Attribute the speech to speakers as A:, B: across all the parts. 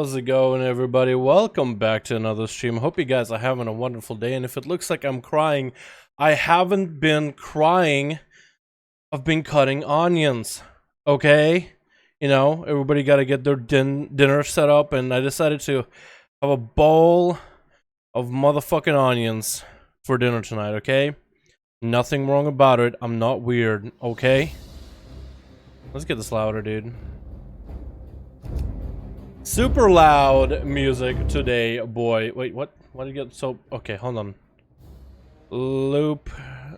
A: How's it going, everybody? Welcome back to another stream. Hope you guys are having a wonderful day. And if it looks like I'm crying, I haven't been crying. I've been cutting onions. Okay? You know, everybody got to get their dinner set up, and I decided to have a bowl of motherfucking onions for dinner tonight, okay? Nothing wrong about it. I'm not weird, okay? Let's get this louder, dude. Super loud music today, boy. Wait, what? Why did you get so... Okay, hold on. Loop.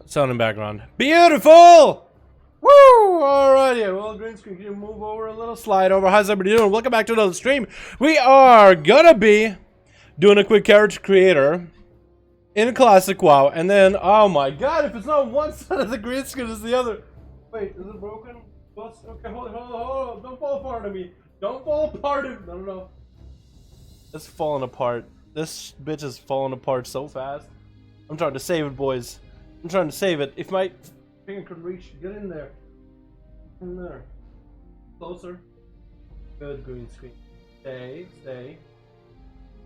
A: Sound in background. Beautiful! Woo! Alrighty, well, green screen, can you move over a little? Slide over. How's everybody doing? Welcome back to another stream. We are gonna be doing a quick character creator in classic WoW, and then, oh my god, if it's not one side of the green screen, it's the other. Wait, is it broken? Okay, hold on. Don't fall apart on me. Don't fall apart. No. It's falling apart. This bitch is falling apart so fast. I'm trying to save it, boys. I'm trying to save it. If my finger could reach, get in there. In there. Closer. Good green screen. Stay.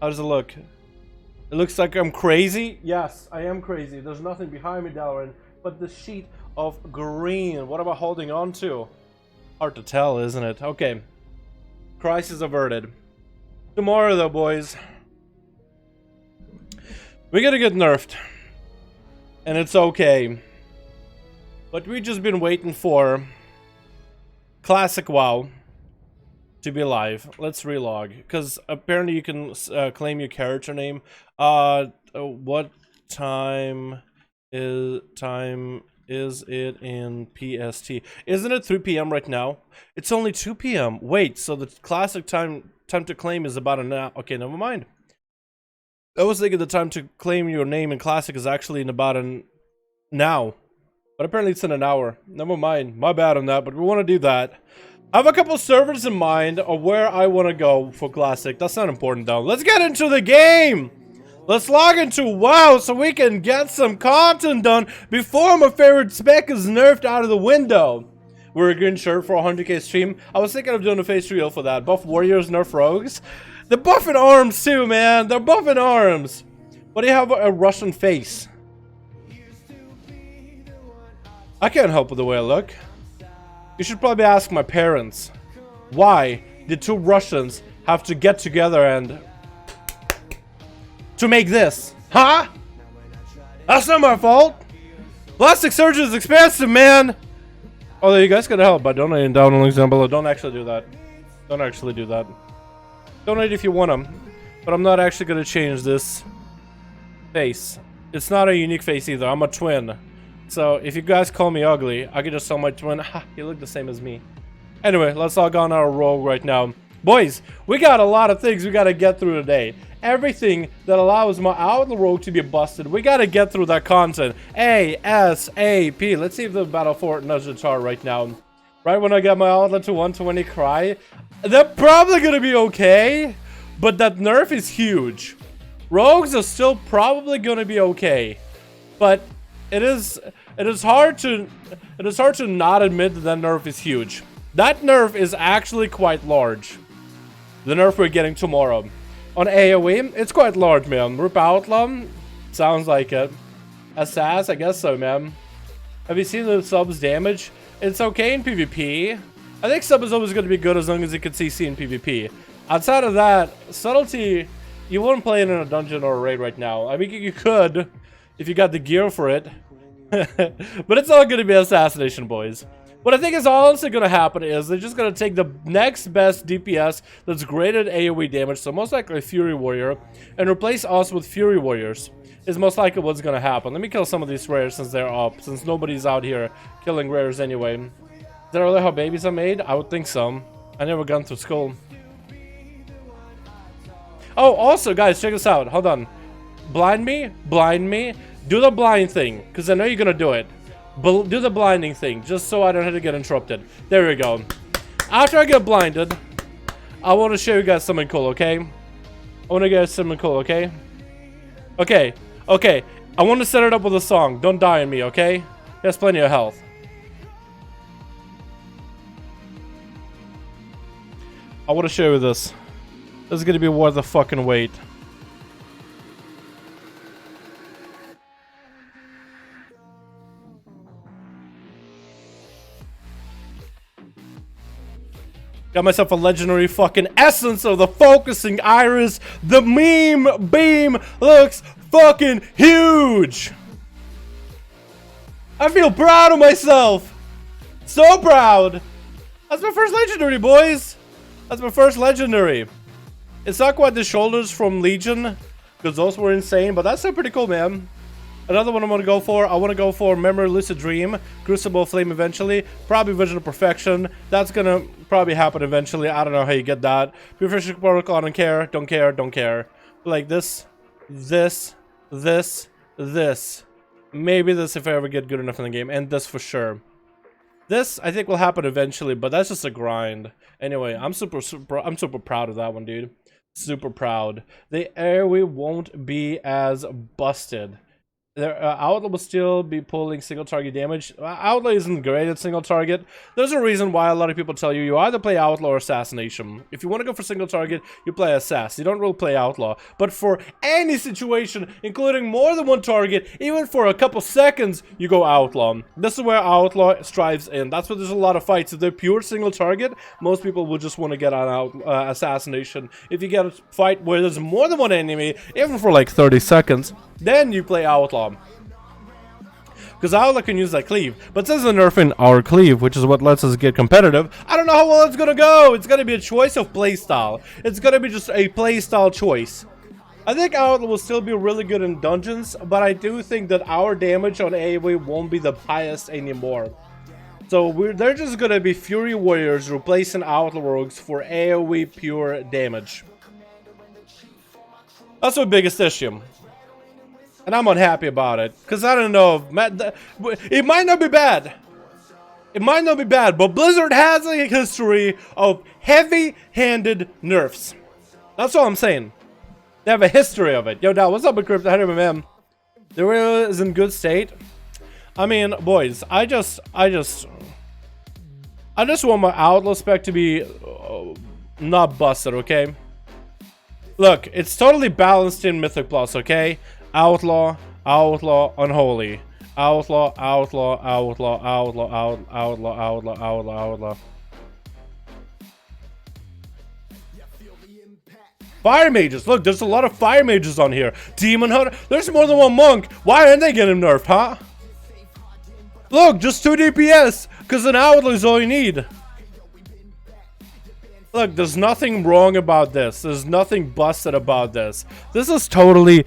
A: How does it look? It looks like I'm crazy. Yes, I am crazy. There's nothing behind me, Dalaran, but the sheet of green. What am I holding on to? Hard to tell, isn't it? Okay. Crisis averted. Tomorrow, though, boys, we gotta get nerfed. And it's okay. But we've just been waiting for classic WoW to be live. Let's relog, because apparently you can claim your character name. What time is it in PST? Isn't it 3 p.m. right now? It's only 2 p.m. Wait, so the classic time to claim is about an hour. Okay, never mind. I was thinking the time to claim your name in classic is actually in about an now. But apparently it's in an hour. Never mind. My bad on that, but we want to do that. I have a couple servers in mind of where I want to go for classic. That's not important though. Let's get into the game! Let's log into WoW so we can get some content done before my favorite spec is nerfed out of the window. We're a green shirt for a 100k stream. I was thinking of doing a face reveal for that. Buff warriors, nerf rogues. They're buffing arms too, man. They're buffing arms. But they have a Russian face. I can't help with the way I look. You should probably ask my parents. Why did two Russians have to get together and... to make this? Huh? That's not my fault. Plastic surgery is expensive, man. Although you guys gotta help by donating down on the example. Don't actually do that. Don't actually do that. Donate if you want them. But I'm not actually gonna change this face. It's not a unique face either. I'm a twin. So if you guys call me ugly, I can just tell my twin, ha, you look the same as me. Anyway, let's log on our rogue right now. Boys, we got a lot of things we gotta get through today. Everything that allows my outlaw rogue to be busted, we gotta get through that content. ASAP. Let's see if the Battle Fort nudges the chart right now. Right when I get my outlaw to 120 cry, they're probably gonna be okay, but that nerf is huge. Rogues are still probably gonna be okay, but it is hard to not admit that nerf is huge. That nerf is actually quite large. The nerf we're getting tomorrow. On AoE, it's quite large, man. Rip Outlaw? Sounds like it. Assas? I guess so, man. Have you seen the sub's damage? It's okay in PvP. I think sub is always going to be good as long as you can CC in PvP. Outside of that, subtlety, you wouldn't play it in a dungeon or a raid right now. I mean, you could, if you got the gear for it. But it's all going to be assassination, boys. What I think is honestly going to happen is they're just going to take the next best DPS that's great at AoE damage, so most likely Fury Warrior, and replace us with Fury Warriors. Is most likely what's going to happen. Let me kill some of these rares since they're up, since nobody's out here killing rares anyway. Is that really how babies are made? I would think so. I never gone through school. Oh, also, guys, check this out. Hold on. Blind me. Do the blind thing, because I know you're going to do it. Do the blinding thing, just so I don't have to get interrupted. There we go. After I get blinded, I want to show you guys something cool, okay? Okay. I want to set it up with a song. Don't die on me, okay? He has plenty of health. I want to show you this. This is gonna be worth the fucking wait. Got myself a legendary fucking essence of the focusing iris. The meme beam looks fucking huge. I feel proud of myself. So proud. That's my first legendary, boys. That's my first legendary. It's not quite the shoulders from Legion, because those were insane, but that's still pretty cool, man. Another one I want to go for. I want to go for Memory Lucid Dream, Crucible Flame eventually, probably Vision of Perfection. That's gonna probably happen eventually. I don't know how you get that. Purification Protocol, I don't care, don't care, don't care. Like this, this, this. Maybe this if I ever get good enough in the game, and this for sure. This I think will happen eventually, but that's just a grind. Anyway, I'm super proud of that one, dude. Super proud. The airway won't be as busted. Outlaw will still be pulling single target damage. Outlaw isn't great at single target. There's a reason why a lot of people tell you either play Outlaw or Assassination. If you want to go for single target, you play Assass. You don't really play Outlaw. But for any situation, including more than one target, even for a couple seconds, you go Outlaw. This is where Outlaw strives in. That's where there's a lot of fights. If they're pure single target, most people will just want to get on Assassination. If you get a fight where there's more than one enemy, even for like 30 seconds, then you play Outlaw. Because Outlaw can use that cleave. But since they're nerfing our cleave, which is what lets us get competitive, I don't know how well it's gonna go. It's gonna be a choice of playstyle. It's gonna be just a playstyle choice. I think Outlaw will still be really good in dungeons, but I do think that our damage on AoE won't be the highest anymore. So they're just gonna be Fury Warriors replacing Outlaw Rogues for AoE pure damage. That's my biggest issue. And I'm unhappy about it, because I don't know, it might not be bad. It might not be bad, but Blizzard has a history of heavy-handed nerfs. That's all I'm saying. They have a history of it. Yo, Dal, what's up with Crypto? Man, the real is in good state. I mean, boys, I just want my Outlaw spec to be not busted, okay? Look, it's totally balanced in Mythic Plus, okay? Outlaw, Outlaw, Unholy. Outlaw, Outlaw, Outlaw, Outlaw, Outlaw, Outlaw, Outlaw, Outlaw. Fire Mages. Look, there's a lot of Fire Mages on here. Demon Hunter. There's more than one monk. Why aren't they getting nerfed, huh? Look, just 2 DPS. Because an Outlaw is all you need. Look, there's nothing wrong about this. There's nothing busted about this. This is totally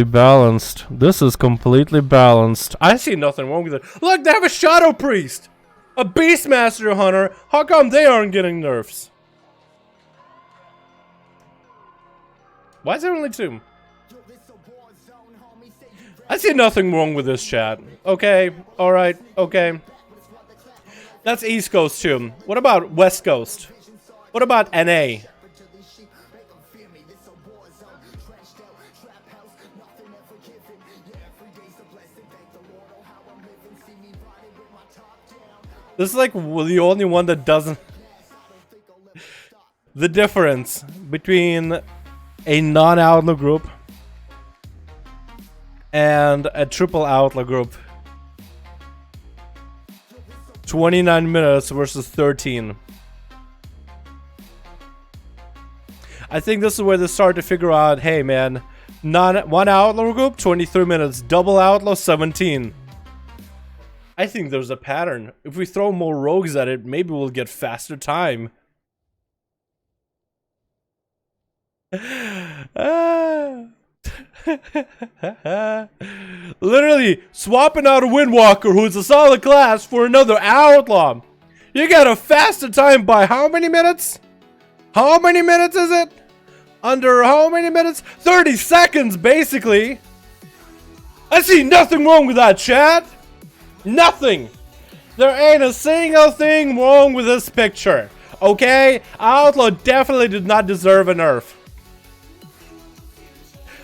A: balanced. This is completely balanced. I see nothing wrong with it. Look, they have a Shadow Priest. A Beastmaster Hunter. How come they aren't getting nerfs? Why is there only 2? I see nothing wrong with this, chat. Okay, alright, okay. That's East Coast too. What about West Coast? What about NA? This is like the only one that doesn't... The difference between a non-Outlaw group and a triple Outlaw group. 29 minutes versus 13. I think this is where they start to figure out, hey man, one Outlaw group, 23 minutes, double Outlaw, 17. I think there's a pattern. If we throw more rogues at it, maybe we'll get faster time. Literally swapping out a Windwalker who's a solid class for another Outlaw. You got a faster time by how many minutes? How many minutes is it? Under how many minutes? 30 seconds basically. I see nothing wrong with that, chat. Nothing. There ain't a single thing wrong with this picture. Okay? Outlaw definitely did not deserve a nerf.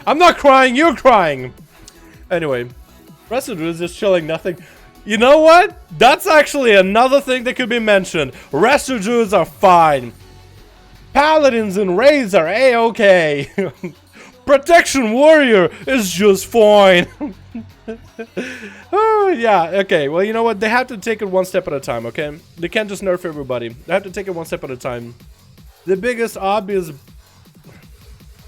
A: I'm not crying, you're crying. Anyway, rest of it is just chilling, nothing. You know what? That's actually another thing that could be mentioned. Rest of druids are fine. Paladins and raids are a-okay. Protection warrior is just fine. Oh, yeah, okay. Well, you know what? They have to take it one step at a time, okay? They can't just nerf everybody. They have to take it one step at a time. The biggest obvious...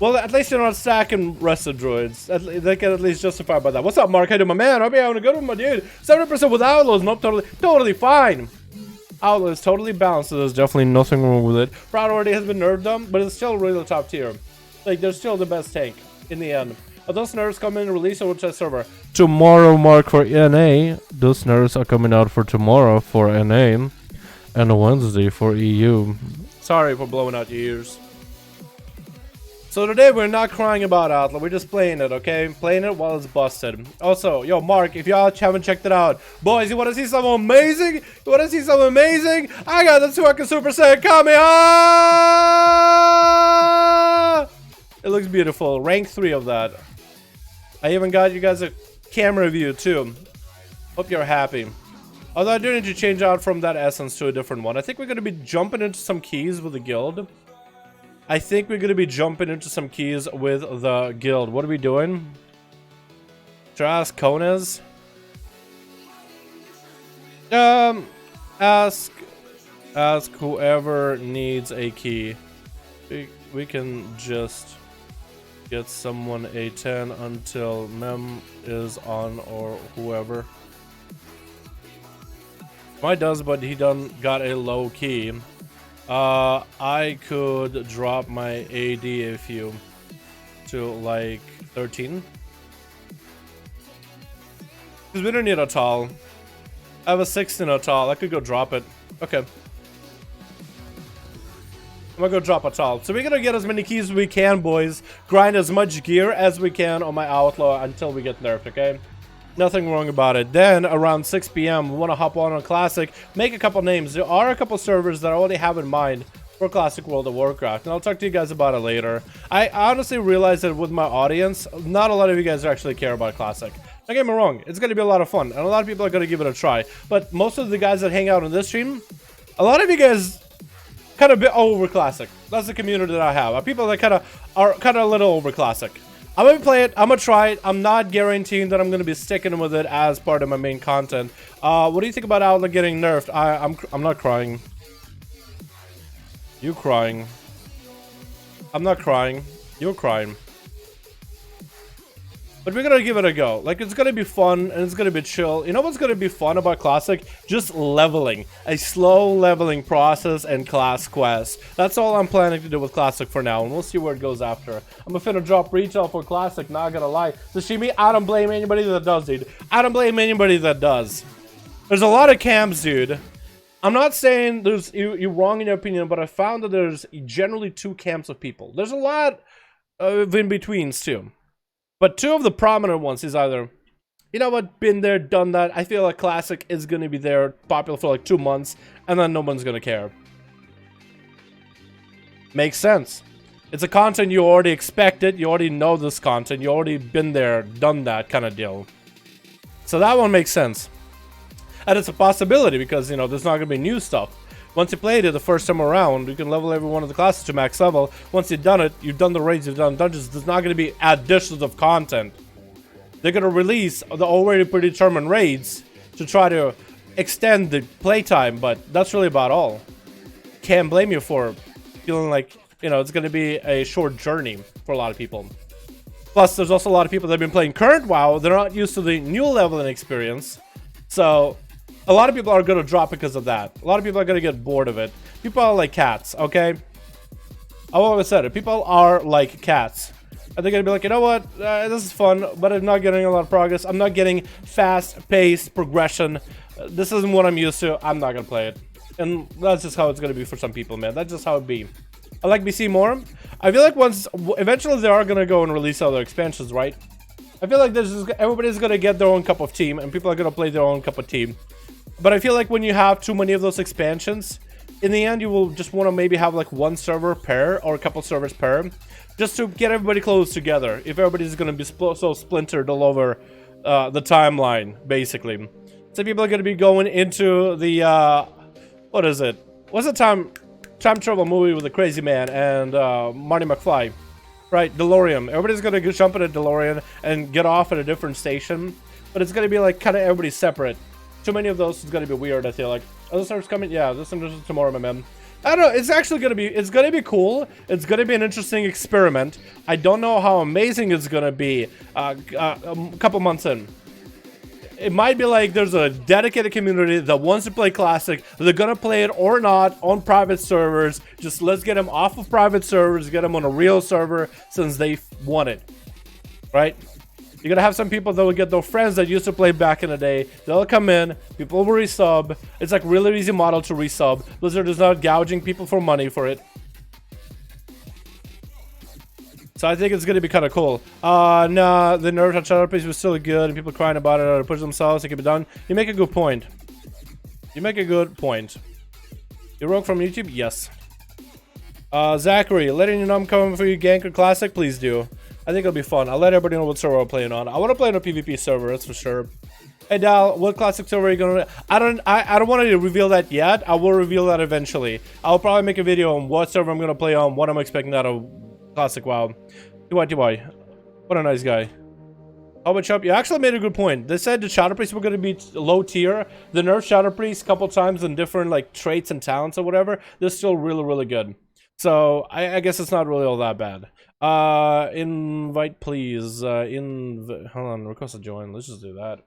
A: Well, at least you're not stacking rested droids. They can at least justify by that. What's up, Mark? How you doing, my man? I'll be having a good one, my dude. 70% with outlaws. Nope, totally fine. Outlaw is totally balanced, so there's definitely nothing wrong with it. Proud already has been nerfed them, but it's still really top tier. Like, they're still the best tank in the end. Are those nerfs coming in release on which server? Tomorrow, Mark, for NA. Those nerfs are coming out for tomorrow for NA. And Wednesday for EU. Sorry for blowing out your ears. So today we're not crying about Outlaw, we're just playing it, okay? Playing it while it's busted. Also, yo, Mark, if y'all haven't checked it out, boys, you want to see something amazing? You want to see something amazing? I got the fucking Super Saiyan Kamehameha! It looks beautiful. Rank 3 of that. I even got you guys a camera view too. Hope you're happy. Although I do need to change out from that essence to a different one. I think we're going to be jumping into some keys with the guild. I think we're going to be jumping into some keys with the guild. What are we doing? Should I ask Konez? Ask whoever needs a key. We can just get someone a 10 until Mem is on or whoever. Mine does, but he done got a low key. I could drop my AD a few to like 13. Because we don't need a tall. I have a 16 a tall. I could go drop it. Okay. I'm gonna go drop a tall. So we're gonna get as many keys as we can, boys. Grind as much gear as we can on my Outlaw until we get nerfed, okay? Nothing wrong about it. Then around 6 p.m. we want to hop on Classic, make a couple names. There are a couple servers that I already have in mind for Classic World of Warcraft, and I'll talk to you guys about it later. I honestly realized that with my audience, not a lot of you guys actually care about Classic. Don't get me wrong, it's going to be a lot of fun, and a lot of people are going to give it a try. But most of the guys that hang out on this stream, a lot of you guys kind of bit over Classic. That's the community that I have. People that are kind of a little over Classic. I'm gonna play it. I'm gonna try it. I'm not guaranteeing that I'm gonna be sticking with it as part of my main content. What do you think about Outlaw getting nerfed? I'm not crying. You crying? I'm not crying. You're crying. But we're gonna give it a go. Like, it's gonna be fun and it's gonna be chill. You know what's gonna be fun about Classic? Just leveling. A slow leveling process and class quests. That's all I'm planning to do with Classic for now, and we'll see where it goes after. I'm finna drop retail for Classic, not gonna lie. Sashimi, I don't blame anybody that does, dude. I don't blame anybody that does. There's a lot of camps, dude. I'm not saying there's you're wrong in your opinion, but I found that there's generally 2 camps of people. There's a lot of in-betweens too. But 2 of the prominent ones is either, you know what, been there, done that. I feel like Classic is going to be there, popular for like 2 months, and then no one's going to care. Makes sense. It's a content you already expected. You already know this content. You already been there, done that kind of deal. So that one makes sense. And it's a possibility because, you know, there's not going to be new stuff. Once you played it the first time around, you can level every one of the classes to max level. Once you've done it, you've done the raids, you've done dungeons, there's not going to be additions of content. They're going to release the already predetermined raids to try to extend the playtime, but that's really about all. Can't blame you for feeling like, you know, it's going to be a short journey for a lot of people. Plus, there's also a lot of people that have been playing current WoW. They're not used to the new leveling experience. So a lot of people are going to drop because of that. A lot of people are going to get bored of it. People are like cats, okay? I've always said it. People are like cats. And they're going to be like, you know what? This is fun, but I'm not getting a lot of progress. I'm not getting fast-paced progression. This isn't what I'm used to. I'm not going to play it. And that's just how it's going to be for some people, man. That's just how it be. I like BC more. I feel like eventually they are going to go and release other expansions, right? I feel like everybody's going to get their own cup of tea, and people are going to play their own cup of tea. But I feel like when you have too many of those expansions, in the end, you will just want to maybe have like 1 server per or a couple servers per, just to get everybody close together. If everybody's going to be so splintered all over the timeline, basically. So people are going to be going into the, what is it? What's the time? time travel movie with a crazy man and Marty McFly, right? DeLorean. Everybody's gonna jump in a DeLorean and get off at a different station, but it's gonna be like kind of everybody separate. Too many of those is gonna be weird. I feel like. Other stars coming. Yeah, this is tomorrow, my man. I don't know. It's actually gonna be. It's gonna be cool. It's gonna be an interesting experiment. I don't know how amazing it's gonna be. A couple months in. It might be like there's a dedicated community that wants to play Classic. They're gonna play it or not on private servers. Just let's get them off of private servers, get them on a real server since they want it, right? You're gonna have some people that will get their friends that used to play back in the day. They'll come in, people will resub. It's like really easy model to resub. Blizzard is not gouging people for money for it. So I think it's gonna be kind of cool. Nah, the NERF shadow piece was still good, and people crying about it or push themselves. It can be done. You make a good point. You make a good point. You rogue from YouTube? Yes. Zachary, letting you know I'm coming for you, Gank or Classic. Please do. I think it'll be fun. I'll let everybody know what server I'm playing on. I want to play on a PvP server, that's for sure. Hey Dal, what Classic server are you gonna? I don't want to reveal that yet. I will reveal that eventually. I'll probably make a video on what server I'm gonna play on, what I'm expecting out of Classic WoW. TY. What a nice guy. How about Chop? You actually made a good point. They said the Shadow Priests were gonna be low tier. The nerf Shadow Priests a couple times in different like traits and talents or whatever. They're still really good. So I guess it's not really all that bad. Invite please. Hold on, request to join. Let's just do that.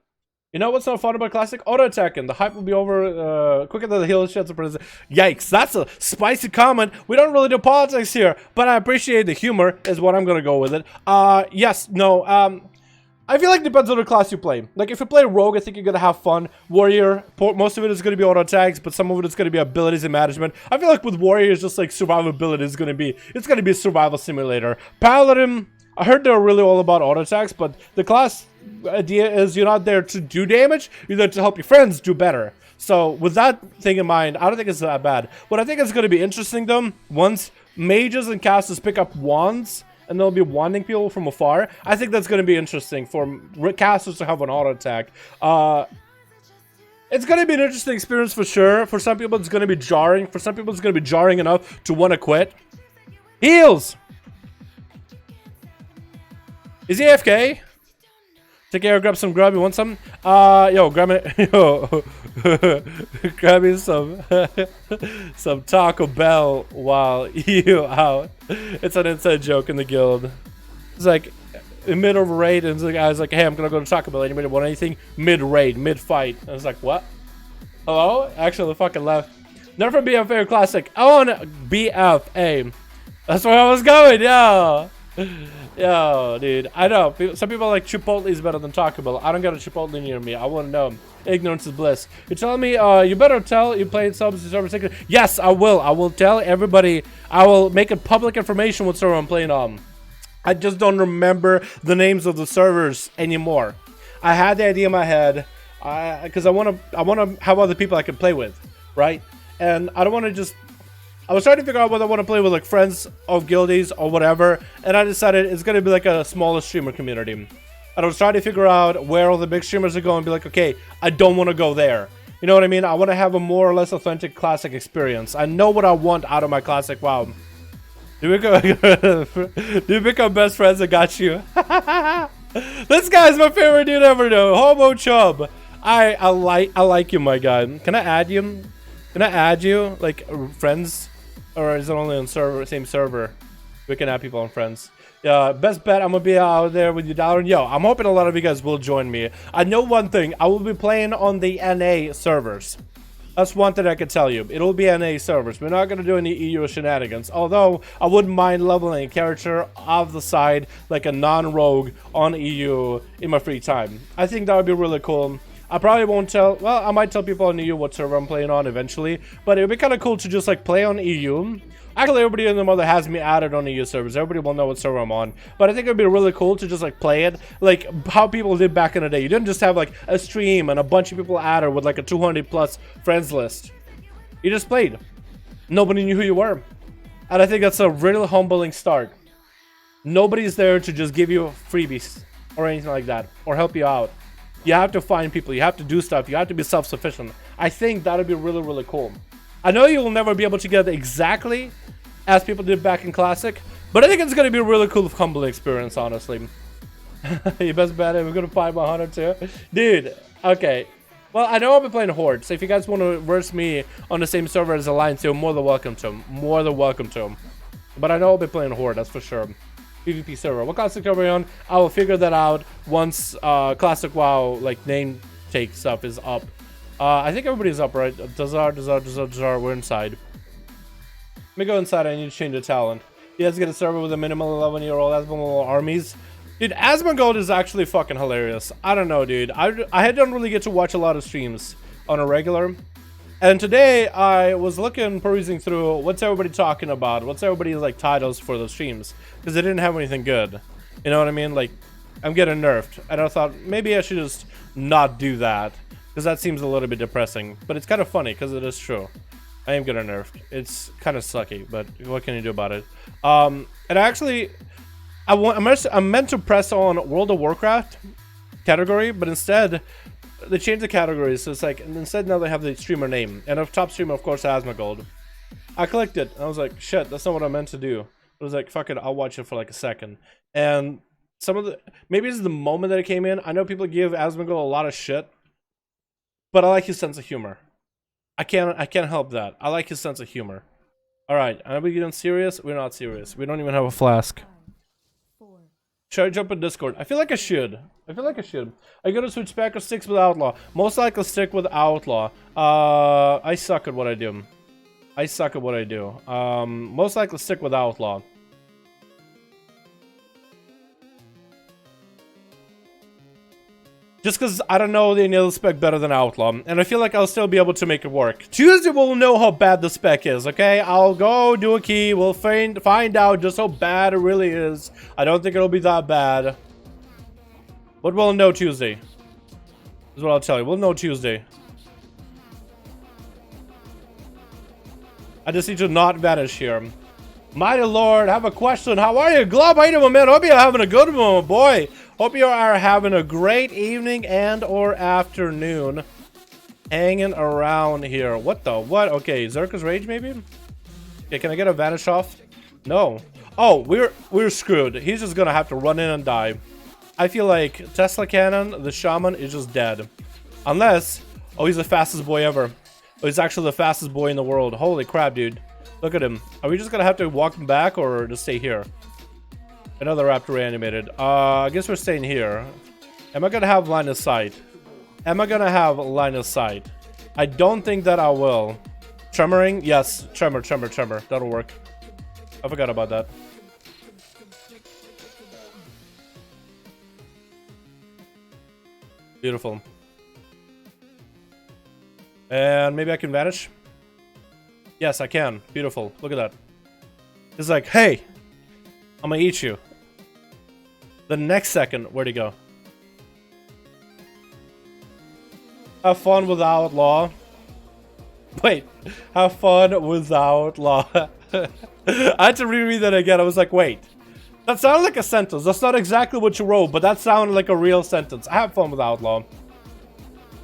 A: You know what's not fun about Classic? Auto attacking. The hype will be over quicker than the heal sheds. Yikes, that's a spicy comment. We don't really do politics here, but I appreciate the humor is what I'm gonna go with it. Yes, no, I feel like it depends on the class you play. Like if you play Rogue, I think you're gonna have fun. Warrior, most of it is gonna be auto attacks, but some of it is gonna be abilities and management. I feel like with Warrior, it's just like survivability is gonna be. It's gonna be a survival simulator. Paladin, I heard they're really all about auto attacks, but the class idea is you're not there to do damage. You're there to help your friends do better. So with that thing in mind, I don't think it's that bad. What I think is gonna be interesting though, once mages and casters pick up wands. And they'll be wanding people from afar. I think that's going to be interesting for casters to have an auto attack. It's going to be an interesting experience for sure. For some people, it's going to be jarring. For some people, it's going to be jarring enough to want to quit. Heals! Is he AFK? Take care, grab some grub. You want some? Yo, grab me. Yo, grab me some some Taco Bell while you out. It's an inside joke in the guild. It's like mid over raid, and the guy's like, "Hey, I'm gonna go to Taco Bell. Anybody want anything?" Mid raid, mid fight. I was like, "What? Hello?" Actually, the fucking left. Never BFA Classic. I want BFA. That's where I was going. Yo. Yo, dude, I know. Some people are like Chipotle is better than Taco Bell. I don't got a Chipotle near me. I want to know. Ignorance is bliss. You're telling me, you better tell you played subs to server secret. Yes, I will. I will tell everybody. I will make it public information what server I'm playing on. I just don't remember the names of the servers anymore. I had the idea in my head, because I want to have other people I can play with, right? And I don't want to just. I was trying to figure out whether I want to play with like friends of guildies or whatever, and I decided it's going to be like a smaller streamer community. And I was trying to figure out where all the big streamers are going and be like, okay, I don't want to go there. You know what I mean? I want to have a more or less authentic classic experience. I know what I want out of my classic WoW. Do we become best friends? I got you. This guy's my favorite dude ever though. Homo Chub. I like you, my guy. Can I add you? Can I add you? Like friends? Or is it only on same server? We can add people on friends. Yeah, best bet I'm gonna be out there with you, Dalaran. Yo, I'm hoping a lot of you guys will join me. I know one thing. I will be playing on the NA servers. That's one thing I can tell you. It'll be NA servers. We're not gonna do any EU shenanigans. Although I wouldn't mind leveling a character off the side like a non-rogue on EU in my free time. I think that would be really cool. I probably won't tell, well, I might tell people on EU what server I'm playing on eventually, but it would be kind of cool to just like play on EU. Actually, everybody in the mother has me added on EU servers. Everybody will know what server I'm on, but I think it would be really cool to just like play it like how people did back in the day. You didn't just have like a stream and a bunch of people added with like a 200 plus friends list. You just played. Nobody knew who you were. And I think that's a really humbling start. Nobody's there to just give you freebies or anything like that or help you out. You have to find people, you have to do stuff, you have to be self-sufficient. I think that would be really, really cool. I know you will never be able to get exactly as people did back in Classic, but I think it's going to be a really cool, humbling experience, honestly. You best bet it. We're going to fight 100 too. Dude, okay. Well, I know I'll be playing Horde, so if you guys want to verse me on the same server as Alliance, you're more than welcome to them. More than welcome to them. But I know I'll be playing Horde, that's for sure. PvP server. What classic server are we on? I will figure that out once Classic WoW, like, name take stuff is up. I think everybody's up, right? Dazar, we're inside. Let me go inside, I need to change the talent. You guys get a server with a minimal 11-year-old Asmongold armies. Dude, Asmongold is actually fucking hilarious. I don't know, dude. I don't really get to watch a lot of streams on a regular. And today, I was perusing through what's everybody talking about. What's everybody's, like, titles for the streams. Because they didn't have anything good. You know what I mean? Like, I'm getting nerfed. And I thought, maybe I should just not do that. Because that seems a little bit depressing. But it's kind of funny, because it is true. I am getting nerfed. It's kind of sucky, but what can you do about it? And actually... I'm meant to press on World of Warcraft category, but instead they changed the categories. So it's like, and instead now they have the streamer name, and of top streamer, of course, Asmongold. I clicked it, and I was like, shit, that's not what I meant to do. It was like, fuck it, I'll watch it for like a second. And some of the, maybe it's the moment that it came in. I know people give Asmongold a lot of shit, but I like his sense of humor. I can't help that. I like his sense of humor. All right, are we getting serious? We're not serious. We don't even have a flask. Should I jump in Discord? I feel like I should. I gotta switch back or sticks with Outlaw. Most likely stick with Outlaw. I suck at what I do. Most likely stick with Outlaw. Just because I don't know the nail spec better than Outlaw. And I feel like I'll still be able to make it work. Tuesday we'll know how bad the spec is, okay? I'll go do a key. We'll find out just how bad it really is. I don't think it'll be that bad. But we'll know Tuesday. Is what I'll tell you. We'll know Tuesday. I just need to not vanish here. Mighty Lord, I have a question. How are you? Glob, how you doing, man? Hope you're having a good one, boy. Hope you are having a great evening and or afternoon. Hanging around here. What the? What? Okay, Zerka's Rage, maybe? Okay, can I get a vanish off? No. Oh, we're screwed. He's just gonna have to run in and die. I feel like Tesla Cannon, the Shaman, is just dead. Unless... Oh, he's the fastest boy ever. Oh, he's actually the fastest boy in the world. Holy crap, dude. Look at him. Are we just gonna have to walk him back or just stay here? Another raptor reanimated. I guess we're staying here. Am I gonna have line of sight? I don't think that I will. Tremoring? Yes. Tremor. That'll work. I forgot about that. Beautiful. And maybe I can vanish? Yes, I can. Beautiful. Look at that. It's like, hey, I'm gonna eat you. The next second, where'd he go? Have fun with Outlaw. Wait, have fun with Outlaw. I had to reread that again. I was like, wait. That sounded like a sentence. That's not exactly what you wrote, but that sounded like a real sentence. Have fun with Outlaw.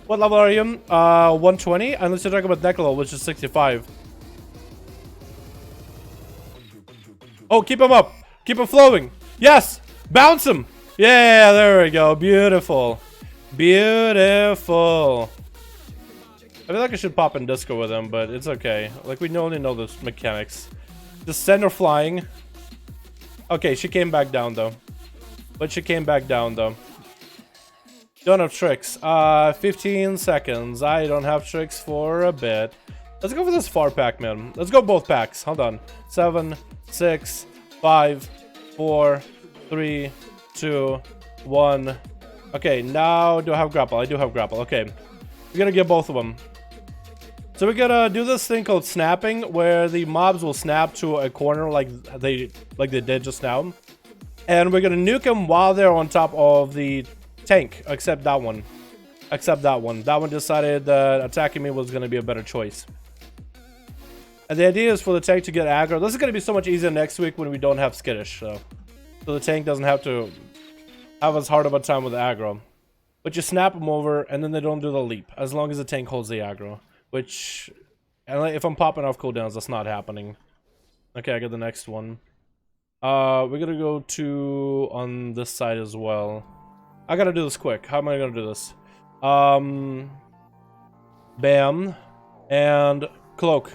A: What level are you? 120? Unless you're talking about neck level, which is 65. Oh, keep him up. Keep him flowing. Yes. Bounce him. Yeah, there we go. Beautiful. Beautiful. I feel like I should pop in disco with him, but it's okay. Like, we only know the mechanics. Just send her flying. Okay, she came back down, though. Don't have tricks. 15 seconds. I don't have tricks for a bit. Let's go for this far pack, man. Let's go both packs. Hold on. 7, 6, 5, 4, 3, 2, 1. Okay, now do I have grapple? I do have grapple. Okay. We're gonna get both of them. So we're gonna do this thing called snapping, where the mobs will snap to a corner like they did just now. And we're gonna nuke them while they're on top of the tank, except that one. That one decided that attacking me was gonna be a better choice. And the idea is for the tank to get aggro. This is going to be so much easier next week when we don't have skittish. So the tank doesn't have to have as hard of a time with aggro. But you snap them over and then they don't do the leap. As long as the tank holds the aggro. Which And like, if I'm popping off cooldowns, that's not happening. Okay, I got the next one. We're gonna go to on this side as well. I gotta do this quick. How am I gonna do this? Bam. And cloak.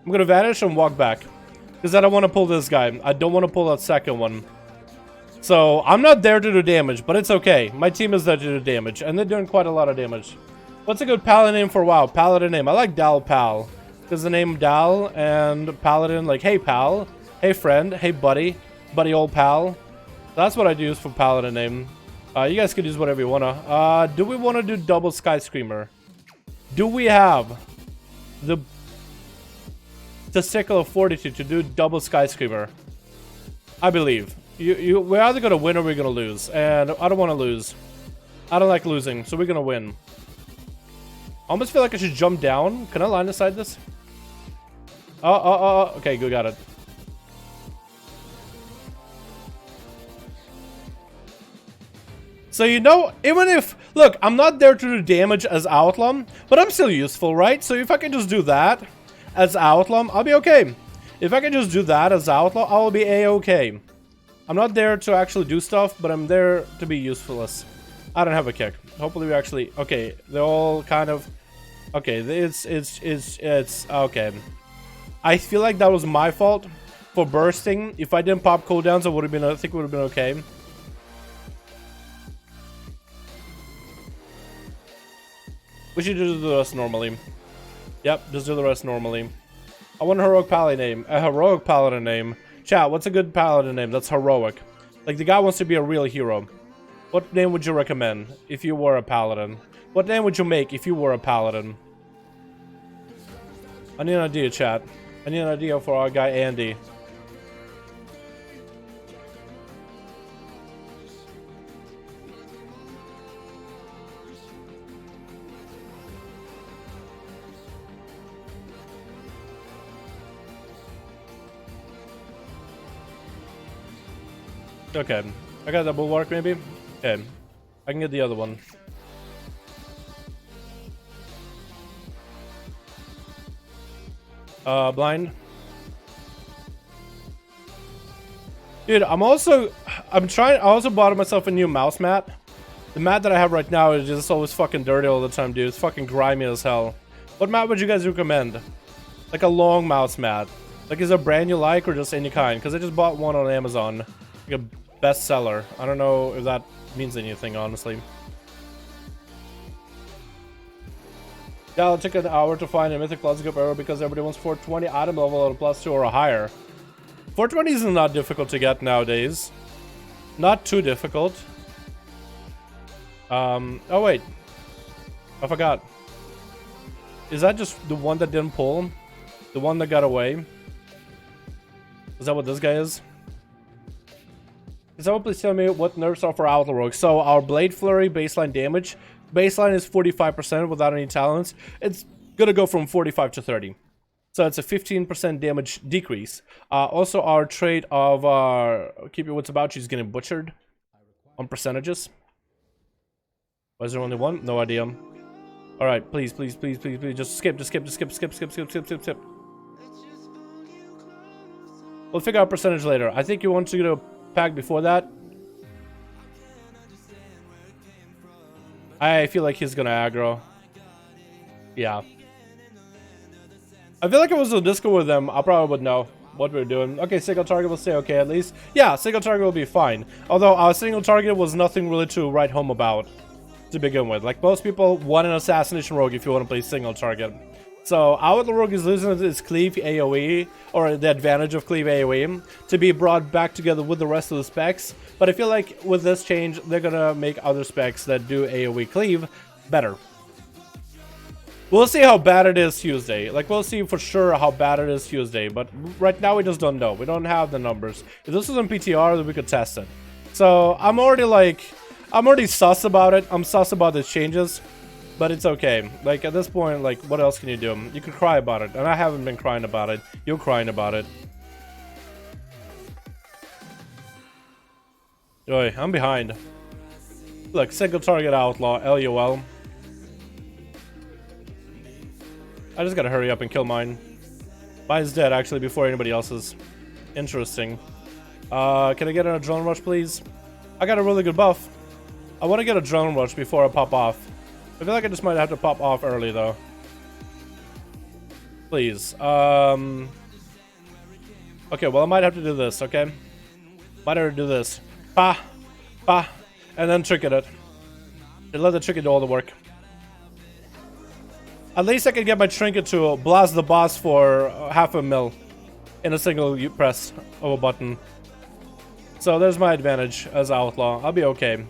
A: I'm gonna vanish and walk back. Because I don't want to pull this guy. I don't want to pull that second one. So, I'm not there to do damage, but it's okay. My team is there to do damage, and they're doing quite a lot of damage. What's a good paladin name for WoW? Paladin name. I like Dal Pal. Because the name Dal and Paladin, like, hey pal, hey friend, hey buddy, buddy old pal. That's what I'd use for paladin name. You guys could use whatever you wanna. Do we wanna do double Sky Screamer? Do we have the testicle of fortitude to do double Sky Screamer? I believe. We're either gonna win or we're gonna lose, and I don't want to lose. I don't like losing, so we're gonna win. I almost feel like I should jump down. Can I line aside this? Okay, good, got it. So, you know, even if... Look, I'm not there to do damage as Outlaw, but I'm still useful, right? So if I can just do that as Outlaw, I'll be okay. If I can just do that as Outlaw, I will be A-okay. I'm not there to actually do stuff, but I'm there to be useful-less. I don't have a kick. Hopefully we actually... Okay, they're all kind of... Okay, it's... Okay. I feel like that was my fault for bursting. If I didn't pop cooldowns, I think it would have been okay. We should just do the rest normally. Yep, just do the rest normally. I want a heroic paladin name. A heroic paladin name. Chat, what's a good paladin name that's heroic? Like, the guy wants to be a real hero. What name would you recommend if you were a paladin? What name would you make if you were a paladin? I need an idea, chat. I need an idea for our guy Andy. Okay, I got that bulwark maybe? Okay, I can get the other one. Blind. Dude, I also bought myself a new mouse mat. The mat that I have right now is just always fucking dirty all the time, dude. It's fucking grimy as hell. What mat would you guys recommend? Like a long mouse mat. Like, is there a brand you like or just any kind? Because I just bought one on Amazon. Like a bestseller. I don't know if that means anything, honestly. Yeah, it took an hour to find a mythic plus group arrow because everybody wants 420 item level at a +2 or a higher. 420 is not difficult to get nowadays. Not too difficult. Oh wait. I forgot. Is that just the one that didn't pull? The one that got away? Is that what this guy is? Can someone please tell me what nerfs are for Outlaw Rogue? So our Blade Flurry baseline damage. Baseline is 45% without any talents. It's gonna go from 45 to 30. So it's a 15% damage decrease. Also our trait of keep your wits about you is getting butchered on percentages. Why is there only one? No idea. Alright, please, please, please, please, please. Just skip. We'll figure out percentage later. I think you want to get a pack before that. I feel like he's gonna aggro. Yeah. I feel like if it was a Discord with them, I probably would know what we're doing. Okay, single target will stay okay at least. Yeah, single target will be fine. Although our single target was nothing really to write home about to begin with. Like, most people want an assassination rogue if you want to play single target. So Outlaw Rogue is losing its cleave AoE, or the advantage of cleave AoE, to be brought back together with the rest of the specs. But I feel like with this change, they're gonna make other specs that do AoE cleave better. We'll see how bad it is Tuesday. Like, we'll see for sure how bad it is Tuesday. But right now, we just don't know. We don't have the numbers. If this was in PTR, then we could test it. So I'm already sus about it. I'm sus about the changes. But it's okay. Like, at this point, like, what else can you do? You could cry about it. And I haven't been crying about it. You're crying about it. Oi, I'm behind. Look, single target outlaw, LUL. I just gotta hurry up and kill mine. Mine's dead, actually, before anybody else's. Interesting. Can I get an adrenaline rush, please? I got a really good buff. I want to get a adrenaline rush before I pop off. I feel like I just might have to pop off early, though. Please. Okay, well, I might have to do this, okay? Might have to do this. Pa! Pa! And then trinket it. And let the trinket do all the work. At least I can get my trinket to blast the boss for half a mil in a single press of a button. So there's my advantage as Outlaw. I'll be okay.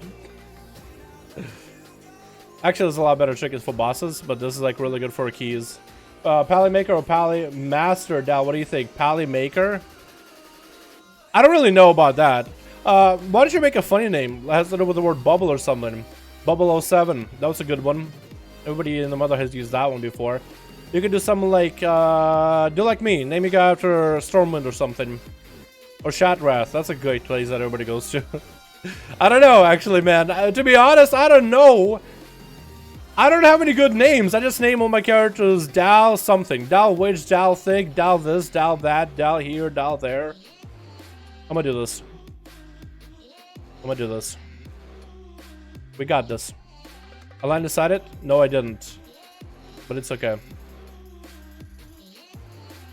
A: Actually, there's a lot better trinkets for bosses, but this is like really good for keys. Pally Maker or Pally Master? Dal, what do you think? Pally Maker? I don't really know about that. Why don't you make a funny name? It has to do with the word bubble or something. Bubble 07. That was a good one. Everybody in the mother has used that one before. You could do something like, do like me. Name your guy after Stormwind or something. Or Shatrath. That's a great place that everybody goes to. I don't know, actually, man. To be honest, I don't know. I don't have any good names. I just name all my characters Dal something. Dal Witch, Dal Thing, Dal this, Dal that, Dal here, Dal there. I'm gonna do this. I'm gonna do this. We got this. I line decided? No, I didn't. But it's okay.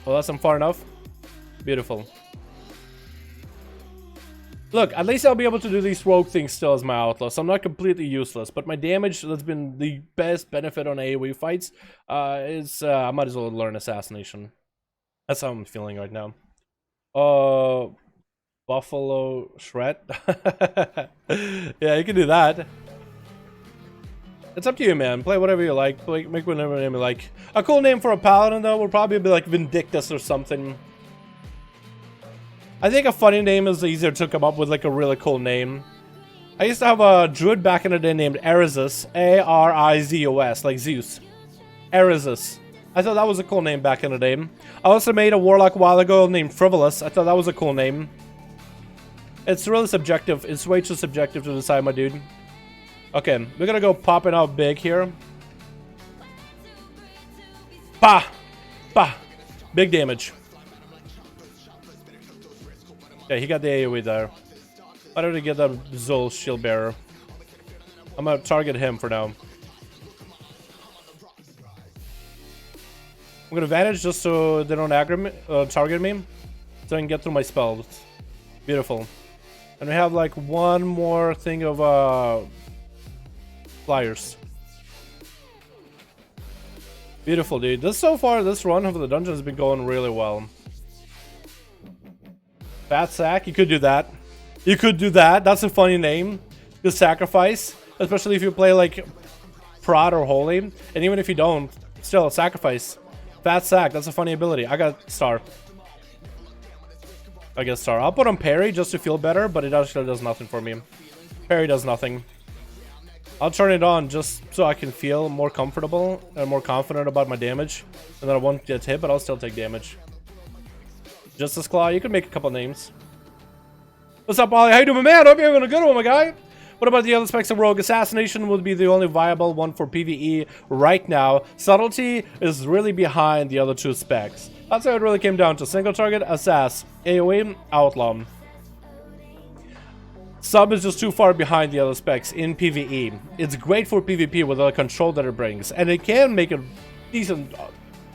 A: Well, that's far enough. Beautiful. Look, at least I'll be able to do these rogue things still as my outlaw, so I'm not completely useless. But my damage that's been the best benefit on AoE fights is I might as well learn assassination. That's how I'm feeling right now. Buffalo Shred. Yeah, you can do that. It's up to you, man. Play whatever you like. Make whatever name you like. A cool name for a paladin, though, would probably be like Vindictus or something. I think a funny name is easier to come up with, like a really cool name. I used to have a druid back in the day named Arizos. A-R-I-Z-O-S, like Zeus. Arizos. I thought that was a cool name back in the day. I also made a warlock a while ago named Frivolous. I thought that was a cool name. It's really subjective. It's way too subjective to decide, my dude. Okay, we're gonna go popping out big here. Pa! Pa! Big damage. Yeah, he got the AoE there. I don't get that Zol shield bearer. I'm gonna target him for now. I'm gonna vanish just so they don't target me. So I can get through my spells. Beautiful. And we have like one more thing of flyers. Beautiful, dude. So far, this run of the dungeon has been going really well. Fat Sack, you could do that. You could do that. That's a funny name. The Sacrifice. Especially if you play like Prod or Holy. And even if you don't, still Sacrifice. Fat Sack, that's a funny ability. I got Star. I guess Star. I'll put on Parry just to feel better, but it actually does nothing for me. Parry does nothing. I'll turn it on just so I can feel more comfortable and more confident about my damage. And then I won't get hit, but I'll still take damage. Justice Claw, you can make a couple names. What's up, Ollie? How you doing, man? Hope you're having a good one, my guy. What about the other specs of Rogue? Assassination would be the only viable one for PvE right now. Subtlety is really behind the other two specs. That's how it really came down to single target, Assass, AoE, Outlaw. Sub is just too far behind the other specs in PvE. It's great for PvP with the control that it brings, and it can make a decent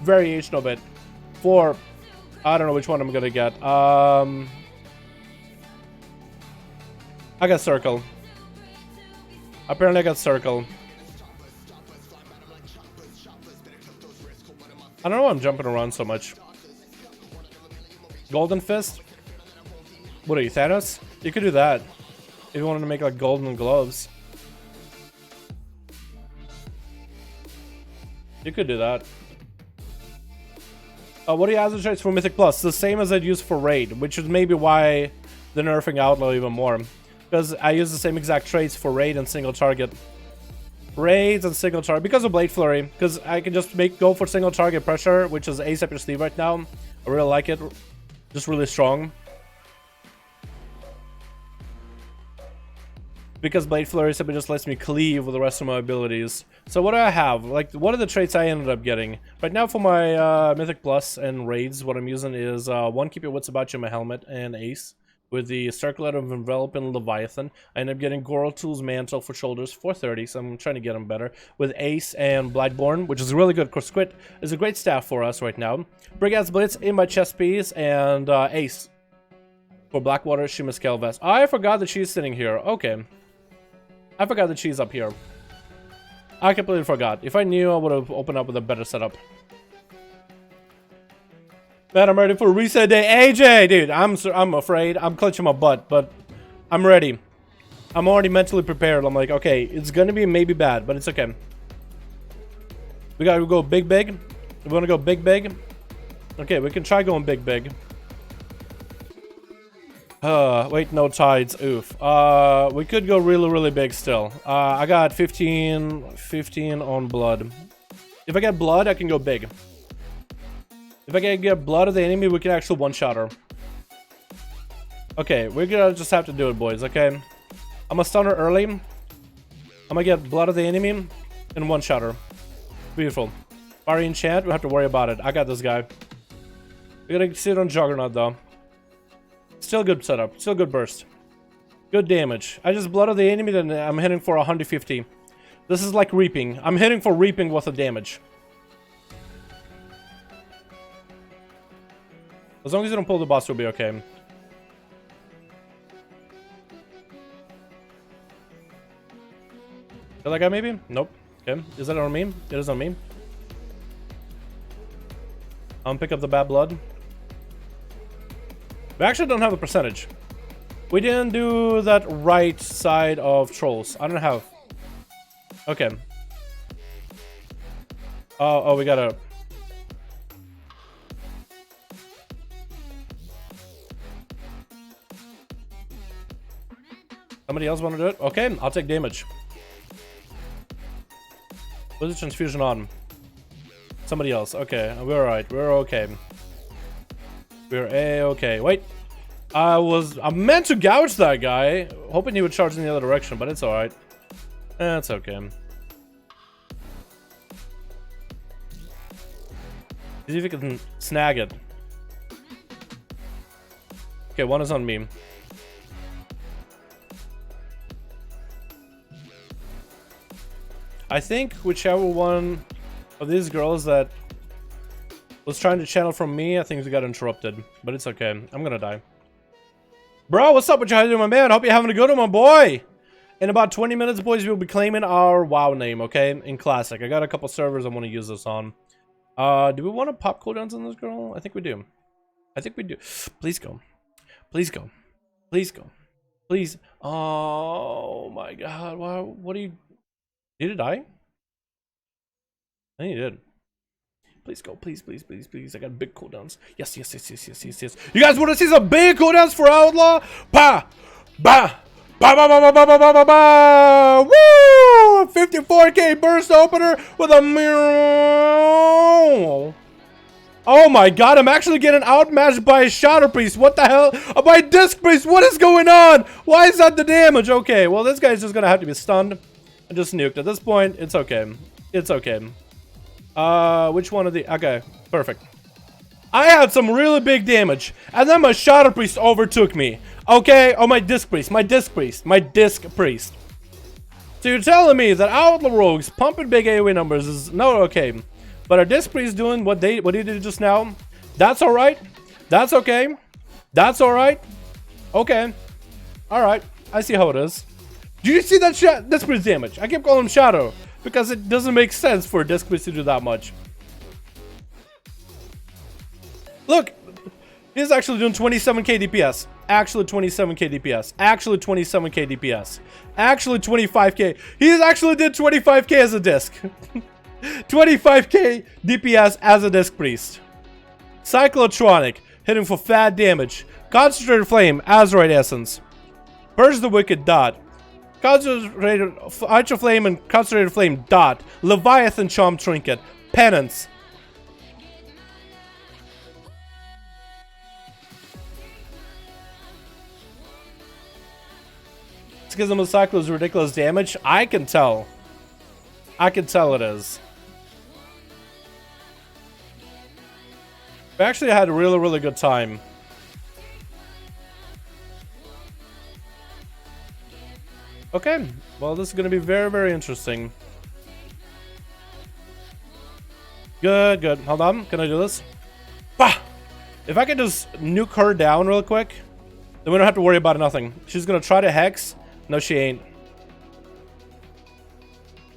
A: variation of it for... I don't know which one I'm gonna get. I got Circle. Apparently I got Circle. I don't know why I'm jumping around so much. Golden Fist? What are you, Thanos? You could do that. If you wanted to make like golden gloves. You could do that. What do you have traits for Mythic Plus? The same as I'd use for Raid, which is maybe why they're nerfing Outlaw even more. Because I use the same exact traits for Raid and single target. Raids and single target, because of Blade Flurry. Because I can just go for single target pressure, which is ace up your sleeve right now. I really like it. Just really strong. because Blade Flurry simply just lets me cleave with the rest of my abilities. So what do I have? Like, what are the traits I ended up getting? Right now for my Mythic Plus and Raids, what I'm using is 1, keep your wits about you in my helmet, and Ace. With the Circlet of Enveloping Leviathan, I end up getting Goraltool's Mantle for shoulders, 430, so I'm trying to get them better. With Ace and Blightborn, which is really good. Squid is a great staff for us right now. Brigad's Blitz in my chest piece, and Ace for Blackwater Shimmiskel Vest. I forgot that she's sitting here. Okay. I forgot that she's up here. I completely forgot. If I knew, I would have opened up with a better setup. Man, I'm ready for reset day. AJ, dude, I'm afraid. I'm clutching my butt, but I'm ready. I'm already mentally prepared. I'm like, okay, it's gonna be maybe bad, but it's okay. We gotta go big. We wanna go big. Okay, we can try going big. Wait, no tides. Oof. We could go really big still. I got 15 on blood. If I get blood, I can go big. If I can get blood of the enemy, we can actually one-shot her. Okay, we're gonna just have to do it, boys, okay? I'm gonna stun her early. I'm gonna get blood of the enemy and one-shot her. Beautiful. Fire enchant, we don't have to worry about it. I got this guy. We're gonna sit on Juggernaut, though. Still good setup. Still good burst. Good damage. I just blood of the enemy, then I'm hitting for 150. This is like reaping. I'm hitting for reaping with the damage. As long as you don't pull the boss, we'll be okay. Kill that guy, maybe? Nope. Okay. Is that on me? It is on me. I'm gonna pick up the bad blood. We actually don't have a percentage. We didn't do that right side of trolls. I don't have. Okay. Oh, we gotta. Somebody else want to do it? Okay, I'll take damage. What's the transfusion on? Somebody else. Okay, we're alright. We're okay. We're A-okay. Wait. I'm meant to gouge that guy. Hoping he would charge in the other direction, but it's alright. It's okay. See if we can snag it. Okay, one is on me. I think whichever one of these girls that was trying to channel from me, I think we got interrupted. But it's okay. I'm gonna die. Bro, what's up? What you doing, my man? Hope you're having a good one, my boy. In about 20 minutes, boys, we'll be claiming our WoW name, okay? In Classic. I got a couple servers I want to use this on. Do we want to pop cooldowns on this girl? I think we do. I think we do. Please go. Please go. Please go. Please. Oh, my God. Why? What are you... Did it die? I think it did. Please go, please. I got big cooldowns. Yes. You guys want to see some big cooldowns for Outlaw? Pa! Ba! Ba ba ba ba ba ba ba ba ba! Woo! 54k burst opener with a mirror. Oh my god, I'm actually getting outmatched by a Shadow Priest. What the hell? By Disc Priest, what is going on? Why is that the damage? Okay, well this guy's just gonna have to be stunned and just nuked. At this point, it's okay. It's okay. Which one of the... Okay, perfect. I had some really big damage, and then my Shadow Priest overtook me. Okay? Oh, my Disc Priest. So you're telling me that Outlaw Rogues pumping big AoE numbers is not okay. But our Disc Priest doing what he did just now, that's alright. That's okay. That's alright. Okay. Alright. I see how it is. Do you see that Disc Priest damage? I keep calling him Shadow, because it doesn't make sense for a Disc Priest to do that much. Look, he's actually doing 27k DPS. Actually 27k DPS. Actually 27k DPS. Actually 25k. He's actually did 25k as a disc. 25k DPS as a Disc Priest. Cyclotronic, hitting for fat damage. Concentrated Flame, Azeroth Essence. Purge the Wicked, dot. Concentrated Ultra Flame and Concentrated Flame, dot. Leviathan Charm Trinket, Penance. Schism of Cycle is ridiculous damage. I can tell. I can tell it is. We actually had a really, really good time. Okay, well, this is going to be very, very interesting. Good, good. Hold on. Can I do this? Bah! If I can just nuke her down real quick, then we don't have to worry about nothing. She's going to try to hex. No, she ain't.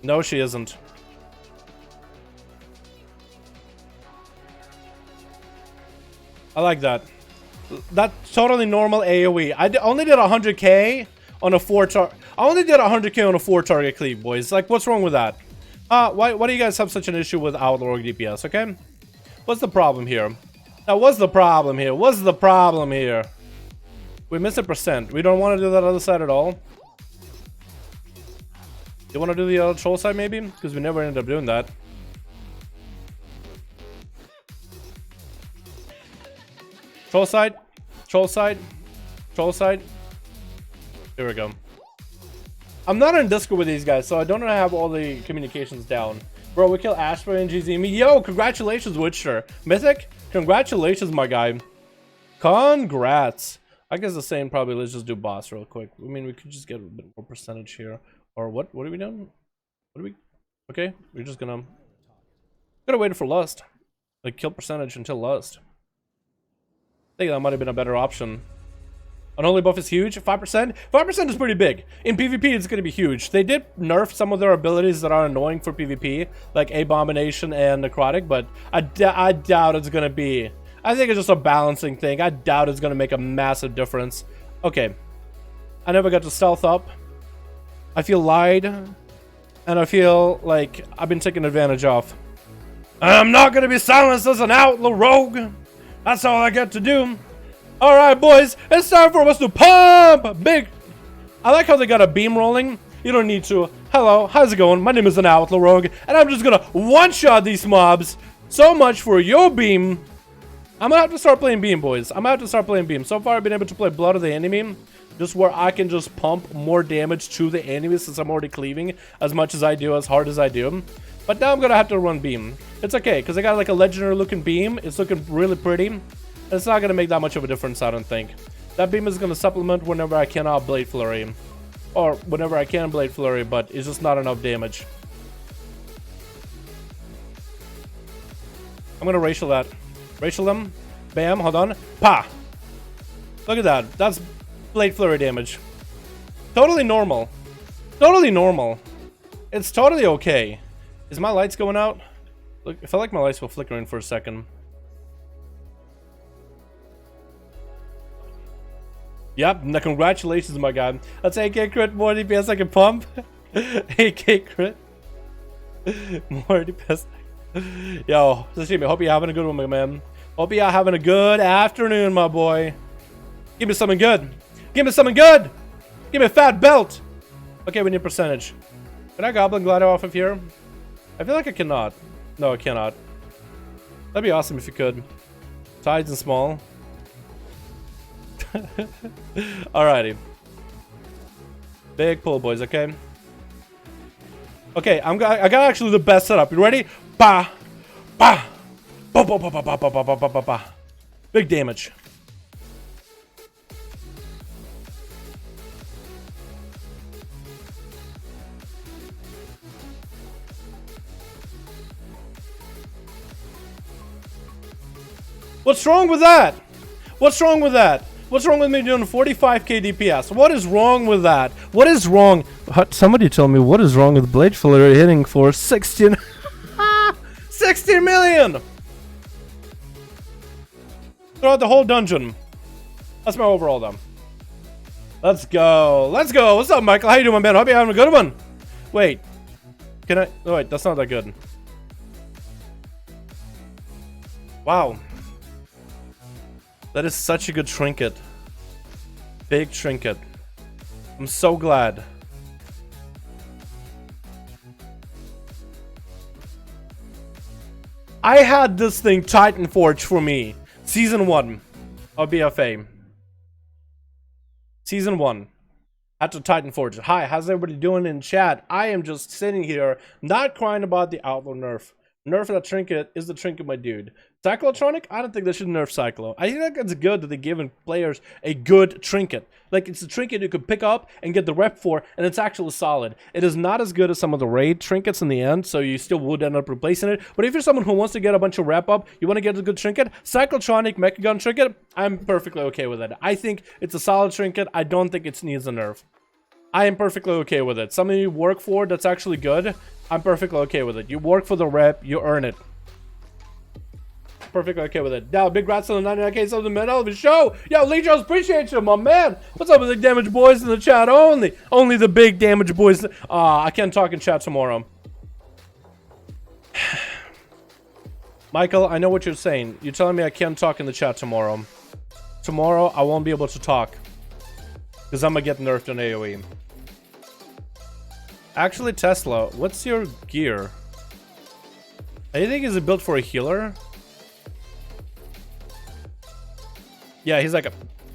A: No, she isn't. I like that. That's totally normal AoE. I only did 100k on a 4-target. I only did 100k on a 4-target cleave, boys. Like, what's wrong with that? Why do you guys have such an issue with OULTAW DPS, okay? What's the problem here? Now, what's the problem here? What's the problem here? We missed a percent. We don't want to do that other side at all. You want to do the other troll side, maybe? Because we never ended up doing that. Troll side. Troll side. Troll side. Here we go. I'm not on Discord with these guys, so I don't know how to have all the communications down. Bro, we kill Ashford and GZM. Yo, congratulations, Witcher. Mythic, congratulations, my guy. Congrats. I guess the same probably. Let's just do boss real quick. I mean, we could just get a bit more percentage here. Or what? What are we doing? What are we? Okay, we're just gonna wait for Lust. Like, kill percentage until Lust. I think that might have been a better option. Unholy buff is huge. 5%? 5% is pretty big. In PvP, it's going to be huge. They did nerf some of their abilities that are annoying for PvP, like Abomination and Necrotic, but I doubt it's going to be. I think it's just a balancing thing. I doubt it's going to make a massive difference. Okay. I never got to stealth up. I feel lied. And I feel like I've been taken advantage of. I'm not going to be silenced as an outlaw rogue. That's all I get to do. Alright, boys, it's time for us to pump big. I like how they got a beam rolling. You don't need to. Hello, how's it going? My name is an Outlaw Rogue, and I'm just gonna one-shot these mobs. So much for your beam. I'm gonna have to start playing beam, boys. I'm gonna have to start playing beam. So far, I've been able to play Blood of the Enemy, just where I can just pump more damage to the enemy since I'm already cleaving as much as I do, as hard as I do. But now I'm gonna have to run beam. It's okay, because I got like a legendary-looking beam. It's looking really pretty. It's not going to make that much of a difference, I don't think. That beam is going to supplement whenever I cannot Blade Flurry. Or whenever I can Blade Flurry, but it's just not enough damage. I'm going to racial that. Racial them. Bam, hold on. Pa! Look at that. That's Blade Flurry damage. Totally normal. Totally normal. It's totally okay. Is my lights going out? Look, I felt like my lights were flickering for a second. Yep, now congratulations, my guy. That's 8k crit, more DPS I can pump. 8k crit. More DPS. Yo, Sashimi, hope you're having a good one, my man. Hope you're having a good afternoon, my boy. Give me something good. Give me something good. Give me a fat belt. Okay, we need percentage. Can I Goblin Glider off of here? I feel like I cannot. No, I cannot. That'd be awesome if you could. Size and small. Alrighty. Big pull, boys, okay? Okay, I got actually the best setup. You ready? Ba! Ba! Ba ba ba ba ba ba ba ba ba ba. Big damage. What's wrong with that? What's wrong with that? What's wrong with me doing 45k DPS? What is wrong with that? What is wrong? Somebody tell me what is wrong with Blade Flurry hitting for 16 16 million throughout the whole dungeon. That's my overall though. Let's go. Let's go. What's up, Michael? How you doing, my man? Hope you're having a good one. Wait. Can I? Oh, wait, that's not that good. Wow. That is such a good trinket. Big trinket. I'm so glad. I had this thing Titan Forge for me. Season 1 of BFA. Season 1. Had to Titan Forge. Hi, how's everybody doing in chat? I am just sitting here, not crying about the Outlaw nerf. Nerf that trinket is the trinket, my dude. Cyclotronic? I don't think they should nerf Cyclo. I think it's good that they're giving players a good trinket. Like, it's a trinket you could pick up and get the rep for, and it's actually solid. It is not as good as some of the raid trinkets in the end, so you still would end up replacing it. But if you're someone who wants to get a bunch of rep up, you want to get a good trinket, Cyclotronic Mechagun trinket, I'm perfectly okay with it. I think it's a solid trinket. I don't think it needs a nerf. I am perfectly okay with it. Something you work for that's actually good, I'm perfectly okay with it. You work for the rep, you earn it. Perfectly okay with it. Now, big rats on the 99K subs in the middle of the show. Yo, Lee Charles, appreciate you, my man. What's up with the damage boys in the chat? Only the big damage boys. I can't talk in chat tomorrow. Michael, I know what you're saying. You're telling me I can't talk in the chat tomorrow. Tomorrow, I won't be able to talk. Because I'm going to get nerfed on AoE. Actually, Tesla, what's your gear? I think is it built for a healer? Yeah, he's like a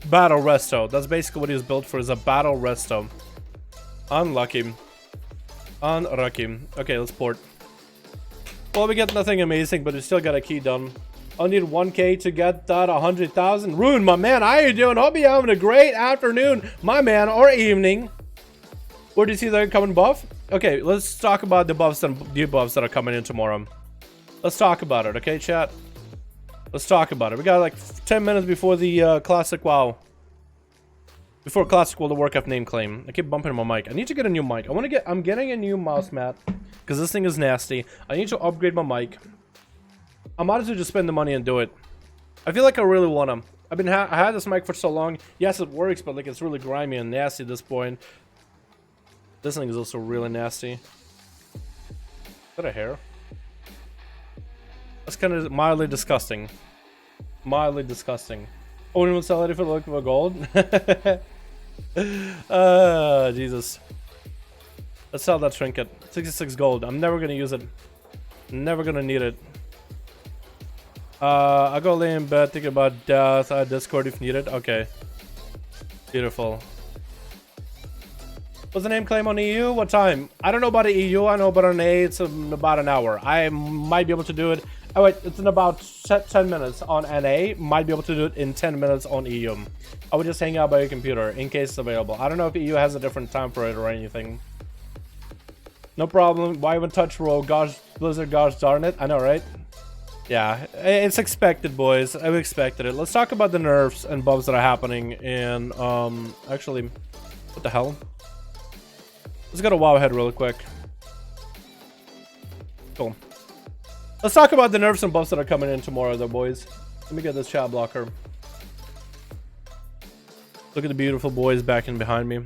A: battle resto. That's basically what he's built for, is a battle resto. Unlucky. Unlucky. Okay, let's port. Well, we get nothing amazing, but we still got a key done. I'll need 1K to get that 100,000. Rune, my man, how you doing? Hope you're having a great afternoon, my man, or evening. Where do you see the coming buff? Okay, let's talk about the buffs and debuffs that are coming in tomorrow. Let's talk about it, okay, chat? Let's talk about it. We got like 10 minutes before the classic WoW. Before classic World of Warcraft name claim. I keep bumping my mic. I need to get a new mic. I'm getting a new mouse mat because this thing is nasty. I need to upgrade my mic. I might as well just spend the money and do it. I feel like I really want to. I had this mic for so long. Yes, it works, but like it's really grimy and nasty at this point. This thing is also really nasty. Is that a hair? That's kind of mildly disgusting. Mildly disgusting. Oh, anyone sell it for the look of a gold? Jesus. Let's sell that trinket. 66 gold. I'm never gonna use it. Never gonna need it. I'll go lay in bed thinking about death. Discord if needed. Okay. Beautiful. What's the name claim on EU? What time? I don't know about the EU. I know about an A. It's about an hour. I might be able to do it. Oh wait, it's in about 10 minutes on NA. Might be able to do it in 10 minutes on EU. I would just hang out by your computer in case it's available. I don't know if EU has a different time for it or anything. No problem. Why even touch roll? Gosh, Blizzard, gosh darn it. I know, right? Yeah, it's expected, boys. I've expected it. Let's talk about the nerfs and buffs that are happening in, actually, what the hell? Let's go to WoW head really quick. Cool. Let's talk about the nerfs and buffs that are coming in tomorrow, though, boys. Let me get this chat blocker. Look at the beautiful boys back in behind me.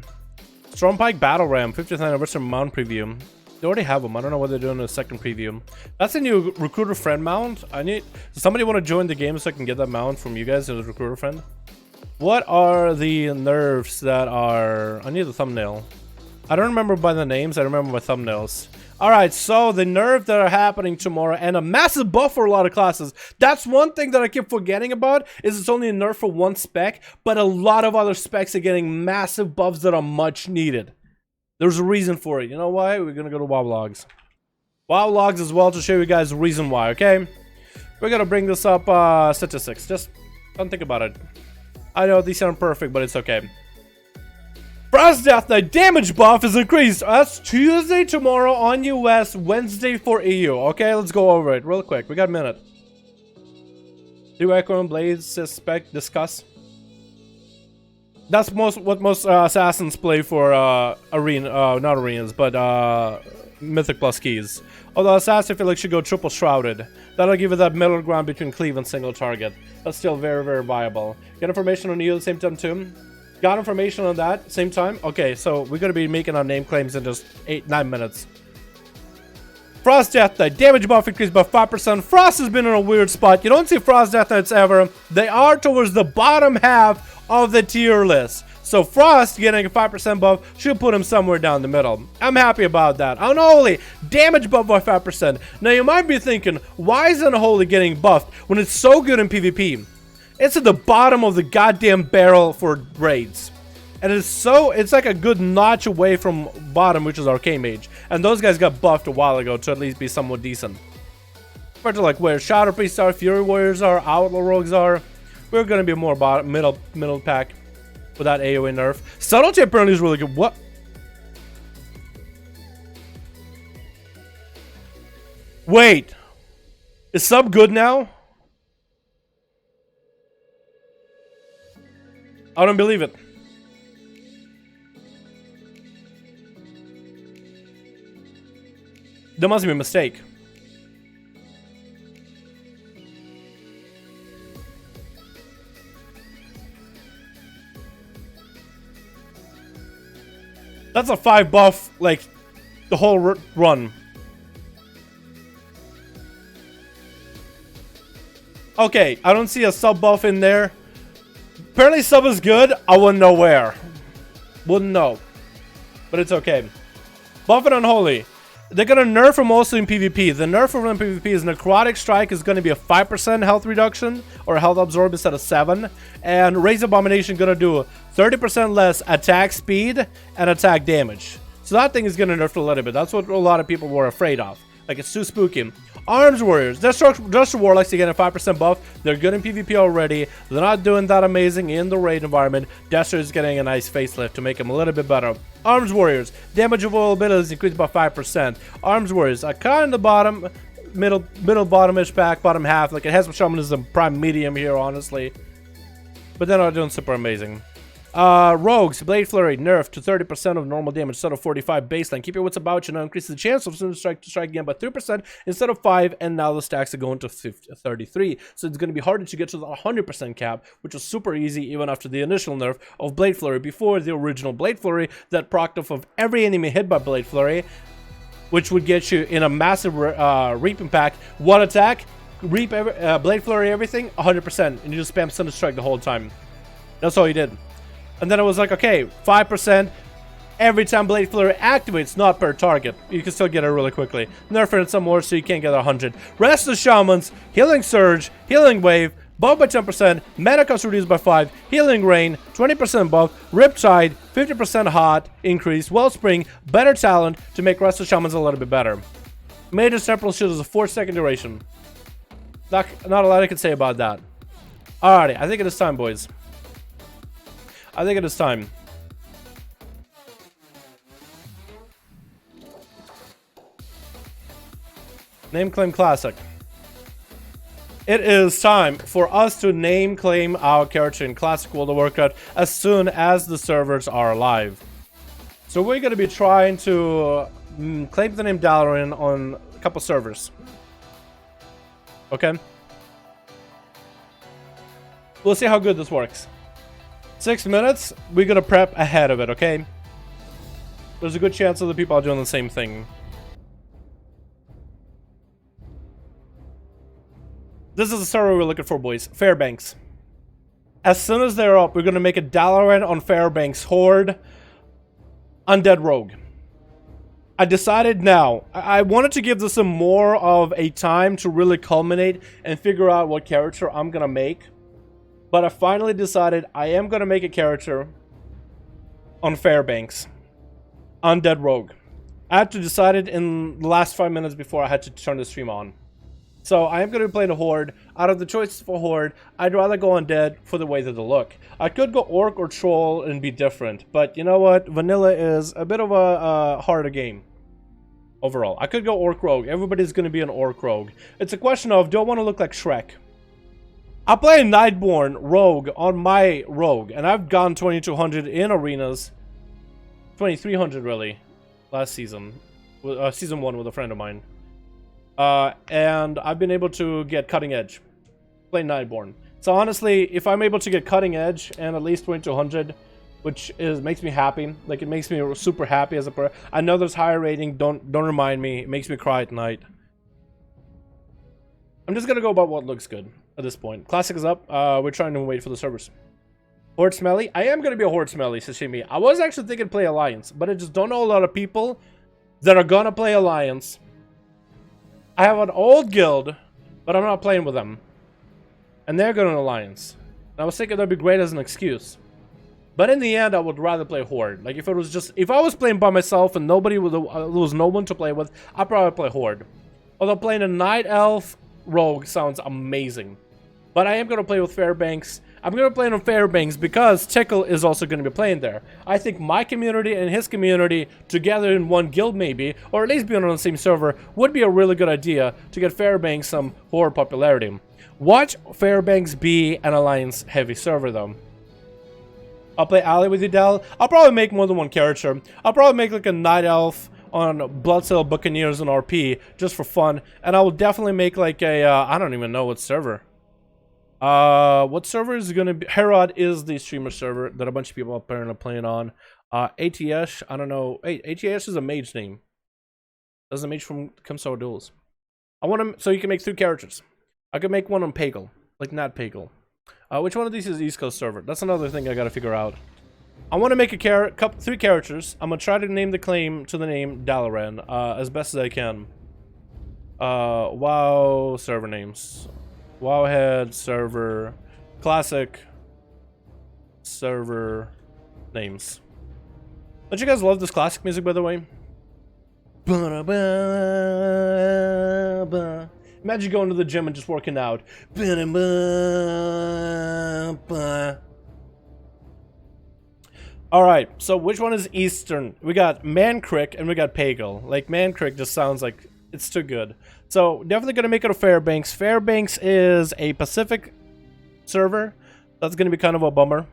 A: Stormpike Battle Ram, 50th anniversary mount preview. They already have them. I don't know what they're doing in a second preview. That's a new recruiter friend mount. Does somebody want to join the game so I can get that mount from you guys as a recruiter friend? What are the nerfs that are... I need the thumbnail. I don't remember by the names. I remember my thumbnails. Alright, so the nerf that are happening tomorrow and a massive buff for a lot of classes. That's one thing that I keep forgetting about, is it's only a nerf for one spec, but a lot of other specs are getting massive buffs that are much needed. There's a reason for it. You know why? We're gonna go to WoW Logs. WoW Logs as well to show you guys the reason why, okay? We're gonna bring this up statistics. Just don't think about it. I know these aren't perfect, but it's okay. Frost Death Knight damage buff is increased. That's Tuesday tomorrow on US, Wednesday for EU. Okay, let's go over it real quick. We got a minute. Do Echo and Blades suspect discuss? That's what most assassins play for arena, not arenas, but Mythic plus keys. Although assassin I feel like should go triple shrouded. That'll give it that middle ground between cleave and single target. That's still very, very viable. Get information on EU at the same time too. Got information on that same time. Okay, so we're gonna be making our name claims in just 8-9 minutes. Frost Death Knight damage buff increased by 5%. Frost has been in a weird spot. You don't see Frost Death Knights ever. They are towards the bottom half of the tier list. So Frost getting a 5% buff should put him somewhere down the middle. I'm happy about that. Unholy damage buff by 5%. Now you might be thinking, why is Unholy getting buffed when it's so good in PvP? It's at the bottom of the goddamn barrel for raids. And it's like a good notch away from bottom, which is Arcane Mage. And those guys got buffed a while ago to at least be somewhat decent. Compared to like where Shadow Priests are, Fury Warriors are, Outlaw Rogues are, we're gonna be more bottom, middle pack with that AoE nerf. Subtlety apparently is really good. What? Wait, is sub good now? I don't believe it. There must be a mistake. That's a 5 buff, like, the whole run. Okay, I don't see a sub buff in there. Apparently sub is good. I wouldn't know where. Wouldn't know. But it's okay. Buff it Unholy. They're gonna nerf him also in PvP. The nerf for him in PvP is Necrotic Strike is gonna be a 5% health reduction, or health absorb instead of 7. And Raise Abomination gonna do 30% less attack speed and attack damage. So that thing is gonna nerf a little bit. That's what a lot of people were afraid of. Like, it's too spooky. Arms Warriors. Just Warlocks to get a 5% buff. They're good in PvP already. They're not doing that amazing in the raid environment. Destroyer is getting a nice facelift to make them a little bit better. Arms Warriors. Damage availability is increased by 5%. Arms Warriors are kind of the bottom, middle bottom-ish pack, bottom half. Like, it has some shamanism, prime medium here, honestly. But they're not doing super amazing. Rogues, Blade Flurry, nerf to 30% of normal damage instead of 45 baseline. Keep your wits about you now. Increases the chance of strike to strike again by 3% instead of 5, and now the stacks are going to 33. So it's going to be harder to get to the 100% cap, which was super easy even after the initial nerf of Blade Flurry. Before the original Blade Flurry, that procced off of every enemy hit by Blade Flurry, which would get you in a massive reaping pack. One attack, reap Blade Flurry everything, 100%, and you just spam Thunder Strike the whole time. That's all you did. And then it was like, okay, 5% every time Blade Flurry activates, not per target. You can still get it really quickly. Nerfing it some more so you can't get 100. Rest of the Shamans, Healing Surge, Healing Wave, buff by 10%, mana cost reduced by 5, Healing Rain, 20% buff, Riptide, 50% hot increase, Wellspring, better talent to make Rest of the Shamans a little bit better. Major Temporal Shield is a 4-second duration. Not a lot I can say about that. Alrighty, I think it is time, boys. I think it is time. Name Claim Classic. It is time for us to name claim our character in Classic World of Warcraft as soon as the servers are live. So we're going to be trying to claim the name Dalaran on a couple servers. Okay? We'll see how good this works. 6 minutes, we're gonna prep ahead of it, okay? There's a good chance other people are doing the same thing. This is the server we're looking for, boys. Fairbanks. As soon as they're up, we're gonna make a Dalaran on Fairbanks Horde Undead Rogue. I decided now. I wanted to give this some more of a time to really culminate and figure out what character I'm gonna make. But I finally decided I am going to make a character on Fairbanks. Undead Rogue. I had to decide it in the last 5 minutes before I had to turn the stream on. So I am going to be playing a Horde. Out of the choices for Horde, I'd rather go Undead for the way that they look. I could go Orc or Troll and be different. But you know what? Vanilla is a bit of a harder game. Overall. I could go Orc Rogue. Everybody's going to be an Orc Rogue. It's a question of, do I want to look like Shrek? I play Nightborn Rogue on my Rogue, and I've gone 2200 in arenas. 2300 really, last season. Season 1 with a friend of mine. And I've been able to get cutting edge. Play Nightborn. So honestly, if I'm able to get cutting edge and at least 2200, which makes me happy. Like, it makes me super happy as a player. I know there's higher rating, don't remind me. It makes me cry at night. I'm just gonna go about what looks good at this point. Classic is up. We're trying to wait for the servers. Horde Smelly. I am gonna be a Horde Smelly, Sashimi. I was actually thinking play Alliance, but I just don't know a lot of people that are gonna play Alliance. I have an old guild, but I'm not playing with them. And they're going to Alliance. And I was thinking that'd be great as an excuse. But in the end, I would rather play Horde. Like if I was playing by myself and nobody was, there was no one to play with, I'd probably play Horde. Although playing a Night Elf Rogue sounds amazing. But I am going to play with Fairbanks. I'm going to play on Fairbanks because Tickle is also going to be playing there. I think my community and his community together in one guild maybe, or at least being on the same server, would be a really good idea to get Fairbanks some Horde popularity. Watch Fairbanks be an Alliance heavy server though. I'll play Ally with you, Del. I'll probably make more than one character. I'll probably make like a Night Elf on Bloodsail Buccaneers and RP just for fun. And I will definitely make like a, I don't even know what server. What server is going to be? Herod is the streamer server that a bunch of people are apparently playing on. ATS, I don't know. Hey, ATS is a mage name. That's a mage from Corsair Duels. I want to, so you can make 3 characters. I could make one on Pagel, like not Pagel. Which one of these is the East Coast server? That's another thing I gotta figure out. I want to make a 3 characters. I'm gonna try to name the claim to the name Dalaran as best as I can. WoW server names. Wowhead server, classic server names. Don't you guys love this classic music, by the way? Imagine going to the gym and just working out. Alright, so which one is Eastern? We got Mancrick and we got Pagel. Like, Mancrick just sounds like it's too good. So, definitely going to make it a Fairbanks. Fairbanks is a Pacific server. That's going to be kind of a bummer.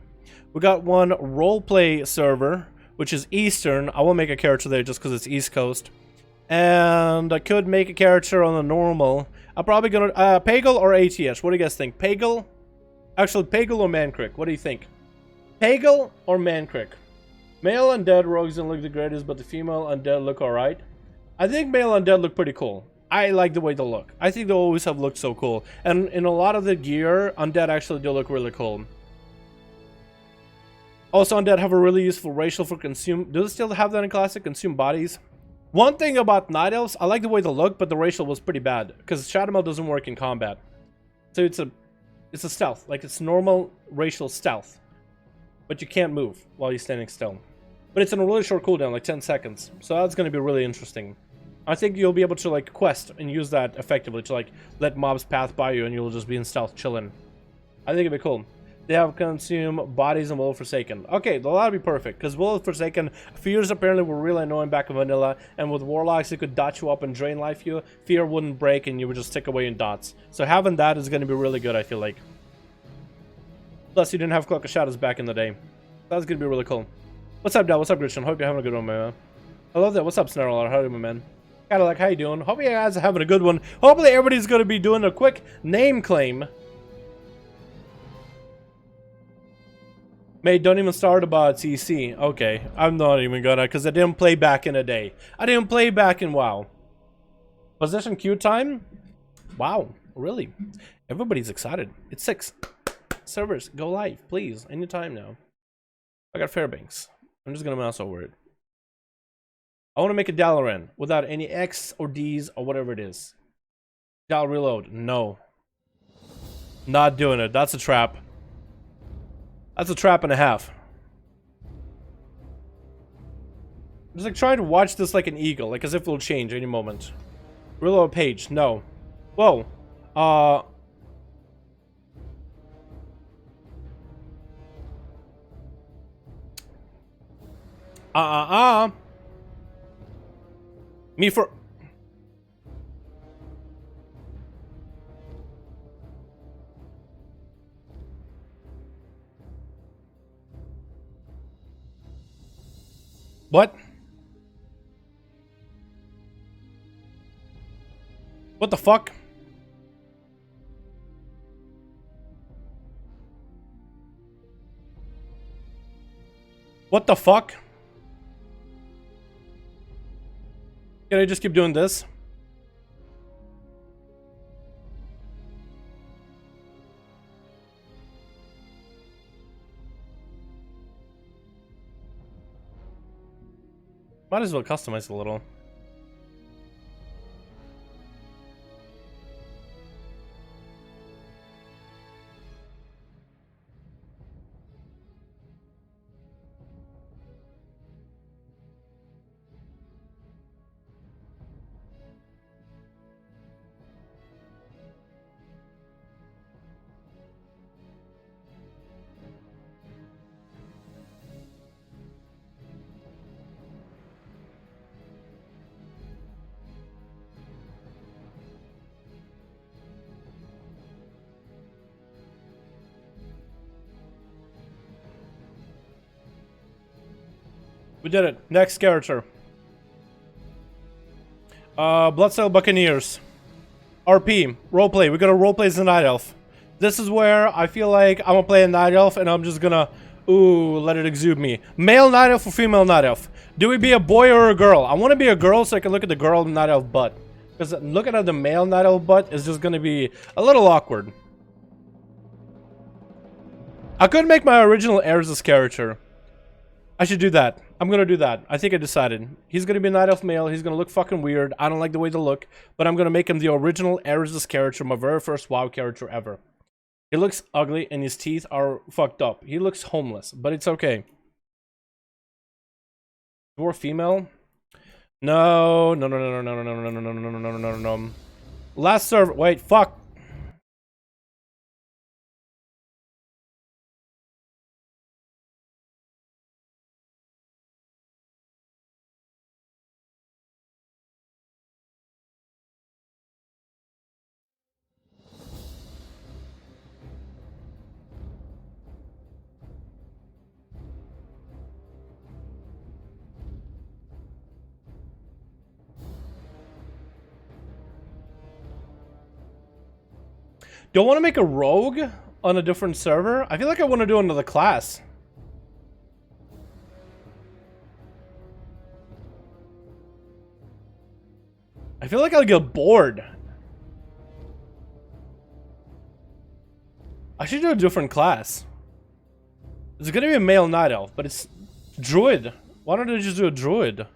A: We got one roleplay server, which is Eastern. I will make a character there just because it's East Coast. And I could make a character on the normal. I'm probably going to... Pagel or ATS? What do you guys think? Pagel? Actually, Pagel or Mancrick? What do you think? Pagel or Mancrick? Male undead rogues don't look the greatest, but the female undead look alright. I think male undead look pretty cool. I like the way they look. I think they always have looked so cool. And in a lot of the gear, undead actually do look really cool. Also, undead have a really useful racial for consume. Do they still have that in Classic? Consume bodies? One thing about Night Elves, I like the way they look, but the racial was pretty bad. Because Shadowmail doesn't work in combat. So it's a stealth. Like, it's normal racial stealth. But you can't move while you're standing still. But it's in a really short cooldown, like 10 seconds. So that's going to be really interesting. I think you'll be able to, like, quest and use that effectively to, like, let mobs pass by you and you'll just be in stealth chilling. I think it'd be cool. They have consume bodies and Will Forsaken. Okay, that'll be perfect, because Will Forsaken, Fears apparently were really annoying back in vanilla, and with Warlocks, it could dot you up and drain life you. Fear wouldn't break and you would just tick away in dots. So having that is going to be really good, I feel like. Plus, you didn't have Cloak of Shadows back in the day. That's going to be really cool. What's up, Dad? What's up, Christian? Hope you're having a good one, man. I love that. What's up, Snarl? How are you, my man? Cadillac, how you doing? Hope you guys are having a good one. Hopefully everybody's going to be doing a quick name claim. Mate, don't even start about CC. Okay, I'm not even gonna, because I didn't play back in a day. I didn't play back in WoW. Position queue time? Wow, really? Everybody's excited. It's 6. Servers, go live, please. Anytime now. I got Fairbanks. I'm just gonna mouse over it. I want to make a Dalaran without any X or D's or whatever it is. Dal reload. No. Not doing it. That's a trap. That's a trap and a half. I'm just like trying to watch this like an eagle, like as if it'll change any moment. Reload page. No. Whoa. Me for... What? What the fuck? What the fuck? Can I just keep doing this? Might as well customize a little. We did it. Next character. Bloodsail Buccaneers. RP. Roleplay. We're gonna roleplay as a Night Elf. This is where I feel like I'm gonna play a Night Elf and I'm just gonna, ooh, let it exude me. Male Night Elf or female Night Elf? Do we be a boy or a girl? I want to be a girl so I can look at the girl Night Elf butt. Because looking at the male Night Elf butt is just gonna be a little awkward. I could make my original ASUS character. I should do that. I'm gonna do that. I think I decided. He's gonna be a Night Elf male. He's gonna look fucking weird. I don't like the way they look. But I'm gonna make him the original ASUS character. My very first WoW character ever. He looks ugly and his teeth are fucked up. He looks homeless. But it's okay. Dwarf female? No. No, no, no, no, no, no, no, no, no, no, no, no, no, no, no. Last server. Wait, fuck. Do I want to make a rogue on a different server? I feel like I want to do another class. I feel like I'll get bored. I should do a different class. It's gonna be a male Night Elf, but it's druid. Why don't I just do a druid?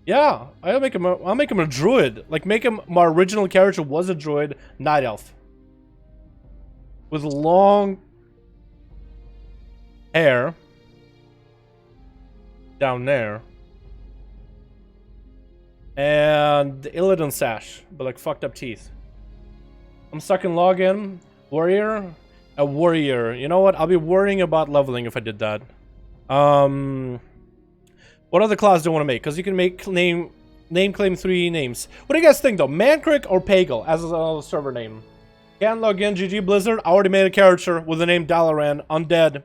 A: Yeah, I'll make him a druid. Like, make him, my original character was a druid Night Elf. With long hair down there. And the Illidan sash, but like fucked up teeth. I'm stuck in login. Warrior? A warrior. You know what? I'll be worrying about leveling if I did that. What other class do I want to make? Because you can make name claim 3 names. What do you guys think though? Mancrick or Pagel as a server name? Can't log in, GG Blizzard. I already made a character with the name Dalaran, undead.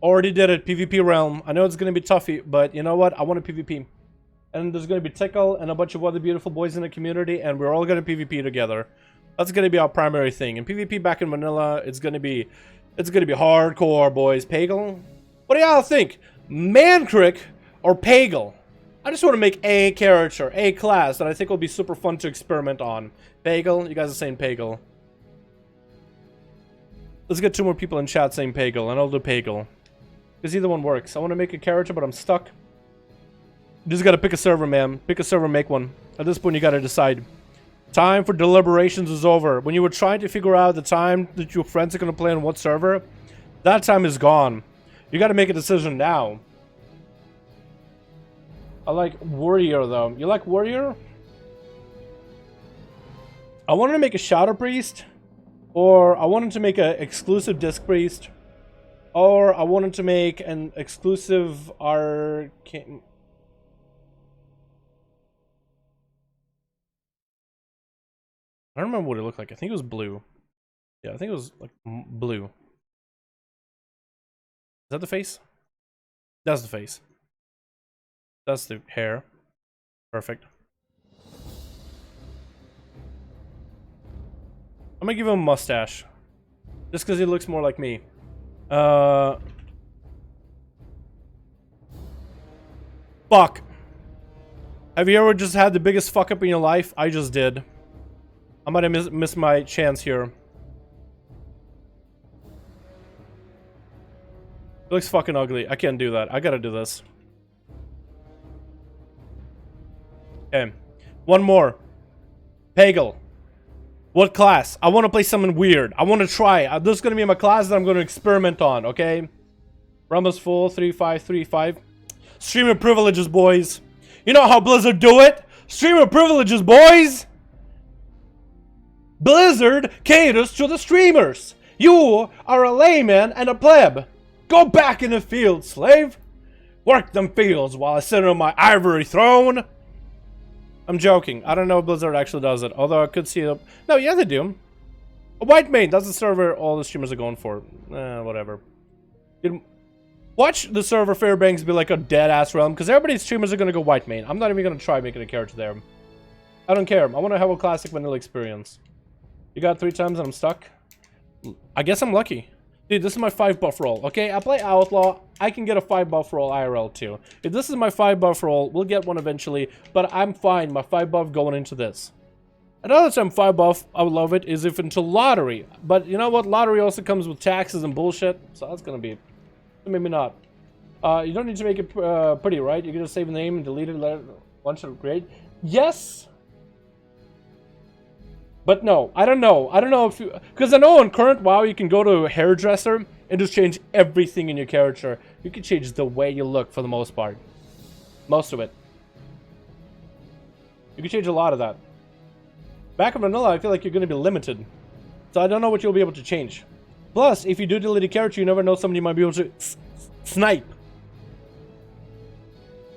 A: Already did it, PvP realm. I know it's gonna be toughy, but you know what? I want a PvP. And there's gonna be Tickle and a bunch of other beautiful boys in the community, and we're all gonna PvP together. That's gonna be our primary thing. And PvP back in Manila, it's gonna be hardcore, boys. Pagel? What do y'all think? Mancrick or Pagel? I just want to make a character, a class that I think will be super fun to experiment on. Pagel? You guys are saying Pagel. Let's get 2 more people in chat saying Pagel, and I'll do Pagel. Because either one works. I want to make a character, but I'm stuck. You just gotta pick a server, man. Pick a server, make one. At this point, you gotta decide. Time for deliberations is over. When you were trying to figure out the time that your friends are gonna play on what server, that time is gone. You gotta make a decision now. I like Warrior, though. You like Warrior? I wanted to make a Shadow Priest. Or I wanted to make an exclusive Disc Priest. Or I wanted to make an exclusive Arcane... I don't remember what it looked like. I think it was blue. Yeah, I think it was like blue. Is that the face? That's the face. That's the hair. Perfect. I'm gonna give him a mustache. Just because he looks more like me. Fuck. Have you ever just had the biggest fuck up in your life? I just did. I might have missed my chance here. It looks fucking ugly. I can't do that. I gotta do this. Okay. One more. Pagel. What class? I want to play something weird. I want to try. This is going to be my class that I'm going to experiment on, okay? Rumbles full, 3535. Streamer privileges, boys. You know how Blizzard do it? Streamer privileges, boys! Blizzard caters to the streamers. You are a layman and a pleb. Go back in the field, slave. Work them fields while I sit on my ivory throne. I'm joking. I don't know if Blizzard actually does it. Although I could see it. No, yeah, they do. A white main. That's the server all the streamers are going for. Whatever. Watch the server Fairbanks be like a dead ass realm, because everybody's streamers are gonna go white main. I'm not even gonna try making a character there. I don't care. I want to have a classic vanilla experience. You got 3 times and I'm stuck. I guess I'm lucky. Dude, this is my 5 buff roll. Okay, I play Outlaw. I can get a 5 buff roll IRL too. If this is my 5 buff roll, we'll get one eventually. But I'm fine. My 5 buff going into this. Another time 5 buff, I would love it, is if into lottery. But you know what? Lottery also comes with taxes and bullshit. So that's gonna be... Maybe not. You don't need to make it pretty, right? You're gonna save the name and delete it, let it launch it, great. Yes! But no, I don't know. I don't know if you... Because I know on current WoW you can go to a hairdresser and just change everything in your character. You can change the way you look for the most part. Most of it. You can change a lot of that. Back in vanilla, I feel like you're going to be limited. So I don't know what you'll be able to change. Plus, if you do delete a character, you never know somebody might be able to snipe.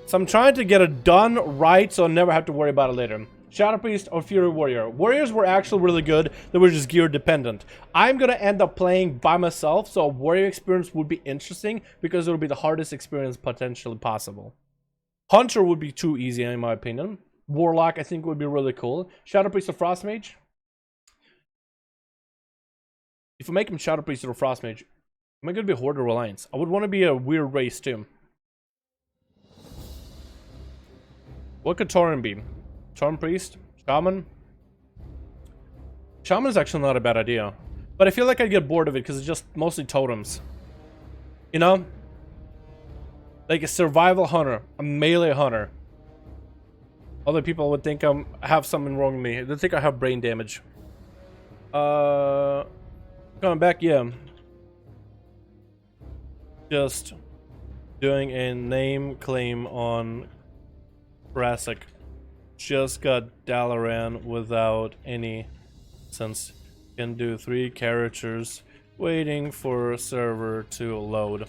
A: So I'm trying to get it done right so I'll never have to worry about it later. Shadow Priest or Fury Warrior. Warriors were actually really good. They were just gear dependent. I'm going to end up playing by myself, so a warrior experience would be interesting because it would be the hardest experience potentially possible. Hunter would be too easy in my opinion. Warlock I think would be really cool. Shadow Priest or Frost Mage. If I make him Shadow Priest or Frost Mage, am I going to be Horde or Alliance? I would want to be a weird race too. What could Tauren be? Tauren Priest? Shaman? Shaman is actually not a bad idea. But I feel like I'd get bored of it because it's just mostly totems. You know? Like a survival hunter. A melee hunter. Other people would think I have something wrong with me. They think I have brain damage. Coming back, yeah. Just doing a name claim on Jurassic. Just got Dalaran without any sense. Can do 3 characters. Waiting for a server to load.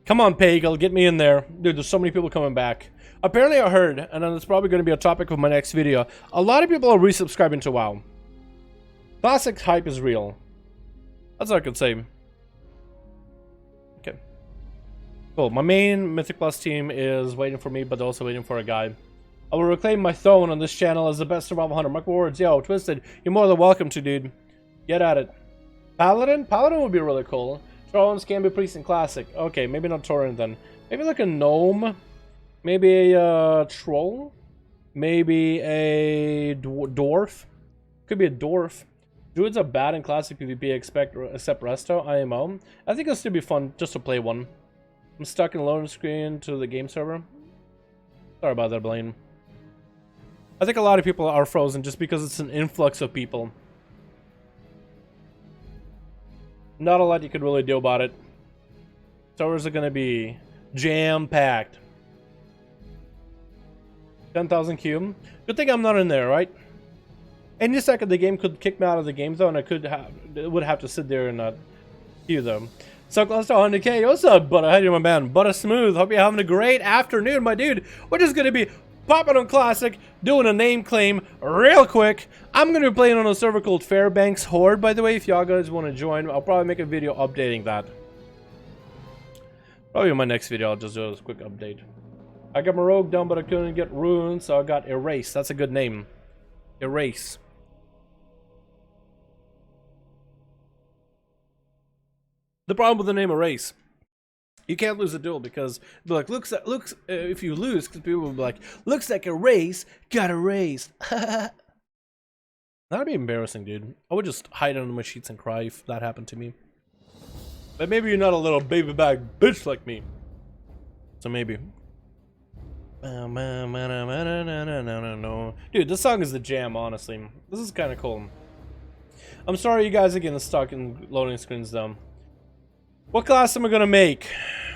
A: Come on, Pagel, get me in there. Dude, there's so many people coming back. Apparently I heard, and then it's probably going to be a topic of my next video, a lot of people are resubscribing to WoW. Classic hype is real. That's all I could say. Okay. Cool. My main Mythic Plus team is waiting for me, but also waiting for a guy. I will reclaim my throne on this channel as the best survival hunter. Mark words, yo, Twisted, you're more than welcome to, dude. Get at it. Paladin? Paladin would be really cool. Thrones can be Priest and Classic. Okay, maybe not Tauren then. Maybe like a gnome. Maybe a troll. Maybe a dwarf. Could be a dwarf. Druids are bad in Classic PvP except Resto, IMO. I think it'll still be fun just to play one. I'm stuck in loading screen to the game server. Sorry about that, Blaine. I think a lot of people are frozen just because it's an influx of people. Not a lot you could really do about it. Servers are gonna be jam-packed. 10,000 cube. Good thing I'm not in there, right? Any second the game could kick me out of the game though, and I would have to sit there and not queue them. So close to 100k. What's up, Butter? How you doing, man? Butter Smooth. Hope you're having a great afternoon, my dude. We're just gonna be popping on Classic, doing a name claim real quick. I'm gonna be playing on a server called Fairbanks Horde, by the way. If y'all guys want to join, I'll probably make a video updating that. Probably in my next video, I'll just do a quick update. I got my rogue done, but I couldn't get runes, so I got Erase. That's a good name. Erase. The problem with the name Erase, you can't lose a duel because like looks if you lose, because people will be like, looks like Erase got erased. That'd be embarrassing, dude. I would just hide under my sheets and cry if that happened to me. But maybe you're not a little baby bag bitch like me. So maybe. Dude, this song is the jam, honestly. This is kind of cool. I'm sorry you guys are getting stuck in loading screens though. What class am I gonna make?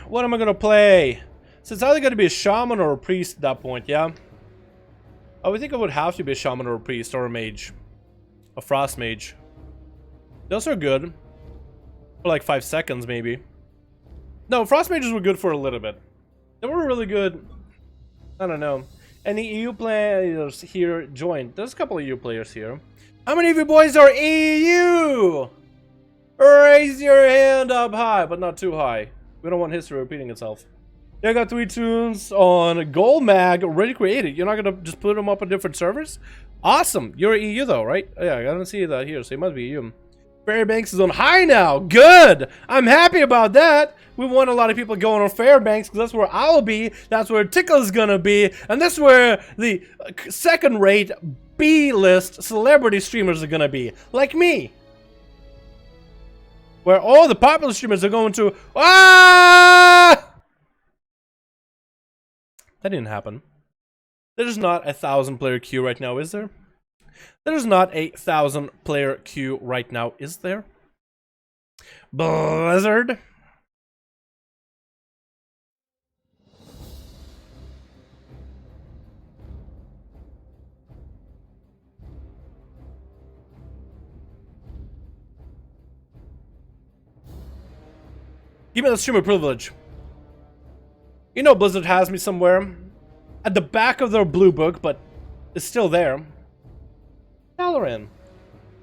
A: What am I gonna play? So it's either gonna be a shaman or a priest at that point, yeah? I would think it would have to be a shaman or a priest or a mage. A frost mage. Those are good. For like 5 seconds, maybe. No, frost mages were good for a little bit. They were really good. I don't know. Any EU players here joined? There's a couple of EU players here. How many of you boys are EU? Raise your hand up high, but not too high. We don't want history repeating itself. Yeah, I got 3 tunes on Gold Mag already created. You're not gonna just put them up on different servers? Awesome. You're EU though, right? Yeah, I don't see that here, so it must be EU. Fairbanks is on high now. Good. I'm happy about that. We want a lot of people going on Fairbanks because that's where I'll be. That's where Tickle's gonna be, and that's where the second-rate B-list celebrity streamers are gonna be, like me. Where all the popular streamers are going to. Ah! That didn't happen. There's not a 1,000-player queue right now, is there? There's not a 1,000-player queue right now, is there? Blizzard. Give me the streamer privilege. You know Blizzard has me somewhere at the back of their blue book, but it's still there. Dalaran,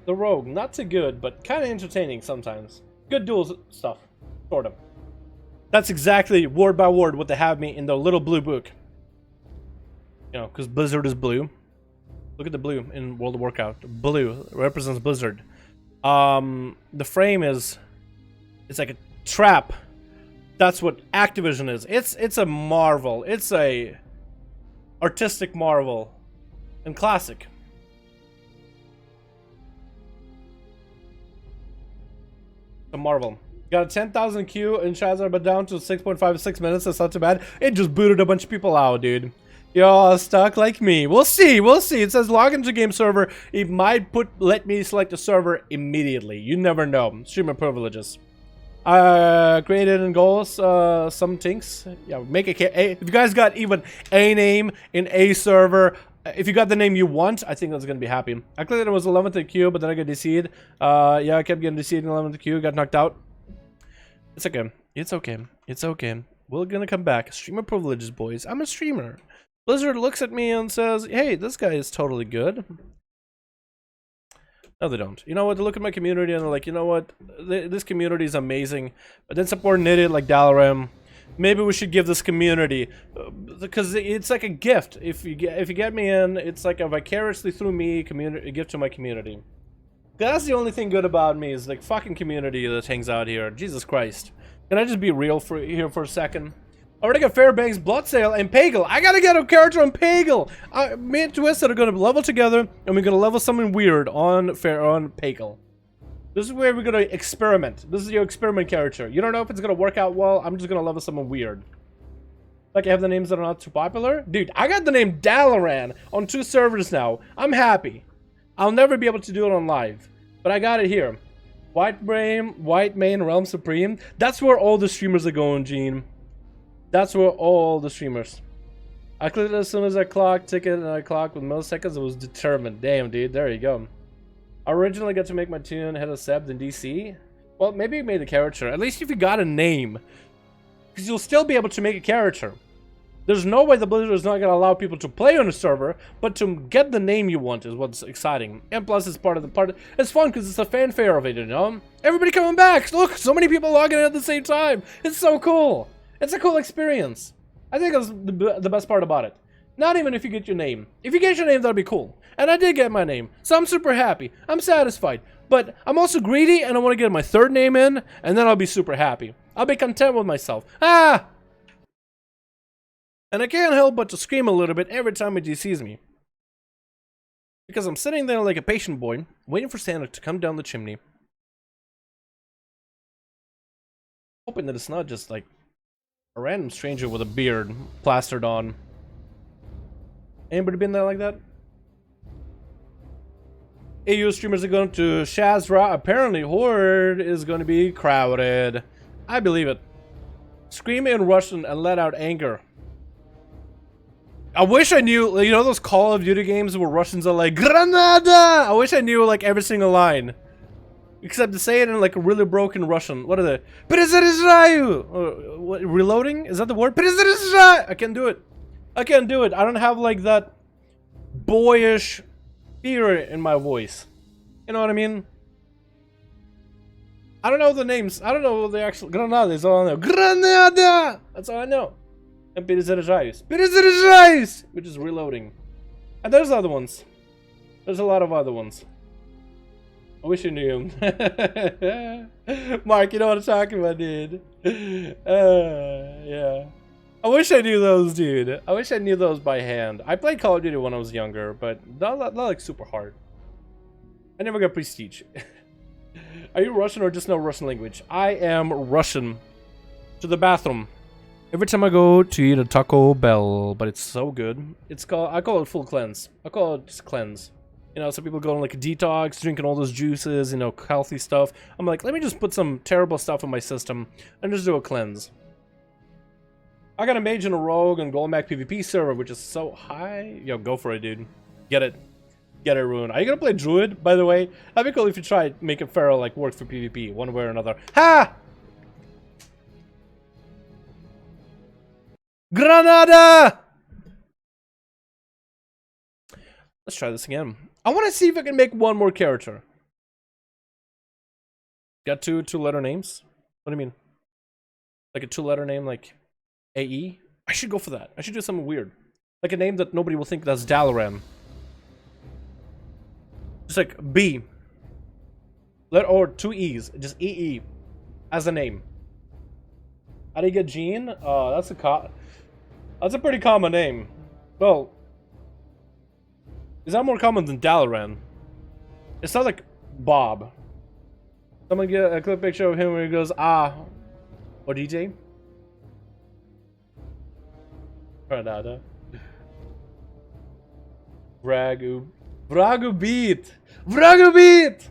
A: the rogue, not too good, but kind of entertaining sometimes. Good duels stuff, sort of. That's exactly word by word what they have me in their little blue book. You know, because Blizzard is blue. Look at the blue in World of Warcraft. Blue represents Blizzard. The frame is, it's like a trap. That's what Activision is. It's a marvel. It's a artistic marvel and classic. A marvel. Got a 10,000 queue in Shazar, but down to 6.56 minutes. That's not too bad. It just booted a bunch of people out, dude. You're all stuck like me. We'll see. We'll see. It says log into game server. It might let me select a server immediately. You never know. Streamer privileges. Created in goals, some things. Yeah, make a if you guys got even a name in a server, if you got the name you want, I think that's gonna be happy. I clicked it was 11th queue, but then I got DC'd. Yeah, I kept getting DC'd in 11th queue, got knocked out. It's okay. It's okay. It's okay. We're gonna come back. Streamer privileges, boys. I'm a streamer. Blizzard looks at me and says, "Hey, this guy is totally good." No, they don't. You know what? They look at my community and they're like, you know what? This community is amazing. But then support an idiot like Dalaran. Maybe we should give this community, because it's like a gift. If you get me in, it's like a vicariously through me a gift to my community. That's the only thing good about me is like fucking community that hangs out here. Jesus Christ. Can I just be real here for a second? I already got Fairbanks, Bloodsail, and Pagel. I gotta get a character on Pagel. Me and Twisted are gonna level together, and we're gonna level something weird on Pagel. This is where we're gonna experiment. This is your experiment character. You don't know if it's gonna work out well. I'm just gonna level someone weird. Like I have the names that are not too popular. Dude, I got the name Dalaran on 2 servers now. I'm happy. I'll never be able to do it on live, but I got it here. White Main, Realm Supreme. That's where all the streamers are going, Gene. That's where all the streamers. I clicked it as soon as I clocked ticket, and I clocked with milliseconds. It was determined. Damn, dude. There you go. I originally got to make my tune head of Seb in DC. Well, maybe you made a character. At least if you got a name. Because you'll still be able to make a character. There's no way the Blizzard is not going to allow people to play on a server, but to get the name you want is what's exciting. And plus, it's part of the part. It's fun because it's a fanfare of it, you know? Everybody coming back. Look, so many people logging in at the same time. It's so cool. It's a cool experience. I think that's the best part about it. Not even if you get your name. If you get your name, that'd be cool. And I did get my name, so I'm super happy. I'm satisfied. But I'm also greedy, and I want to get my 3rd name in, and then I'll be super happy. I'll be content with myself. Ah! And I can't help but to scream a little bit every time he sees me. Because I'm sitting there like a patient boy, waiting for Santa to come down the chimney. Hoping that it's not just like a random stranger with a beard plastered on. Anybody been there like that? AU streamers are going to Shazra. Apparently Horde is going to be crowded. I believe it. Scream in Russian and let out anger. I wish I knew, you know those Call of Duty games where Russians are like, Granada! I wish I knew like every single line. Except to say it in like a really broken Russian. What are they? What, reloading? Is that the word? I can't do it. I can't do it. I don't have like that boyish fear in my voice. You know what I mean? I don't know the names. I don't know the actual Granada is all I know. Granada! That's all I know. And Perezerajais. Perezerajais! Which is reloading. And there's other ones. There's a lot of other ones. I wish you knew him. Mark, you know what I'm talking about, dude. Yeah. I wish I knew those, dude. I wish I knew those by hand. I played Call of Duty when I was younger, but not like super hard. I never got prestige. Are you Russian or just know Russian language? I am Russian. To the bathroom. Every time I go to eat a Taco Bell, but it's so good. I call it full cleanse. I call it just cleanse. You know, some people go on like a detox, drinking all those juices, you know, healthy stuff. I'm like, let me just put some terrible stuff in my system and just do a cleanse. I got a mage and a rogue and Golemac PvP server, which is so high. Yo, go for it, dude. Get it. Get it, Rune. Are you gonna play Druid, by the way? That'd be cool if you try making Pharaoh like work for PvP, one way or another. Ha! Granada! Let's try this again. I want to see if I can make one more character. Got two-letter names? What do you mean? Like a two-letter name, like AE? I should go for that. I should do something weird. Like a name that nobody will think that's Dalaran. Just like B. Or two E's. Just EE. As a name. How do you get Gene? That's a pretty common name. Well, is that more common than Dalaran? It's not like Bob. Someone get a clip picture of him where he goes, ah. Or DJ? Granada. Vragu. Vragu beat! Vragu beat!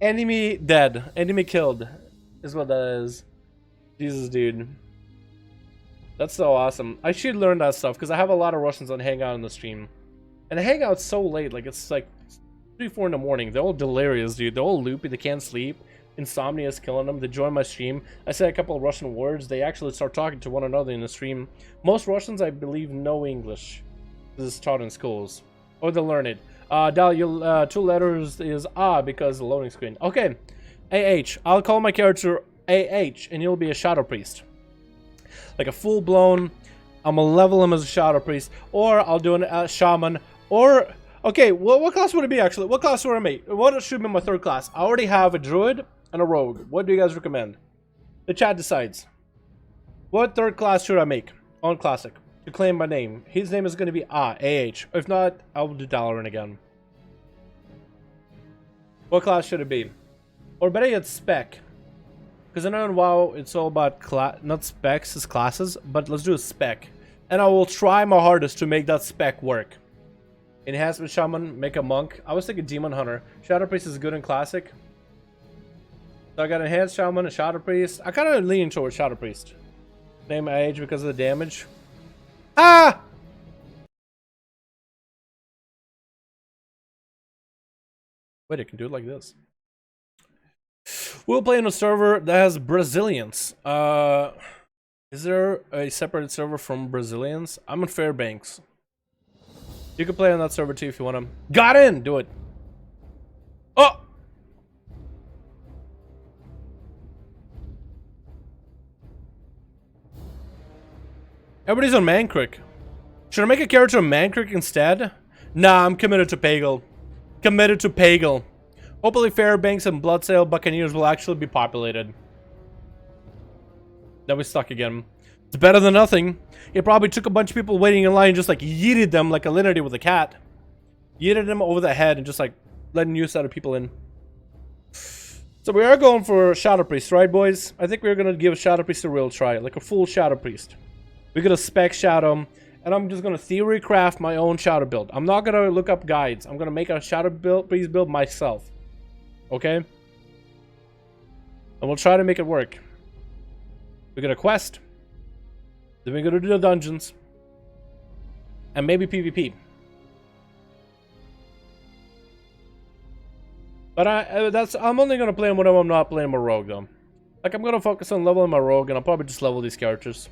A: Enemy dead. Enemy killed. Is what that is. Jesus, dude. That's so awesome. I should learn that stuff because I have a lot of Russians on Hangout in the stream. And Hangout's so late, like it's like 3, 4 in the morning. They're all delirious, dude. They're all loopy. They can't sleep. Insomnia is killing them. They join my stream. I say a couple of Russian words. They actually start talking to one another in the stream. Most Russians, I believe, know English. This is taught in schools. Or they learn it. Dal, your 2 letters is A because the loading screen. Okay. AH. I'll call my character AH, and you'll be a Shadow Priest. Like a full-blown... I'm gonna level him as a Shadow Priest. Or I'll do a Shaman. Or... Okay, what class would it be, actually? What class would I make? What should be my 3rd class? I already have a Druid and a Rogue. What do you guys recommend? The chat decides. What 3rd class should I make on Classic to claim my name? His name is going to be AH. If not, I'll do Dalaran again. What class should it be? Or better yet, Spec. Because I know in WoW, it's all about not specs as classes, but let's do a Spec. And I will try my hardest to make that Spec work. Enhancement Shaman, make a Monk. I was thinking Demon Hunter. Shadow Priest is good in Classic. So I got Enhanced Shaman, a Shadow Priest. I kind of lean towards Shadow Priest. Name my age because of the damage. Ah! Wait, I can do it like this. We'll play in a server that has Brazilians. Is there a separate server from Brazilians? I'm in Fairbanks. You can play on that server too if you want to. Got in! Do it. Oh! Everybody's on Mankrik. Should I make a character on Mankrik instead? Nah, I'm committed to Pagel. Committed to Pagel. Hopefully Fairbanks and Bloodsail Buccaneers will actually be populated. Then we stuck again. It's better than nothing. It probably took a bunch of people waiting in line and just like yeeted them like a Linity with a cat. Yeeted them over the head and just like letting new set of people in. So we are going for Shadow Priest, right boys? I think we're gonna give Shadow Priest a real try. Like a full Shadow Priest. We're gonna spec Shadow. And I'm just gonna theory craft my own Shadow build. I'm not gonna look up guides. I'm gonna make a Shadow Priest build myself. Okay? And we'll try to make it work. We're gonna quest. Then we're gonna do the dungeons. And maybe PvP. But I'm only gonna play him when I'm not playing my rogue though. Like I'm gonna focus on leveling my rogue and I'll probably just level these characters.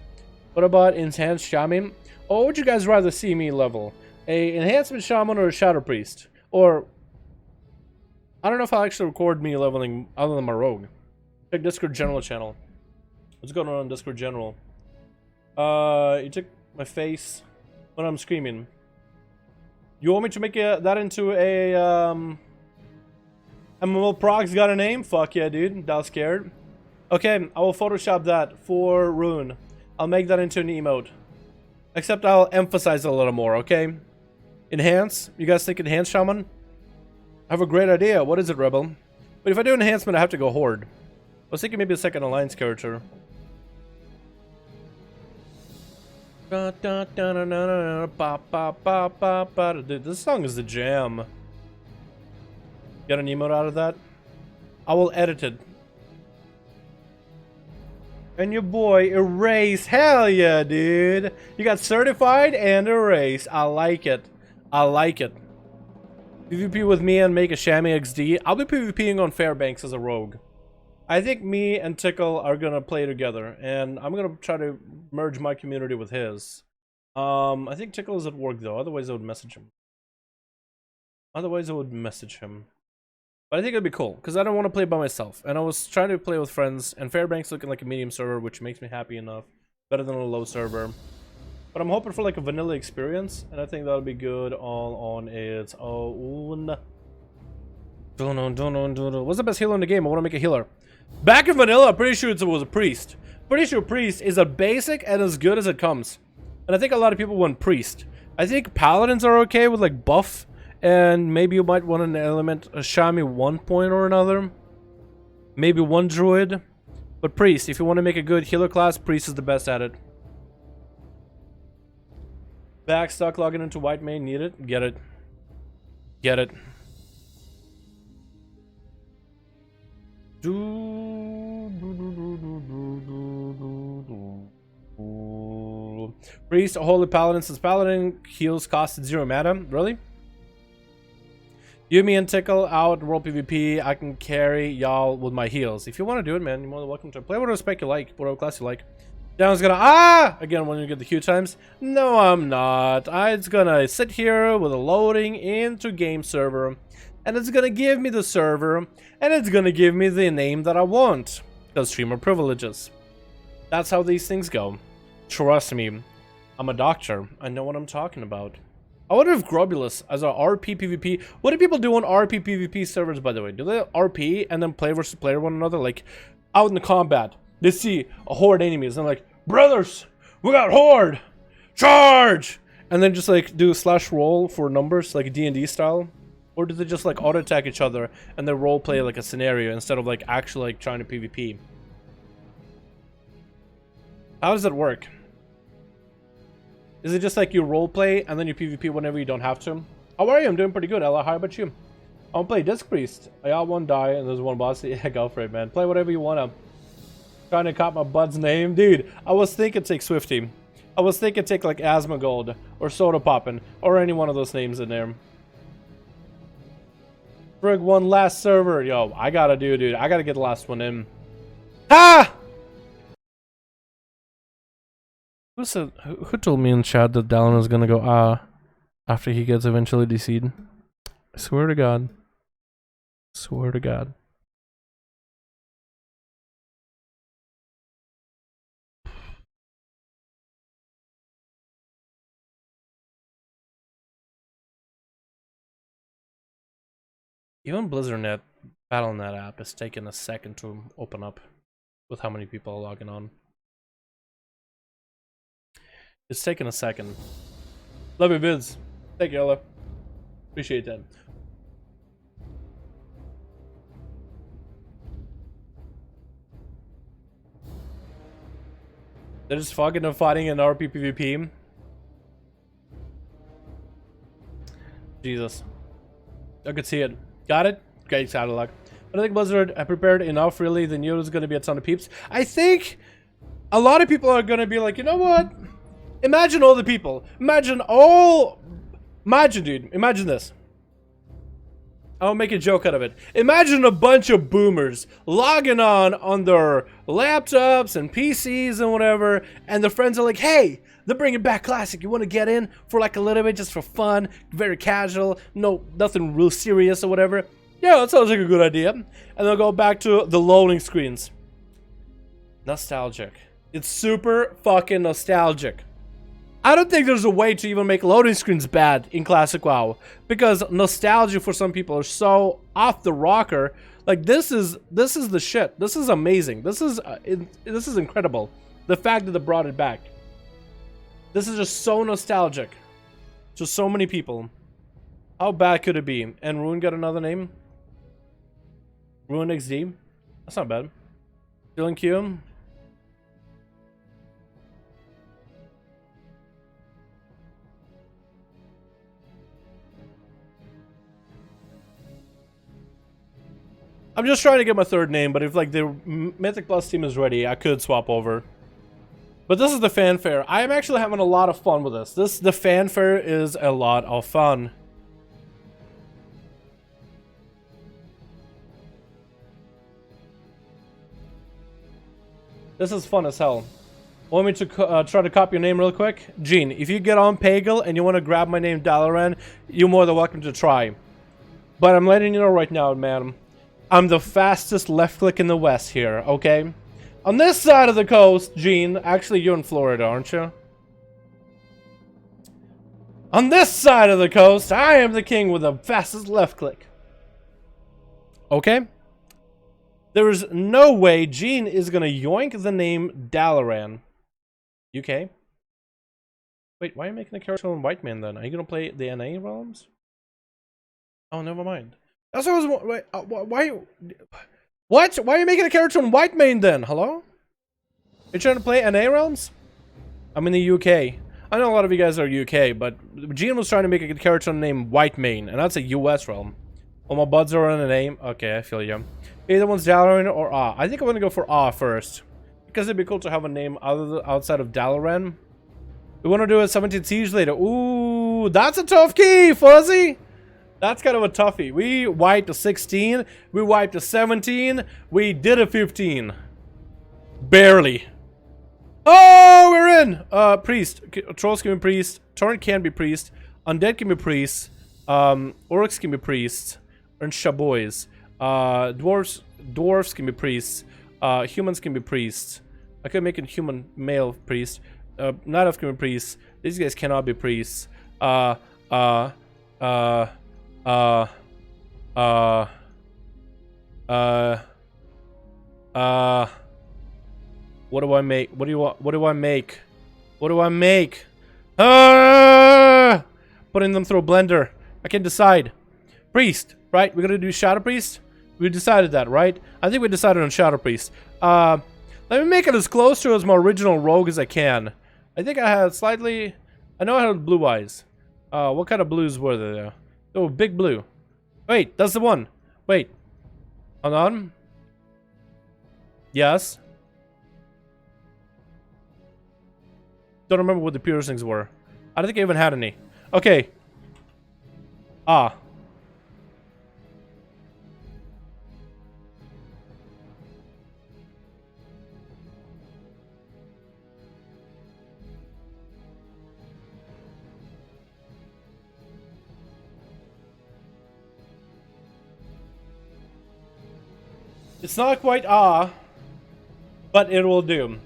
A: What about Enhanced Shaman? Or would you guys rather see me level? A Enhancement Shaman or a Shadow Priest? Or I don't know if I'll actually record me leveling other than my rogue. Check Discord general channel. What's going on Discord general? You took my face when I'm screaming. You want me to make that into a MMO Prog's got a name? Fuck yeah, dude. That was scared. Okay, I will Photoshop that for Rune. I'll make that into an emote. Except I'll emphasize it a little more, okay? Enhance? You guys think enhance, Shaman? I have a great idea. What is it, Rebel? But if I do enhancement, I have to go Horde. I was thinking maybe a second alliance character. Dude, this song is the jam. Get an emote out of that? I will edit it. And your boy Erase. Hell yeah, dude. You got certified and Erase. I like it. I like it. PvP with me and make a Shammy XD. I'll be PvPing on Fairbanks as a rogue. I think me and Tickle are gonna play together, and I'm gonna try to merge my community with his. I think Tickle is at work though, otherwise I would message him. But I think it'd be cool, because I don't want to play by myself, and I was trying to play with friends, and Fairbanks looking like a medium server, which makes me happy enough. Better than a low server. But I'm hoping for like a vanilla experience, and I think that'll be good all on its own. What's the best healer in the game? I want to make a healer. Back in vanilla, I'm pretty sure it was a priest. Pretty sure priest is a basic and as good as it comes. And I think a lot of people want priest. I think paladins are okay with like buff, and maybe you might want an element, a Shami 1 point or another. Maybe one druid. But priest, if you want to make a good healer class, priest is the best at it. Back stuck logging into white main, need it? Get it. Get it. Priest, holy paladin, since paladin heals costed 0 mana. Really? You, me, and Tickle out world PvP. I can carry y'all with my heals. If you want to do it, man, you're more than welcome to. Play whatever spec you like, whatever class you like. Down's gonna again when you get the Q times. No, I'm not. It's gonna sit here with a loading into game server, and it's gonna give me the server, and it's gonna give me the name that I want. Because streamer privileges. That's how these things go. Trust me, I'm a doctor. I know what I'm talking about. I wonder if Grobulus as a RP PvP. What do people do on RP PvP servers, by the way? Do they RP and then play versus player one another? Like out in the combat, they see a horde enemies and they're like, brothers, we got horde, charge, and then just like do a / roll for numbers like D&D style, or do they just like auto attack each other and they role play like a scenario instead of like actually like trying to PvP? How does it work? Is it just like you role play and then you PvP whenever you don't have to? How are you? I'm doing pretty good, Ella. How about you? I'll play Disc Priest. I got one die and there's one boss. Yeah, go for it, man. Play whatever you wanna. Trying to cop my bud's name, dude. I was thinking take Swifty. I was thinking take like Asmongold or Soda Poppin' or any one of those names in there. Frig, one last server. Yo, I gotta do, dude. I gotta get the last one in. Ha! Who told me in chat that Dalaran is gonna go after he gets eventually DC'd? I swear to God. Swear to God. Even BlizzardNet Battle.net app is taking a second to open up with how many people are logging on. It's taking a second. Love your vids. Thank you, Ella. Appreciate that. They're just fucking fighting in RP PvP. Jesus. I could see it. Got it? Great catalog. I think Blizzard prepared enough, really. They knew it was going to be a ton of peeps. I think a lot of people are going to be like, you know what? Imagine all the people. Imagine, dude. Imagine this. I'll make a joke out of it. Imagine a bunch of boomers logging on their laptops and PCs and whatever, and their friends are like, hey, they're bringing back Classic. You want to get in for like a little bit just for fun, very casual, nothing real serious or whatever. Yeah, that sounds like a good idea. And they'll go back to the loading screens. Nostalgic. It's super fucking nostalgic. I don't think there's a way to even make loading screens bad in classic WoW, because nostalgia for some people are so off the rocker. Like this is the shit. This is amazing. This is incredible. The fact that they brought it back. This is just so nostalgic to so many people. How bad could it be? And Ruin got another name? Ruin XD? That's not bad. Still in queue? I'm just trying to get my third name, but if like the Mythic Plus team is ready, I could swap over. But this is the fanfare. I am actually having a lot of fun with this. The fanfare is a lot of fun. This is fun as hell. Want me to try to copy your name real quick? Gene, if you get on Pagel and you want to grab my name Dalaran, you're more than welcome to try. But I'm letting you know right now, man. I'm the fastest left click in the West here, okay? On this side of the coast, Gene, actually you're in Florida, aren't you? On this side of the coast, I am the king with the fastest left click. Okay? There is no way Gene is gonna yoink the name Dalaran. UK? Wait, why are you making a character on White Man then? Are you gonna play the NA realms? Oh, never mind. That's what I was. Wait, why? What? Why are you making a character on White Main then? Hello? You're trying to play NA realms? I'm in the UK. I know a lot of you guys are UK, but Gene was trying to make a character named White Main, and that's a US realm. All my buds are on a name. Okay, I feel you. Either one's Dalaran or Ah. I think I'm gonna go for Ah first, because it'd be cool to have a name outside of Dalaran. We want to do a 17 Siege later. Ooh, that's a tough key, Fuzzy. That's kind of a toughie. We wiped a 16. We wiped a 17. We did a 15. Barely. Oh, we're in! Priest. Trolls can be priest. Torrent can be priest. Undead can be priest. Orcs can be priests. And Shaboys. Dwarves can be priests. Humans can be priests. I could make a human male priest. Night Elf can be priests. These guys cannot be priests. What do I make? What do you want? What do I make? What do I make? Putting them through a blender. I can't decide. Priest, right? We're gonna do Shadow Priest? We decided that, right? I think we decided on Shadow Priest. Let me make it as close to as my original rogue as I can. I think I had slightly... I know I had blue eyes. What kind of blues were there? Oh, big blue. Wait, that's the one. Wait. Hold on. Yes. Don't remember what the piercings were. I don't think I even had any. Okay. Ah. It's not quite ah, but it will do.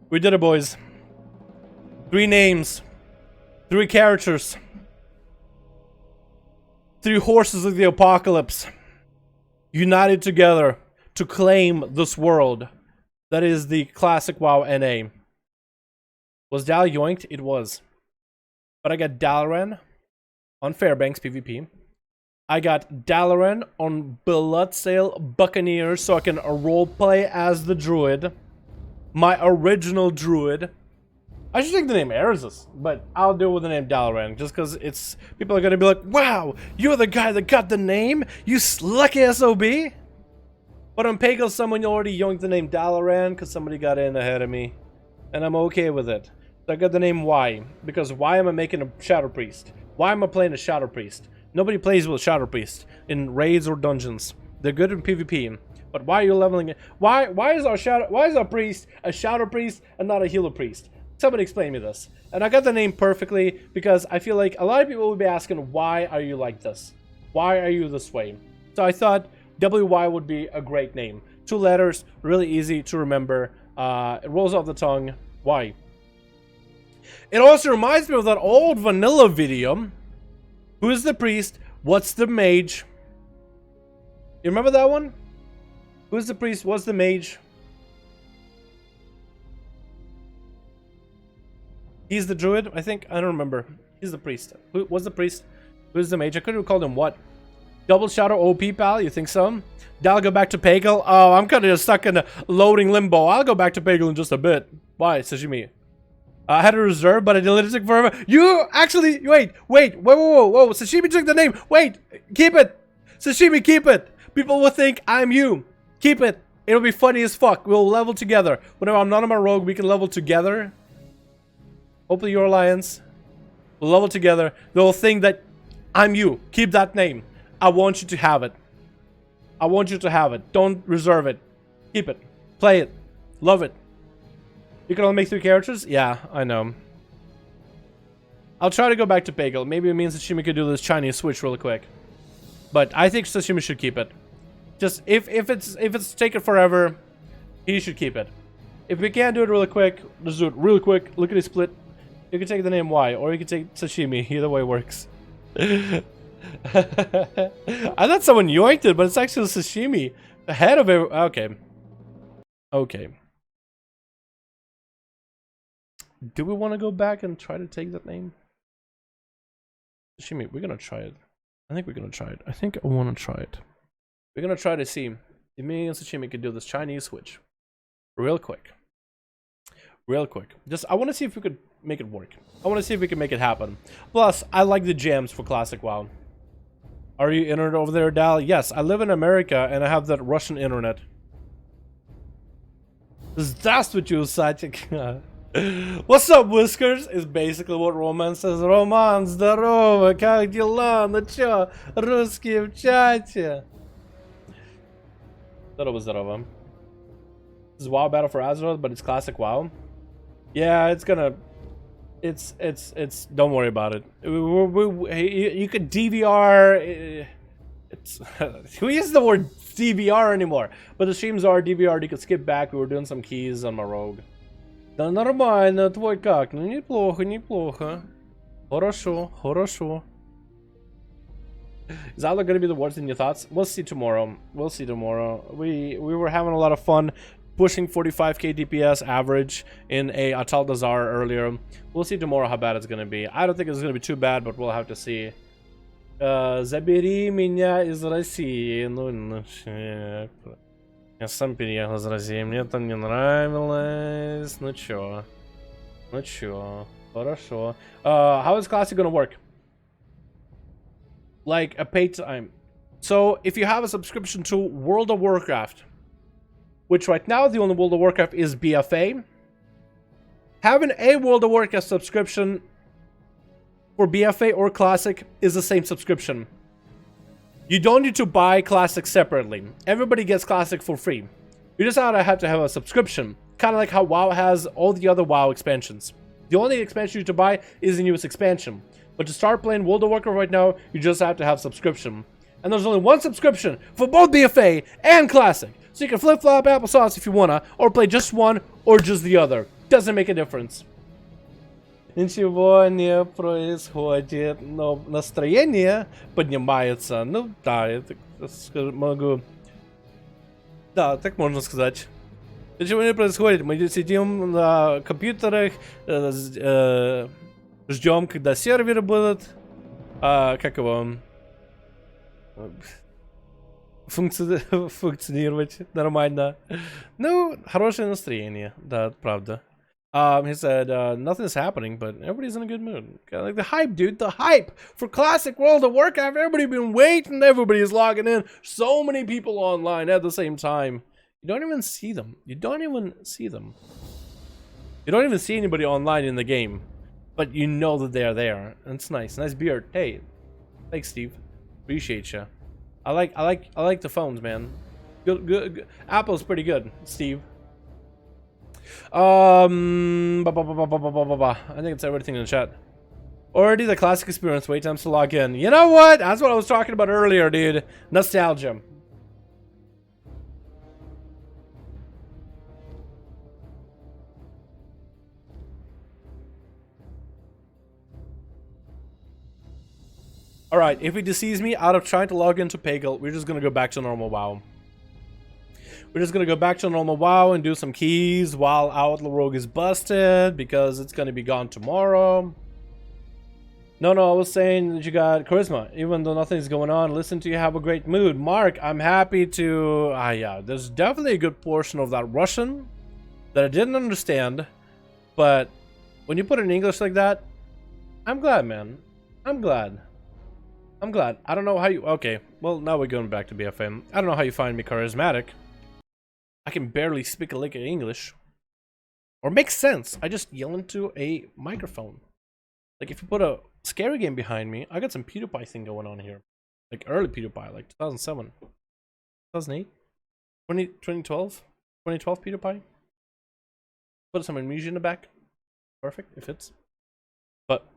A: We did it, boys. 3 names. 3 characters. 3 horses of the apocalypse. United together to claim this world. That is the classic WoW NA. Was Dal yoinked? It was. But I got Dalaran on Fairbanks PvP. I got Dalaran on Bloodsail Buccaneers so I can roleplay as the druid. My original druid. I should take the name ASUS, but I'll do it with the name Dalaran just because it's... People are going to be like, wow, you're the guy that got the name? You lucky SOB? But on Pagel, someone already yoinked the name Dalaran because somebody got in ahead of me. And I'm okay with it. So I got the name Y. Because why am I making a Shadow Priest? Why am I playing a Shadow Priest? Nobody plays with Shadow Priest in raids or dungeons. They're good in PvP. But why are you leveling it? Why is our priest a shadow priest and not a healer priest? Somebody explain me this. And I got the name perfectly because I feel like a lot of people will be asking, why are you like this? Why are you this way? So I thought WY would be a great name. 2 letters, really easy to remember. It rolls off the tongue. Why? It also reminds me of that old vanilla video. Who's the priest? What's the mage? You remember that one? Who's the priest? What's the mage? He's the druid, I think. I don't remember. He's the priest. Who was the priest? Who's the mage? I could have called him what? Double Shadow OP, pal? You think so? I'll go back to Pagel. Oh, I'm kind of stuck in a loading limbo. I'll go back to Pagel in just a bit. Why, Sashimi? I had a reserve, but I deleted it forever. You actually... Wait. Whoa. Sashimi took the name. Wait. Keep it. Sashimi, keep it. People will think I'm you. Keep it. It'll be funny as fuck. We'll level together. Whenever I'm not on my rogue, we can level together. Hopefully your alliance. We'll level together. They'll think that I'm you. Keep that name. I want you to have it. I want you to have it. Don't reserve it. Keep it. Play it. Love it. You can only make 3 characters? Yeah, I know. I'll try to go back to Pagel. Maybe it means that Sashimi could do this Chinese switch really quick. But I think Sashimi should keep it. Just if it's taken forever, he should keep it. If we can't do it really quick, just do it really quick. Look at his split. You can take the name Y, or you can take Sashimi. Either way works. I thought someone yoinked it, but it's actually Sashimi. The head of it. Okay. Do we want to go back and try to take that name? Sashimi, we're gonna try it. I think we're gonna try it. I think I want to try it. We're gonna try to see if me and Sashimi can do this Chinese switch. Real quick. Just, I want to see if we could make it work. I want to see if we can make it happen. Plus, I like the gems for Classic WoW. Are you internet over there, Dal? Yes, I live in America and I have that Russian internet. Здравствуйте, усатик. What's up, Whiskers? Is basically what Roman says. Роман, здорово, как дела? Ну чё, русские в чате? Здорово. This is WoW Battle for Azeroth, but it's Classic WoW. Yeah, it's gonna... It's... Don't worry about it. You could DVR... Who uses the word DVR anymore? But the streams are DVR, you could skip back. We were doing some keys on my rogue. Да нормально, твой как? Ну неплохо. Хорошо. Is Outlook gonna be the worst in your thoughts? We'll see tomorrow. We were having a lot of fun pushing 45k DPS average in a Atal Dazar earlier. We'll see tomorrow how bad it's gonna be. I don't think it's gonna be too bad, but we'll have to see. Забери меня из России. Я сам переехал из России, мне там не нравилось. Ну чё, хорошо. How is Classic gonna work? Like a paid time. So if you have a subscription to World of Warcraft, which right now the only World of Warcraft is BFA, having a World of Warcraft subscription for BFA or Classic is the same subscription. You don't need to buy Classic separately. Everybody gets Classic for free. You just have to have a subscription. Kind of like how WoW has all the other WoW expansions. The only expansion you need to buy is the newest expansion. But to start playing World of Warcraft right now, you just have to have subscription. And there's only one subscription for both BFA and Classic. So you can flip-flop applesauce if you wanna, or play just one or just the other. Doesn't make a difference. Ничего не происходит, но настроение поднимается. Ну да, я так могу... Да, так можно сказать. Ничего не происходит. Мы сидим на компьютерах, ждем, когда серверы будут... как его... функционировать нормально. Ну, хорошее настроение. Да, правда. He said, nothing's happening, but everybody's in a good mood. Like the hype, dude, the hype for Classic World of Warcraft. Everybody's been waiting. Everybody's logging in. So many people online at the same time. You don't even see them. You don't even see anybody online in the game, but you know that they're there. And it's nice. Nice beard. Hey, thanks, Steve. Appreciate you. I like the phones, man. Good. Apple's pretty good, Steve. I think it's everything in the chat. Already the classic experience. Wait times to log in. You know what? That's what I was talking about earlier, dude. Nostalgia. Alright, if he deceives me out of trying to log into Pagel, we're just gonna go back to normal WoW. We're just gonna go back to normal WoW and do some keys while Outlaw Rogue is busted, because it's gonna be gone tomorrow. No, I was saying that you got charisma. Even though nothing's going on, listen to you have a great mood. Mark, I'm happy to... yeah, there's definitely a good portion of that Russian that I didn't understand. But when you put it in English like that, I'm glad, man. I'm glad. I don't know how you... Okay, well, now we're going back to BFM. I don't know how you find me charismatic. I can barely speak a lick of English. Or make sense. I just yell into a microphone. Like, if you put a scary game behind me, I got some PewDiePie thing going on here. Like, early PewDiePie, like 2007. 2008? 2012? 2012 PewDiePie? Put some music in the back. Perfect, it fits. But,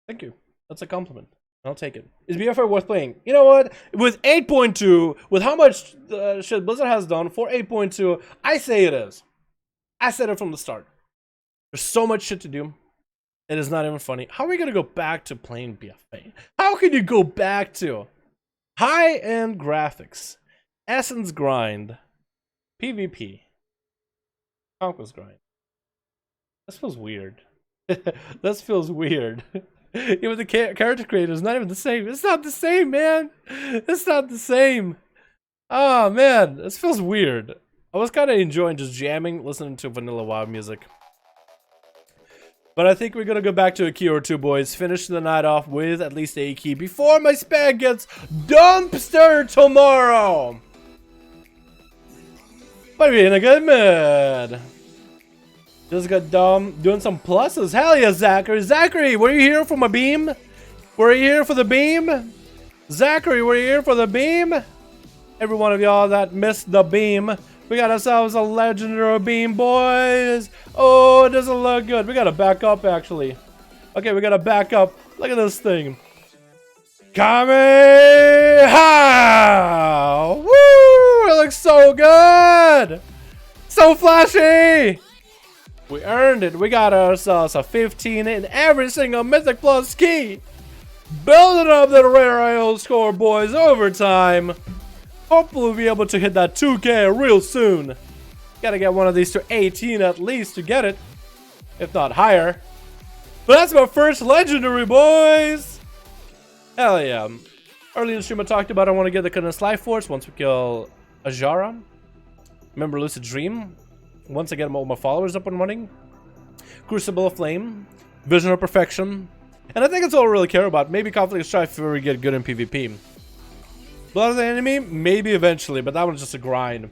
A: thank you. That's a compliment. I'll take it. Is BFR worth playing? You know what? With 8.2, with how much shit Blizzard has done for 8.2, I say it is. I said it from the start. There's so much shit to do. It is not even funny. How are we going to go back to playing BFA? How can you go back to high-end graphics, Essence grind, PvP, Conquest grind? This feels weird. This feels weird. Even the character creator is not even the same. It's not the same, man. It's not the same. Oh, man. This feels weird. I was kind of enjoying just jamming, listening to vanilla WoW music. But I think we're going to go back to a key or two, boys. Finish the night off with at least a key before my spag gets dumpster tomorrow. Might be in a good mood. Just got doing some pluses. Hell yeah, Zachary. Zachary, were you here for my beam? Were you here for the beam? Zachary, were you here for the beam? Every one of y'all that missed the beam. We got ourselves a legendary beam, boys. Oh, it doesn't look good. We gotta back up, actually. Okay, we gotta back up. Look at this thing. Kamehameha! Woo! It looks so good! So flashy! We earned it. We got ourselves a 15 in every single Mythic Plus key. Building up the rare IO score, boys, overtime. Hopefully we'll be able to hit that 2K real soon. Gotta get one of these to 18 at least to get it. If not higher. But that's my first legendary, boys. Hell yeah. Early in the stream I talked about I want to get the Condensed Life Force once we kill Ajara. Remember Lucid Dream? Once I get all my followers up and running. Crucible of Flame. Vision of Perfection. And I think that's all I really care about. Maybe Conflict of Strife if we get good in PvP. Blood of the Enemy? Maybe eventually, but that one's just a grind.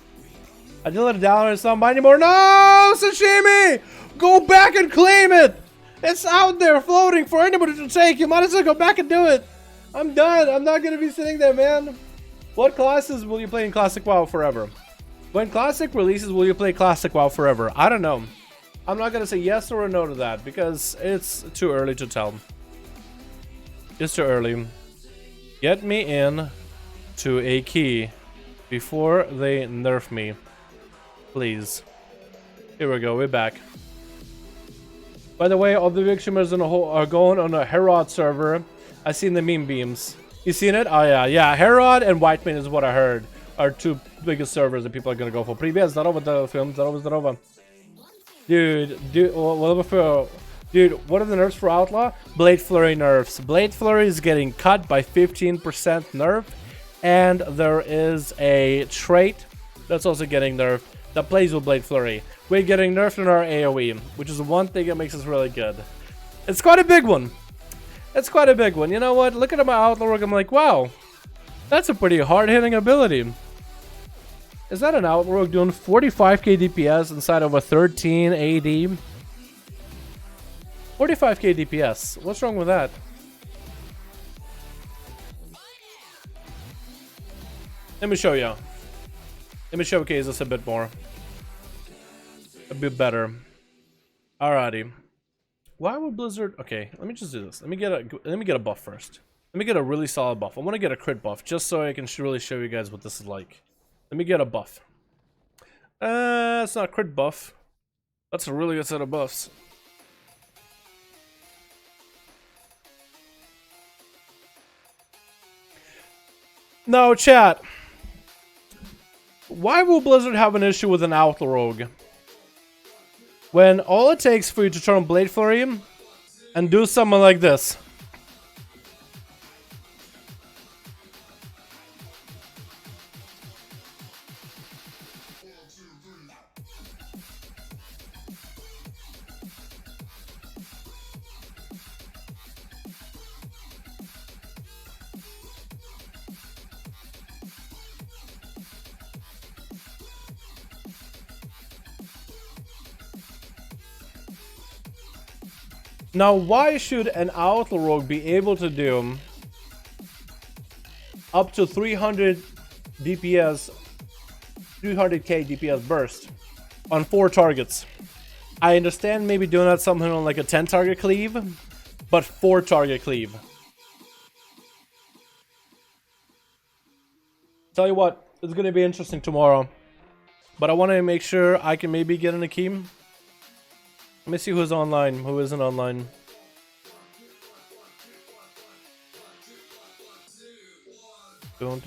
A: I didn't let Dalaran not buy anymore. No! Sashimi! Go back and claim it! It's out there floating for anybody to take. You might as well go back and do it. I'm done. I'm not gonna be sitting there, man. What classes will you play in Classic WoW forever? When Classic releases, will you play Classic WoW forever? I don't know. I'm not gonna say yes or a no to that because it's too early to tell. It's too early. Get me in to a key before they nerf me. Please. Here we go, we're back. By the way, all the big streamers in the whole are going on a Herod server. I seen the meme beams. You seen it? Oh yeah, Herod and Whiteman is what I heard are two biggest servers that people are gonna go for. Привет, здорово, film, здорово. Dude, what are the nerfs for Outlaw? Blade Flurry nerfs. Blade Flurry is getting cut by 15% nerf, and there is a trait that's also getting nerfed that plays with Blade Flurry. We're getting nerfed in our AoE, which is one thing that makes us really good. It's quite a big one. It's quite a big one. You know what? Looking at my Outlaw Rogue, I'm like, wow, that's a pretty hard-hitting ability. Is that an Outlaw Rogue doing 45k DPS inside of a 13 AD? 45k DPS. What's wrong with that? Let me show you. Let me showcase this a bit more. A bit better. Alrighty. Why would Blizzard? Okay, let me just do this. Let me get a buff first. Let me get a really solid buff. I want to get a crit buff just so I can really show you guys what this is like. Let me get a buff. It's not a crit buff. That's a really good set of buffs. No, chat. Why will Blizzard have an issue with an Outlaw Rogue? When all it takes for you to turn on Blade Flurry and do something like this. Now, why should an Outlaw Rogue be able to do up to 300 DPS, 300k DPS burst on 4 targets? I understand maybe doing that something on like a 10 target cleave, but 4 target cleave. Tell you what, it's gonna be interesting tomorrow, but I want to make sure I can maybe get in a key. Let me see who's online, who isn't online. Hold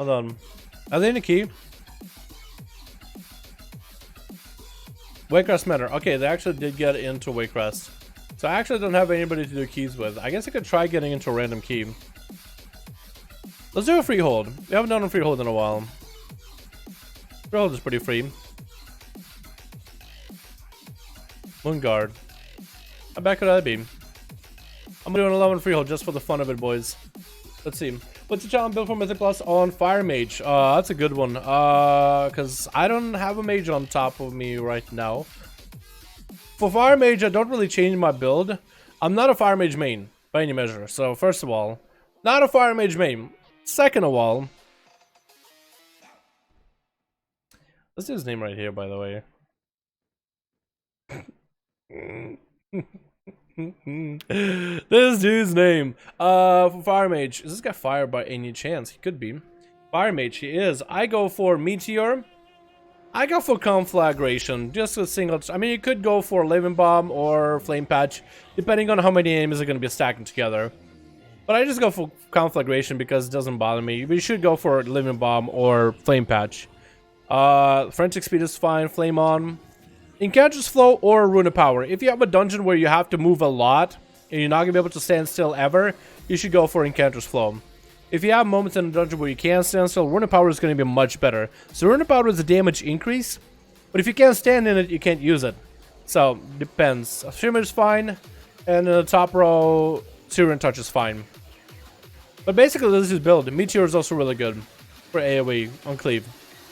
A: on. Are they in a key? Waycrest Matter. Okay, they actually did get into Waycrest. So I actually don't have anybody to do keys with. I guess I could try getting into a random key. Let's do a freehold. We haven't done a freehold in a while. Freehold is pretty free. Moonguard. How bad could I be? I'm doing 11 freehold just for the fun of it, boys. Let's see. What's the challenge build for Mythic Plus on Fire Mage? That's a good one. Because I don't have a mage on top of me right now. For Fire Mage, I don't really change my build. I'm not a Fire Mage main by any measure. So first of all, not a Fire Mage main. Second of all, let's do his name right here, by the way. This dude's name. For Fire Mage. Is this guy fire by any chance? He could be. Fire Mage, he is. I go for Meteor. I go for Conflagration. Just a single. I mean, you could go for Living Bomb or Flame Patch, depending on how many enemies are going to be stacking together. But I just go for Conflagration because it doesn't bother me. We should go for Living Bomb or Flame Patch. Frantic Speed is fine. Flame On. Enchantress Flow or Rune of Power. If you have a dungeon where you have to move a lot and you're not going to be able to stand still ever, you should go for Enchantress Flow. If you have moments in a dungeon where you can't stand still, Rune of Power is going to be much better. So Rune of Power is a damage increase, but if you can't stand in it, you can't use it. So, depends. Shimmer is fine, and in the top row, Syrian Touch is fine. But basically, this is build. Meteor is also really good for AoE on Cleave.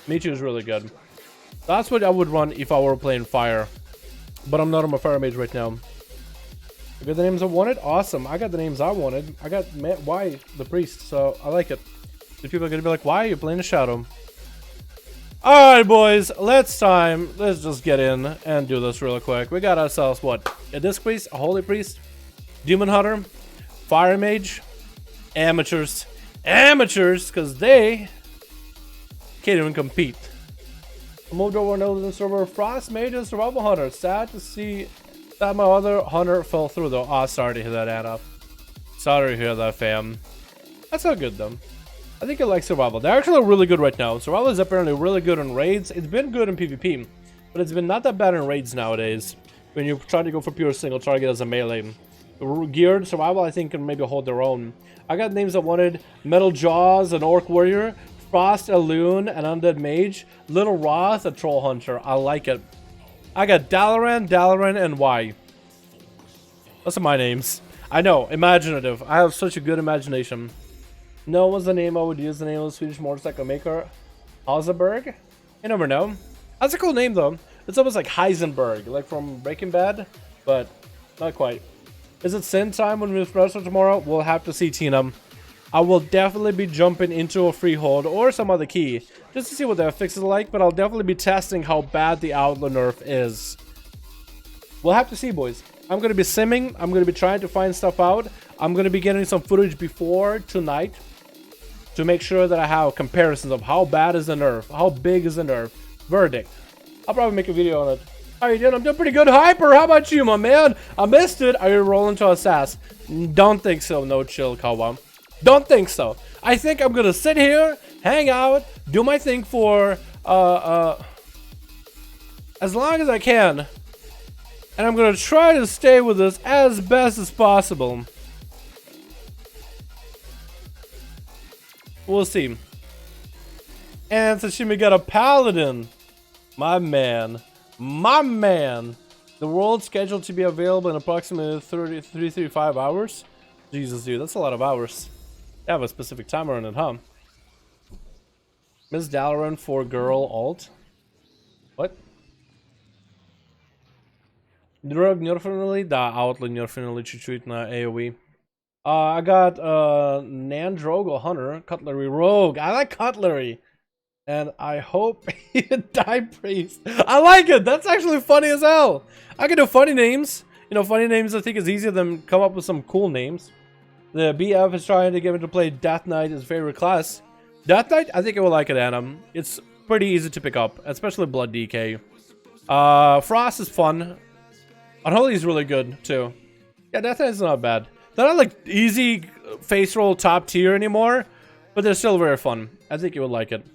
A: Meteor is really good. That's what I would run if I were playing Fire. But I'm not on my Fire Mage right now. I got the names I wanted? Awesome. I got the names I wanted. I got why the Priest, so I like it. The people are going to be like, why are you playing a Shadow? Alright, boys. Let's just get in and do this real quick. We got ourselves, what? A Disc Priest, a Holy Priest, Demon Hunter, Fire Mage, Amateurs. Amateurs, because they can't even compete. I moved over to the server Frost Mage and Survival Hunter. Sad to see that my other hunter fell through though. Ah, sorry to hear that, Anna. Sorry to hear that, fam. That's not good though. I think I like Survival. They're actually really good right now. Survival is apparently really good in raids. It's been good in PvP, but it's been not that bad in raids nowadays. When you try to go for pure single target as a melee. Geared Survival, I think, can maybe hold their own. I got names I wanted: Metal Jaws, an Orc Warrior, Frost, a Loon, an Undead Mage, Little Roth, a Troll Hunter. I like it. I got Dalaran, and Y. Those are my names. I know, imaginative. I have such a good imagination. No one's the name I would use. The name of the Swedish motorcycle maker, Ozaberg. You never know. That's a cool name though. It's almost like Heisenberg, like from Breaking Bad, but not quite. Is it sin time when we espresso tomorrow? We'll have to see, Tina. I will definitely be jumping into a freehold or some other key just to see what their fix is like, but I'll definitely be testing how bad the Outlaw nerf is. We'll have to see, boys. I'm going to be simming. I'm going to be trying to find stuff out. I'm going to be getting some footage before tonight to make sure that I have comparisons of how bad is the nerf, how big is the nerf. Verdict. I'll probably make a video on it. How you doing? I'm doing pretty good, Hyper. How about you, my man? I missed it. Are you rolling to a sass? Don't think so. No chill, Kawa. Don't think so. I think I'm gonna sit here, hang out, do my thing for as long as I can, and I'm gonna try to stay with this as best as possible. We'll see. And Sashimi got a paladin. My man. My man. The world's scheduled to be available in approximately 35 hours. Jesus, dude, that's a lot of hours. They have a specific timer on it, huh? Miss Dalaran for girl alt. What? Drug нерфнули? Да, Outlaw нерфнули чуть-чуть на AoE. I got Nandrogo Hunter, Cutlery Rogue. I like Cutlery. And I hope he die priest. I like it. That's actually funny as hell. I can do funny names. You know, funny names I think is easier than come up with some cool names. The BF is trying to get him to play Death Knight, his favorite class. Death Knight, I think I will like it, Adam. It's pretty easy to pick up, especially Blood DK. Frost is fun. Unholy is really good too. Yeah, Death Knight is not bad. They're not like easy face roll top tier anymore, but they're still very fun. I think you would like it.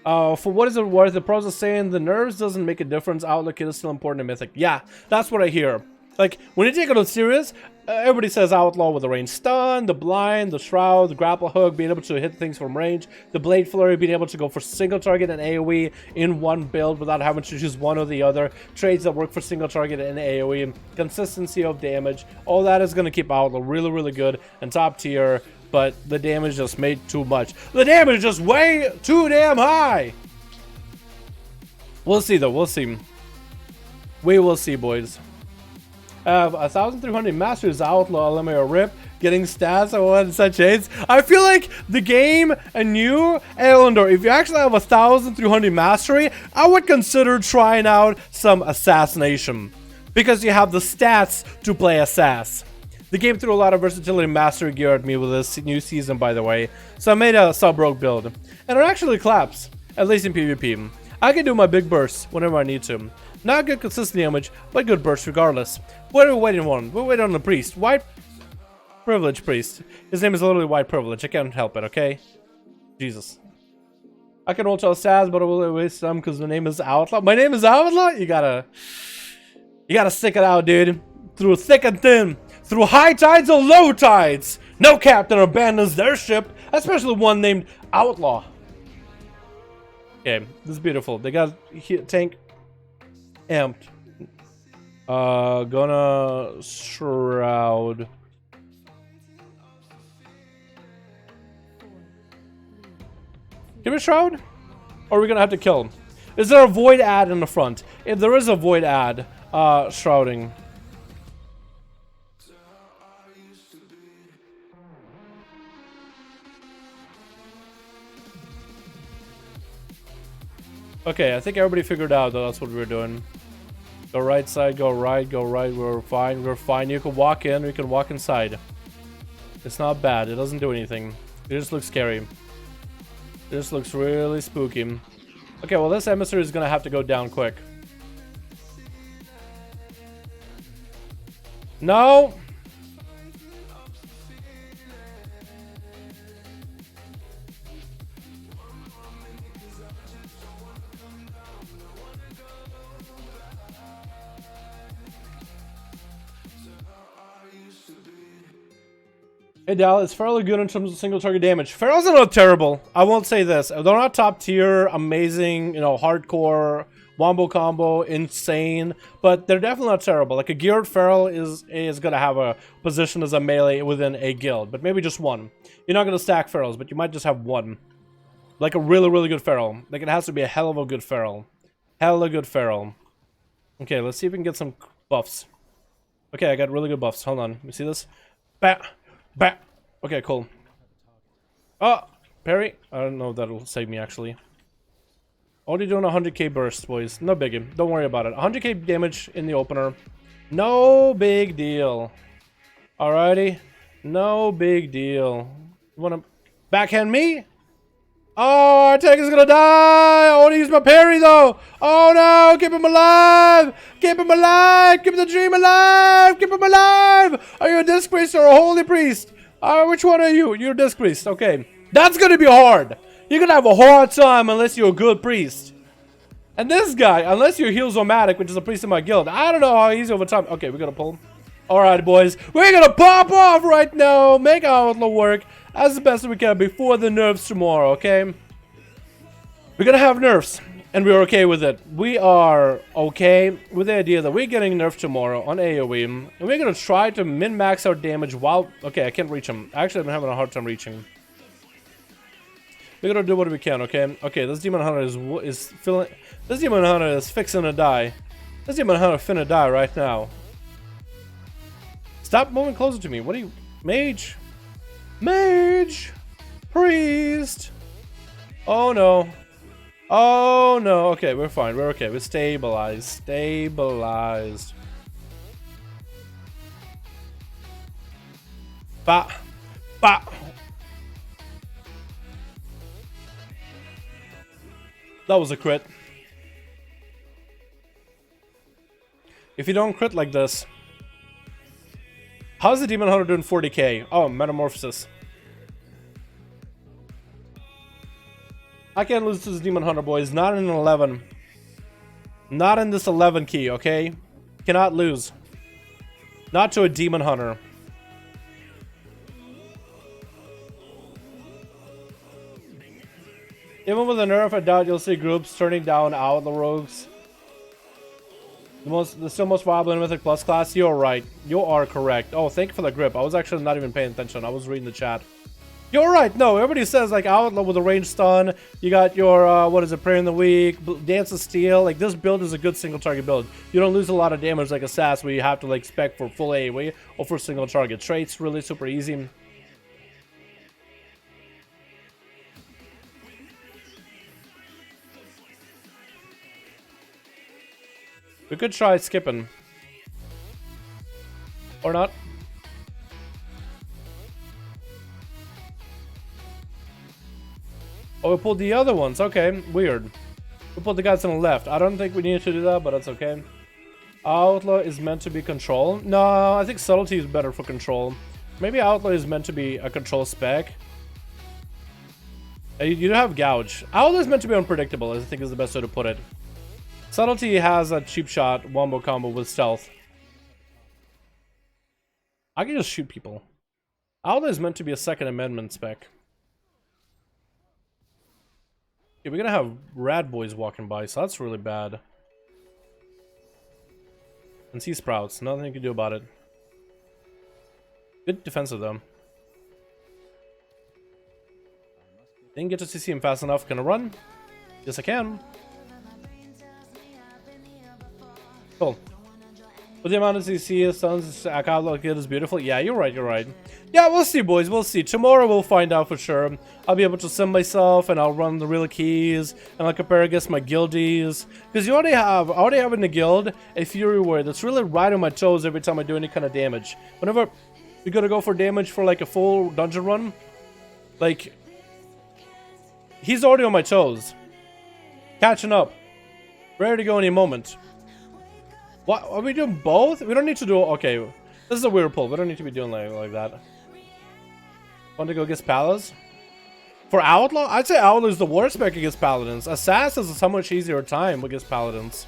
A: For what is it worth, the pros are saying the nerves doesn't make a difference. Outlook is still important in Mythic. Yeah, that's what I hear. Like, when you take it on serious, everybody says Outlaw with the range stun, the blind, the shroud, the grapple hook, being able to hit things from range, the blade flurry, being able to go for single target and AoE in one build without having to choose one or the other, trades that work for single target and AoE, consistency of damage, all that is going to keep Outlaw really, really good and top tier, but the damage just made too much. The damage is just way too damn high! We'll see though, we'll see. We will see, boys. 1,300 masters Outlaw, let me a rip, getting stats I want such aids. I feel like the game and you, Elendor, if you actually have 1,300 mastery, I would consider trying out some assassination. Because you have the stats to play assass. The game threw a lot of versatility mastery gear at me with this new season, by the way. So I made a sub-rogue build. And it actually claps, at least in PvP. I can do my big bursts whenever I need to. Not good consistent damage, but good bursts regardless. What are we waiting on? We're waiting on the priest. White privilege priest. His name is literally white privilege. I can't help it, okay? Jesus. I can also sass, but I will waste some because the name is Outlaw. My name is Outlaw? You gotta stick it out, dude. Through thick and thin. Through high tides or low tides. No captain abandons their ship, especially one named Outlaw. Okay, this is beautiful. They got tank amped. Gonna shroud. Give me a shroud? Or are we gonna have to kill him? Is there a void ad in the front? If there is a void ad, shrouding. Okay, I think everybody figured out that that's what we were doing. Go right side, go right, we're fine, we're fine. You can walk in, we can walk inside. It's not bad, it doesn't do anything. It just looks scary. It just looks really spooky. Okay, well this emissary is gonna have to go down quick. No! Hey Dal, it's fairly good in terms of single target damage. Ferals are not terrible. I won't say this. They're not top tier, amazing, you know, hardcore, wombo combo, insane, but they're definitely not terrible. Like a geared Feral is gonna have a position as a melee within a guild, but maybe just one. You're not gonna stack Ferals, but you might just have one. Like a really, really good Feral. Like it has to be a hell of a good Feral. Hell of a good Feral. Okay, let's see if we can get some buffs. Okay, I got really good buffs. Hold on. You see this? Bah! Bah! Okay, cool. Oh! Parry? I don't know if that'll save me, actually. Already doing 100k bursts, boys. No biggie. Don't worry about it. 100k damage in the opener. No big deal. Alrighty. No big deal. You wanna backhand me? Oh, our tank is gonna die! I wanna use my parry though! Oh no! Keep him alive! Keep him alive! Keep the dream alive! Keep him alive! Are you a disc priest or a holy priest? Which one are you? You're a disc priest. Okay. That's gonna be hard! You're gonna have a hard time unless you're a good priest. And this guy, unless you're Heal-Zomatic, which is a priest in my guild, I don't know how easy over time. Okay, we're gonna pull. Alright, boys. We're gonna pop off right now. Make our outlaw work as the best we can before the nerfs tomorrow, okay? We're gonna have nerfs, and we're okay with it. We are okay with the idea that we're getting nerfed tomorrow on AoE, and we're gonna try to min-max our damage while... Okay, I can't reach him. Actually, I'm having a hard time reaching. We're gonna do what we can, okay? Okay, this Demon Hunter is feeling... This Demon Hunter is fixing to die. This Demon Hunter finna die right now. Stop moving closer to me. What are you... Mage? Mage! Priest! Oh no. Oh no. Okay, we're fine. We're okay. We're stabilized. Stabilized. Ba! Ba! That was a crit. If you don't crit like this... How's the Demon Hunter doing 40k? Oh, Metamorphosis. I can't lose to this Demon Hunter, boys. Not in an 11. Not in this 11 key, okay? Cannot lose. Not to a Demon Hunter. Even with a nerf, I doubt you'll see groups turning down Outlaw Rogues. The still most viable in Mythic Plus class. You're right. You are correct. Oh, thank you for the grip. I was actually not even paying attention. I was reading the chat. You're right. No, everybody says like Outlaw with a range stun. You got your what is it? Prayer in the Week, Dance of Steel. Like this build is a good single target build. You don't lose a lot of damage like Assassin, where you have to like spec for full AoE or for single target. Traits really super easy. We could try skipping. Or not. Oh, we pulled the other ones. Okay, weird. We pulled the guys on the left. I don't think we need to do that, but that's okay. Outlaw is meant to be control. No, I think subtlety is better for control. Maybe Outlaw is meant to be a control spec. You do have Gouge. Outlaw is meant to be unpredictable, I think is the best way to put it. Subtlety has a cheap shot wombo combo with stealth. I can just shoot people. Outlaw is meant to be a Second Amendment spec. Okay, we're gonna have rad boys walking by, so that's really bad. And sea sprouts, nothing you can do about it. Good defensive though. Didn't get to CC him fast enough. Can I run? Yes, I can. Cool. With the amount of CC stuns, Outlaw kid is beautiful. Yeah, you're right, you're right. Yeah, we'll see, boys, we'll see. Tomorrow we'll find out for sure. I'll be able to sim myself, and I'll run the real keys, and I'll compare against my guildies. Because I already have in the guild a Fury Warrior that's really right on my toes every time I do any kind of damage. Whenever you're gonna go for damage for like a full dungeon run, like, he's already on my toes. Catching up. Ready to go any moment. What? Are we doing both? We don't need to do... Okay. This is a weird pull. We don't need to be doing like that. Want to go against Palas? For Outlaw? I'd say Outlaw is the worst spec against Paladins. Assassin is a so much easier time against Paladins.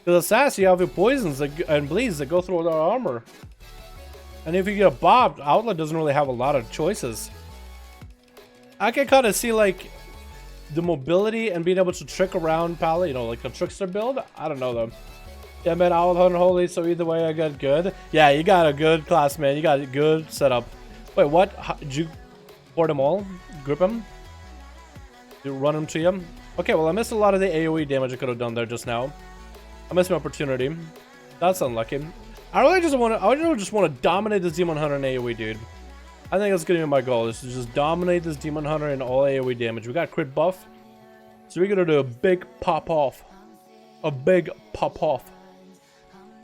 A: Because Assassin, you have your poisons and bleeds that go through their armor. And if you get bobbed, Outlaw doesn't really have a lot of choices. I can kind of see, like, the mobility and being able to trick around Paladin, you know, like the trickster build. I don't know, though. Yeah, man, Outlaw Unholy, so either way I got good. Yeah, you got a good class, man. You got a good setup. Wait, what? Did you board them all? Grip them? You run them to you? Okay, well, I missed a lot of the AoE damage I could have done there just now. I missed my opportunity. That's unlucky. I really just want to dominate this Demon Hunter in AoE, dude. I think that's gonna be my goal, is to just dominate this Demon Hunter in all AoE damage. We got crit buff, so we're gonna do a big pop off. A big pop off.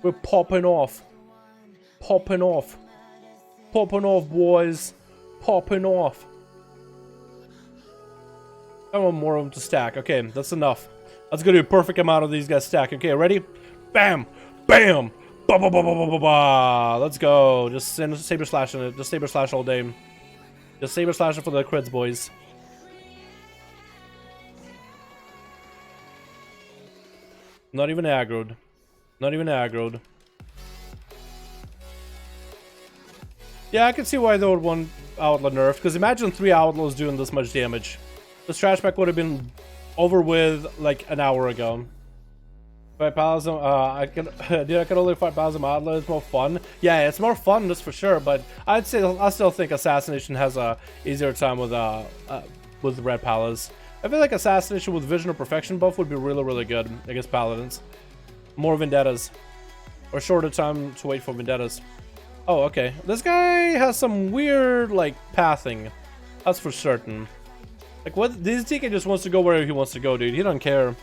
A: We're popping off. Popping off. Popping off, boys. Popping off. I want more of them to stack. Okay, that's enough. That's gonna be a perfect amount of these guys stack. Okay, ready? Bam! Bam! Ba ba ba ba ba ba ba! Let's go. Just saber slashing it. Just saber slash all day. Just saber slashing for the crits, boys. Not even aggroed. Not even aggroed. Yeah, I can see why they would want Outlaw nerfed. Because imagine 3 Outlaws doing this much damage. This trash pack would have been over with like an hour ago. Fight Palism, I can only fight Palism Outlaw. It's more fun. Yeah, it's more fun, that's for sure. But I still think Assassination has a easier time with Red Palas. I feel like Assassination with Vision of Perfection buff would be really good against Paladins. More Vendettas, or shorter time to wait for Vendettas. Oh, okay. This guy has some weird like pathing. That's for certain. Like, what? This DK just wants to go where he wants to go, dude. He don't care.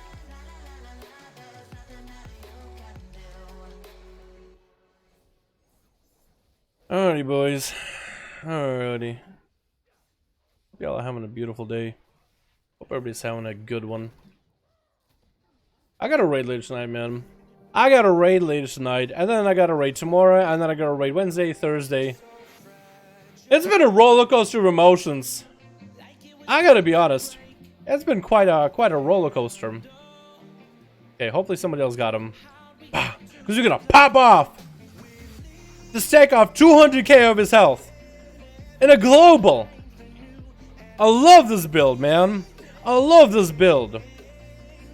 A: Alrighty, boys. Alrighty. Hope y'all are having a beautiful day. Hope everybody's having a good one. I got a raid later tonight, man. I got a raid later tonight, and then I got a raid tomorrow, and then I got a raid Wednesday, Thursday. It's been a roller coaster of emotions. I gotta be honest. It's been quite a roller coaster. Okay, hopefully somebody else got him. Because you're gonna pop off! Just take off 200k of his health. In a global. I love this build, man. I love this build.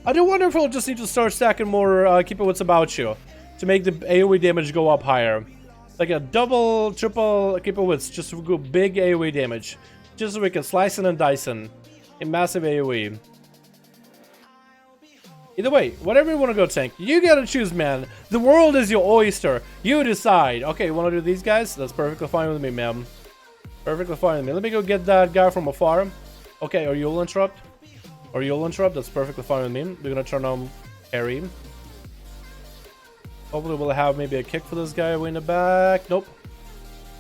A: I do wonder if we'll just need to start stacking more Keep It Wits About You to make the AoE damage go up higher. Like a double, triple Keep It Wits, just to go big AoE damage. Just so we can slice and dice in massive AoE. Either way, whatever you want to go tank, you gotta choose, man. The world is your oyster. You decide. Okay, you want to do these guys? That's perfectly fine with me, ma'am. Perfectly fine with me. Let me go get that guy from afar. Okay, or you'll interrupt. Or you'll interrupt. That's perfectly fine with me. We're gonna turn on parry. Hopefully we'll have maybe a kick for this guy way in the back. Nope.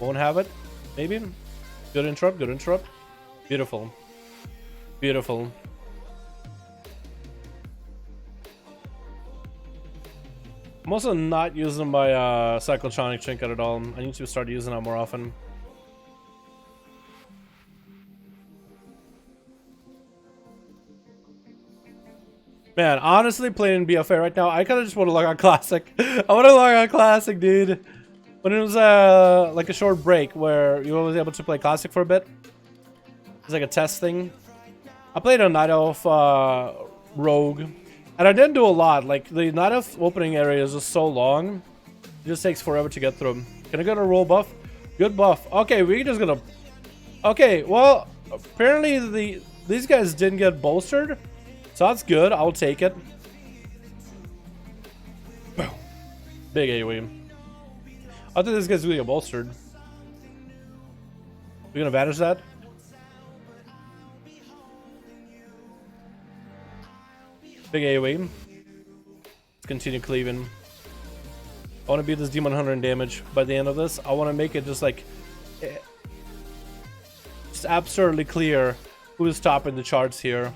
A: Won't have it. Maybe. Good interrupt. Good interrupt. Beautiful. Beautiful. I'm also not using my cyclotronic trinket at all. I need to start using that more often. Man, honestly, playing BFA right now, I kind of just want to log on Classic. I want to log on Classic, dude. When it was like a short break where you were able to play Classic for a bit. It's like a test thing. I played a Night Elf Rogue. And I didn't do a lot. Like, the Night Elf opening area is just so long. It just takes forever to get through. Can I get a roll buff? Good buff. Okay, we're just gonna... Okay, well, apparently these guys didn't get bolstered. So that's good. I'll take it. Boom. Big AoE. I think this guy's gonna get bolstered. We're gonna vanish that. Big AoE. Let's continue cleaving. I want to beat this Demon Hunter in damage by the end of this. I want to make it just like... just absurdly clear who's topping the charts here.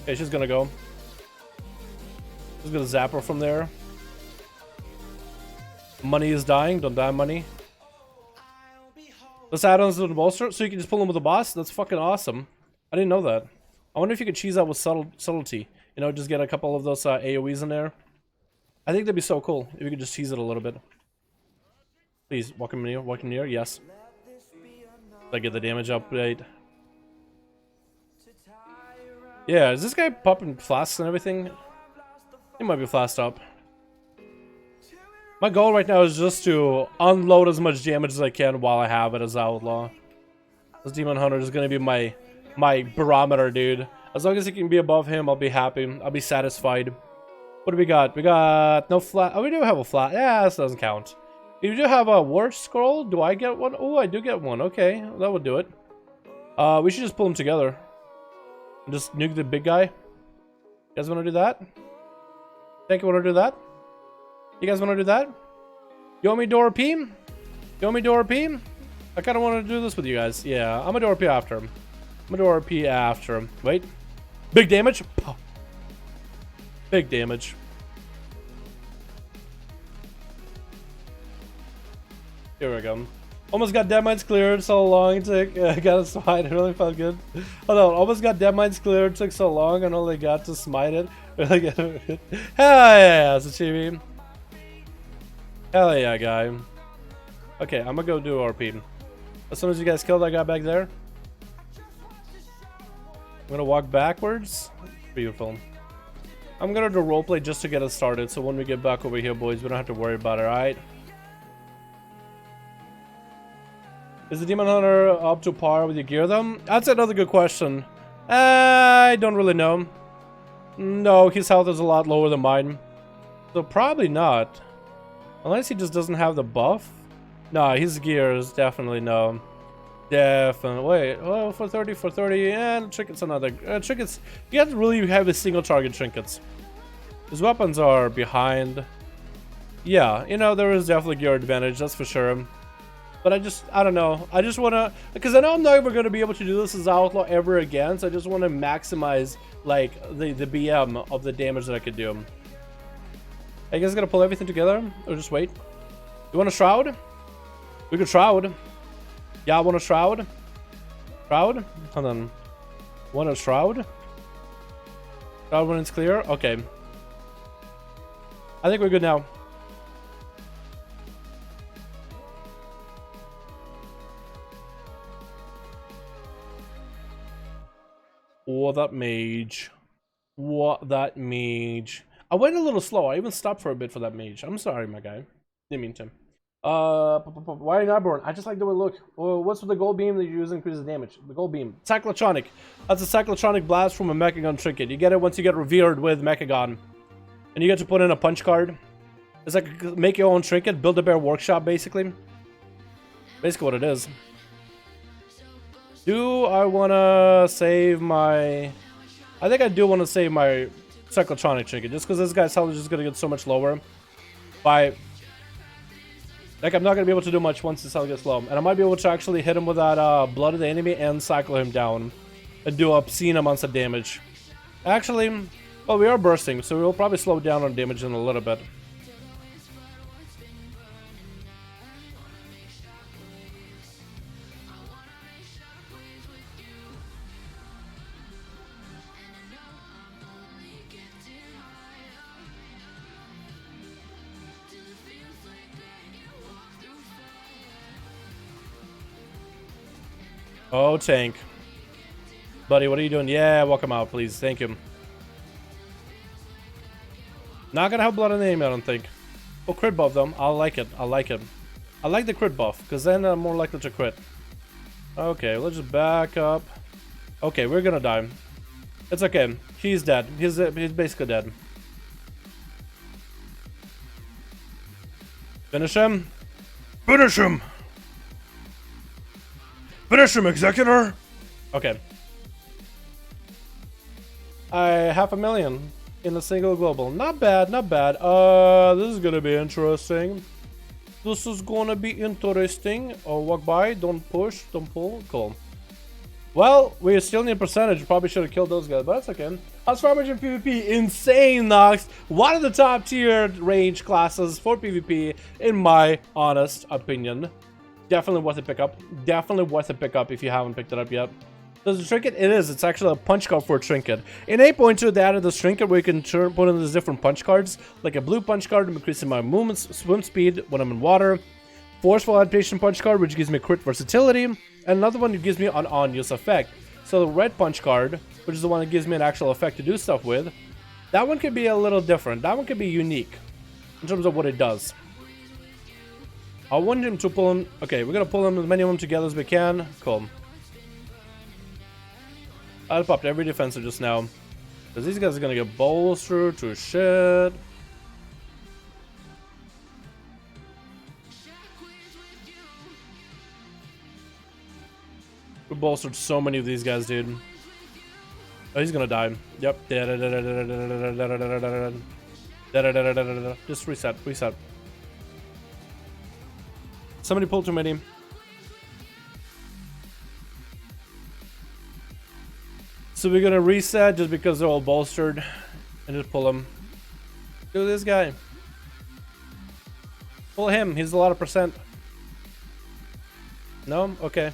A: Okay, she's gonna go. She's gonna zap her from there. Money is dying. Don't die, money. This add-ons to the bolster, so you can just pull him with a boss. That's fucking awesome. I didn't know that. I wonder if you could cheese out with subtlety. You know, just get a couple of those AoEs in there. I think that'd be so cool if you could just tease it a little bit. Please, walk him near, yes. I get the damage update. Yeah, is this guy popping flasks and everything? He might be flasked up. My goal right now is just to unload as much damage as I can while I have it as Outlaw. This Demon Hunter is gonna be my barometer, dude. As long as it can be above him, I'll be happy. I'll be satisfied. What do we got? We got no flat. Oh, we do have a flat. Yeah, this doesn't count. You do have a war scroll. Do I get one? Oh, I do get one. Okay, that would do it. We should just pull them together. And just nuke the big guy. You guys want to do that? Think you want to do that? You guys want to do that? You want me to RP? You want me to RP? I kind of want to do this with you guys. Yeah, I'm going to RP after him. I'm going to RP after him. Wait. Big damage. Big damage. Here we go. Almost got dead mines cleared. So long it took. I got to smite. It really felt good. Hold on. Almost got dead mines cleared. It took so long and only got to smite it. Really good. Hell yeah, it's a chibi. Hell yeah, guy. Okay, I'm gonna go do RP. As soon as you guys kill that guy back there, I'm gonna walk backwards. Beautiful. I'm gonna do roleplay just to get us started, so when we get back over here, boys, we don't have to worry about it, alright? Is the Demon Hunter up to par with your gear, though? That's another good question. I don't really know. No, his health is a lot lower than mine. So probably not. Unless he just doesn't have the buff. No, his gear is definitely no. Definitely. Wait, oh, for 30, and trinkets another. Trinkets, you have to really have a single target trinkets. His weapons are behind. Yeah, you know, there is definitely gear advantage, that's for sure. But I don't know. I just want to, because I know I'm never going to be able to do this as Outlaw ever again, so I just want to maximize, like, the BM of the damage that I could do. Are you guys going to pull everything together, or just wait? You want a Shroud? We could Shroud. Yeah, I want a Shroud. Shroud? Hold on. Want a Shroud? Shroud when it's clear? Okay. I think we're good now. What that mage. What that mage. I went a little slow. I even stopped for a bit for that mage. I'm sorry, my guy. Didn't mean to. Why not burn? I just like the way it look. What's with the gold beam that you use increases damage? The gold beam. Cyclotronic. That's a cyclotronic blast from a Mechagon trinket. You get it once you get revered with Mechagon. And you get to put in a punch card. It's like make your own trinket. Build a bear workshop, basically. Basically what it is. Do I want to save my... I think I do want to save my cyclotronic trinket. Just because this guy's health is just going to get so much lower. By... Like, I'm not going to be able to do much once his health gets low. And I might be able to actually hit him with that blood of the enemy and cycle him down. And do obscene amounts of damage. Actually, well, we are bursting. So we'll probably slow down on damage in a little bit. Oh, tank. Buddy, what are you doing? Yeah, walk him out, please. Thank you. Not gonna have blood on the enemy, I don't think. Oh, crit buff, though. I like it. I like it. I like the crit buff, because then I'm more likely to crit. Okay, let's just back up. Okay, we're gonna die. It's okay. He's dead. He's basically dead. Finish him. Finish him! Finish him, Executor! Okay. 500,000 in a single global. Not bad, not bad. This is gonna be interesting. This is gonna be interesting. Oh, walk by, don't push, don't pull. Cool. Well, we still need percentage. Probably should have killed those guys, but that's okay. As far as PvP, insane Nox. One of the top tier range classes for PvP, in my honest opinion. Definitely worth a pickup. Definitely worth a pickup if you haven't picked it up yet. Does the trinket? It is. It's actually a punch card for a trinket. In 8.2, they added this trinket where you can put in these different punch cards. Like a blue punch card, increasing my movement, swim speed when I'm in water. Forceful adaptation punch card, which gives me crit versatility. And another one that gives me an on-use effect. So the red punch card, which is the one that gives me an actual effect to do stuff with. That one could be a little different. That one could be unique in terms of what it does. I want him to pull him. Okay, we're gonna pull them as many of them together as we can. Cool. I popped every defensor just now. Because these guys are gonna get bolstered to shit. We bolstered so many of these guys, dude. Oh, he's gonna die. Yep. Just reset, reset. Somebody pulled too many. So we're gonna reset just because they're all bolstered and just pull them. Do this guy. Pull him. He's a lot of percent. No? Okay.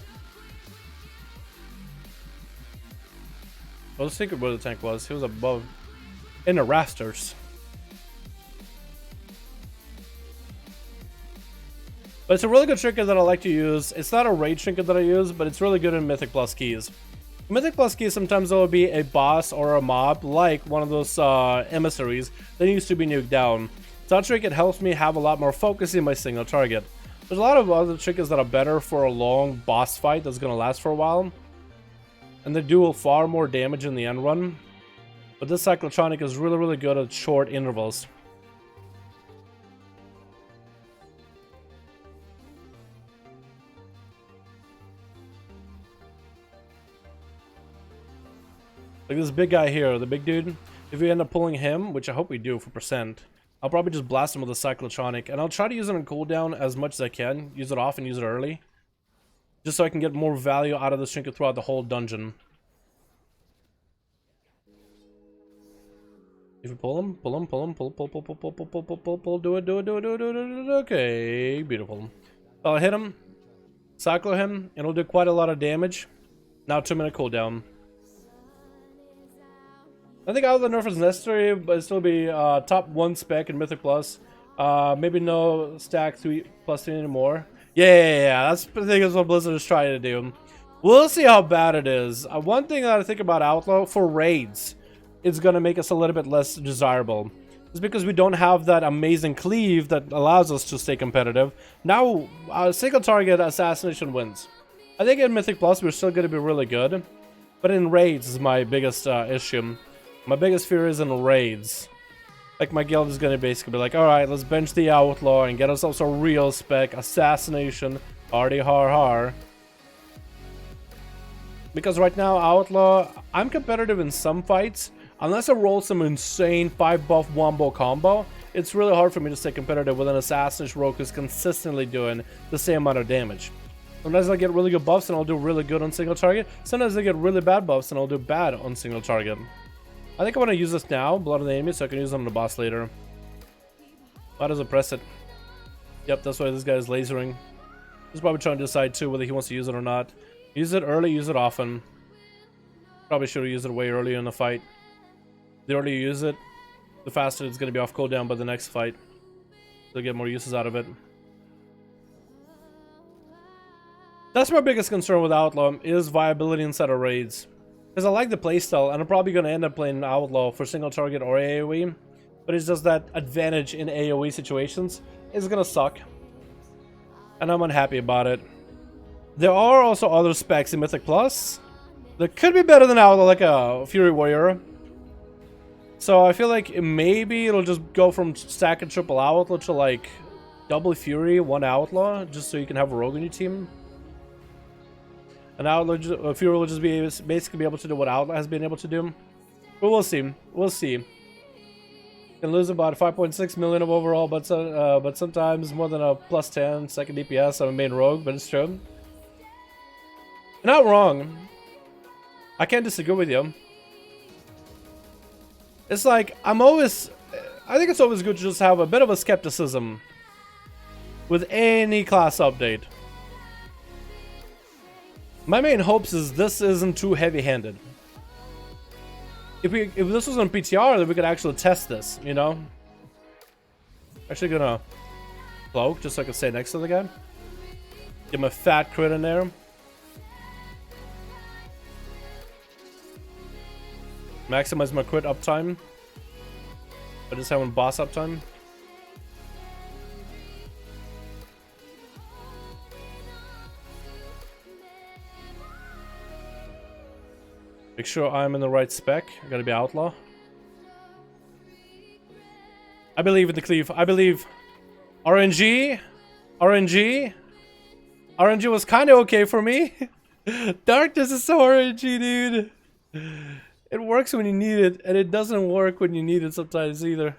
A: Well, let's think where the tank was. He was above. In the rafters. But it's a really good trinket that I like to use. It's not a raid trinket that I use, but it's really good in Mythic Plus keys. Mythic Plus keys, sometimes there will be a boss or a mob, like one of those emissaries that needs to be nuked down. So that trinket helps me have a lot more focus in my single target. There's a lot of other trinkets that are better for a long boss fight that's going to last for a while. And they do far more damage in the end run. But this cyclotronic is really, really good at short intervals. Like this big guy here, the big dude. If we end up pulling him, which I hope we do for percent, I'll probably just blast him with a cyclotronic. And I'll try to use it on cooldown as much as I can. Use it off and use it early. Just so I can get more value out of this trinket throughout the whole dungeon. If you pull him, pull, do it. Okay, beautiful. I'll hit him, cyclo him, and it'll do quite a lot of damage. Now 2-minute cooldown. I think Outlaw nerf is necessary, but it'll still be top 1 spec in Mythic Plus. Maybe no stack 3+3 anymore. Yeah, that's the thing is what Blizzard is trying to do. We'll see how bad it is. One thing that I think about Outlaw for raids, it's gonna make us a little bit less desirable. It's because we don't have that amazing cleave that allows us to stay competitive. Now, single target assassination wins. I think in Mythic Plus we're still gonna be really good, but in raids is my biggest issue. My biggest fear is in raids. Like my guild is gonna basically be like, alright, let's bench the Outlaw and get ourselves a real spec assassination. Hardy har. Because right now, Outlaw, I'm competitive in some fights. Unless I roll some insane 5-buff wombo combo, it's really hard for me to stay competitive with an assassination rogue who's consistently doing the same amount of damage. Sometimes I get really good buffs and I'll do really good on single target. Sometimes I get really bad buffs and I'll do bad on single target. I think I want to use this now, Blood of the Enemy, so I can use them on the boss later. Why does it press it? Yep, that's why this guy is lasering. He's probably trying to decide too whether he wants to use it or not. Use it early, use it often. Probably should have used it way earlier in the fight. The earlier you use it, the faster it's going to be off cooldown by the next fight. They'll get more uses out of it. That's my biggest concern with Outlaw, is viability inside of raids. Because I like the playstyle, and I'm probably going to end up playing Outlaw for single target or AoE. But it's just that advantage in AoE situations is going to suck. And I'm unhappy about it. There are also other specs in Mythic Plus that could be better than Outlaw, like a Fury Warrior. So I feel like maybe it'll just go from stack and triple Outlaw to like double Fury, 1 Outlaw, just so you can have a rogue in your team. And Outlaw, Fury will just be basically be able to do what Outlaw has been able to do. But we'll see. We'll see. Can lose about 5.6 million of overall, but sometimes more than a +10 second DPS on a main rogue, but it's true. You're not wrong. I can't disagree with you. It's like, I think it's always good to just have a bit of a skepticism with any class update. My main hopes is this isn't too heavy-handed. If this was on PTR, then we could actually test this, you know? Actually gonna cloak just so I can stay next to the guy. Give him a fat crit in there. Maximize my crit uptime. I just have one boss uptime. Make sure I'm in the right spec. I gotta be Outlaw. I believe in the cleave. I believe. RNG. RNG. RNG was kind of okay for me. Darkness is so RNG, dude. It works when you need it, and it doesn't work when you need it sometimes either.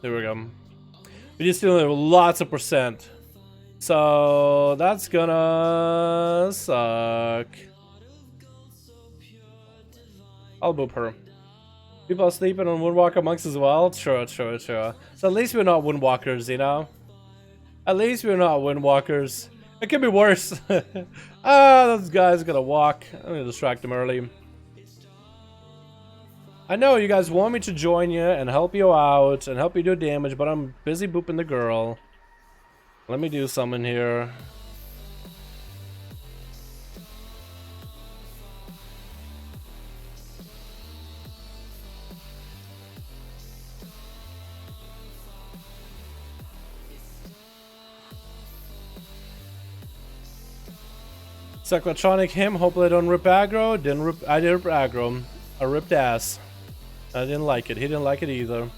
A: There we go. We just still have lots of percent. So that's gonna suck. I'll boop her. People are sleeping on Windwalker monks as well? Sure. So at least we're not Windwalkers, you know? At least we're not Windwalkers. It could be worse. Those guys gonna walk. I'm gonna distract them early. I know you guys want me to join you and help you out and help you do damage, but I'm busy booping the girl. Let me do something here. Cyclotronic him, hopefully I don't rip aggro. I did rip aggro. I ripped ass. I didn't like it. He didn't like it either.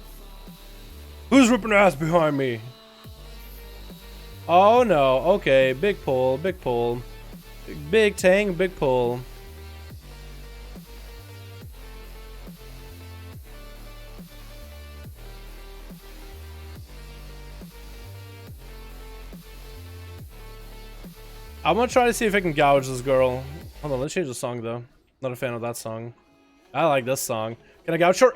A: Who's ripping ass behind me? Oh no. Okay, big pull, big pull. Big tang, big pull. I'm gonna try to see if I can gouge this girl. Hold on, let's change the song though. Not a fan of that song. I like this song. Can I gouge her?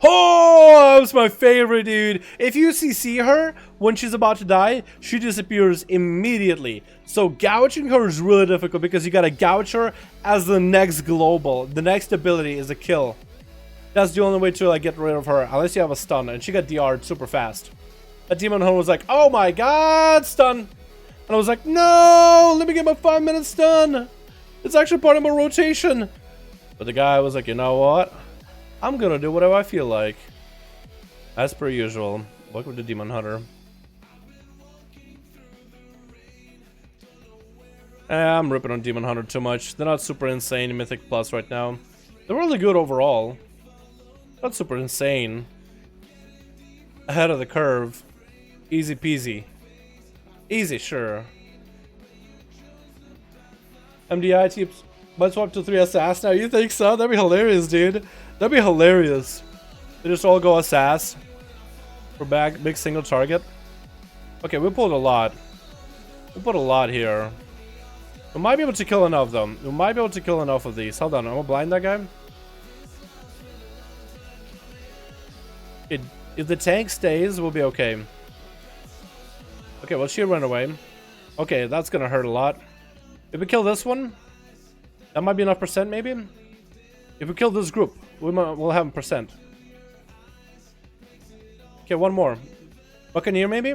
A: Oh, that was my favorite, dude. If you see her when she's about to die, she disappears immediately. So gouging her is really difficult because you gotta gouge her as the next global. The next ability is a kill. That's the only way to like get rid of her, unless you have a stun. And she got DR'd super fast. That demon hunter was like, oh my god, stun. And I was like, no, let me get my 5-minute stun. It's actually part of my rotation. But the guy was like, you know what? I'm gonna do whatever I feel like. As per usual. Welcome to Demon Hunter. I'm ripping on Demon Hunter too much. They're not super insane in Mythic Plus right now. They're really good overall. Not super insane. Ahead of the curve. Easy peasy. Easy, sure. MDI tips. Might swap to 3 assass now. You think so? That'd be hilarious, dude. That'd be hilarious. They just all go assass. We're back. Big single target. Okay, we pulled a lot. We put a lot here. We might be able to kill enough, though. We might be able to kill enough of these. Hold on. I'm gonna blind that guy. If the tank stays, we'll be okay. Okay, well, she ran away. Okay, that's gonna hurt a lot. If we kill this one, that might be enough percent, maybe? If we kill this group, we'll have a percent. Okay, one more. Buccaneer, maybe?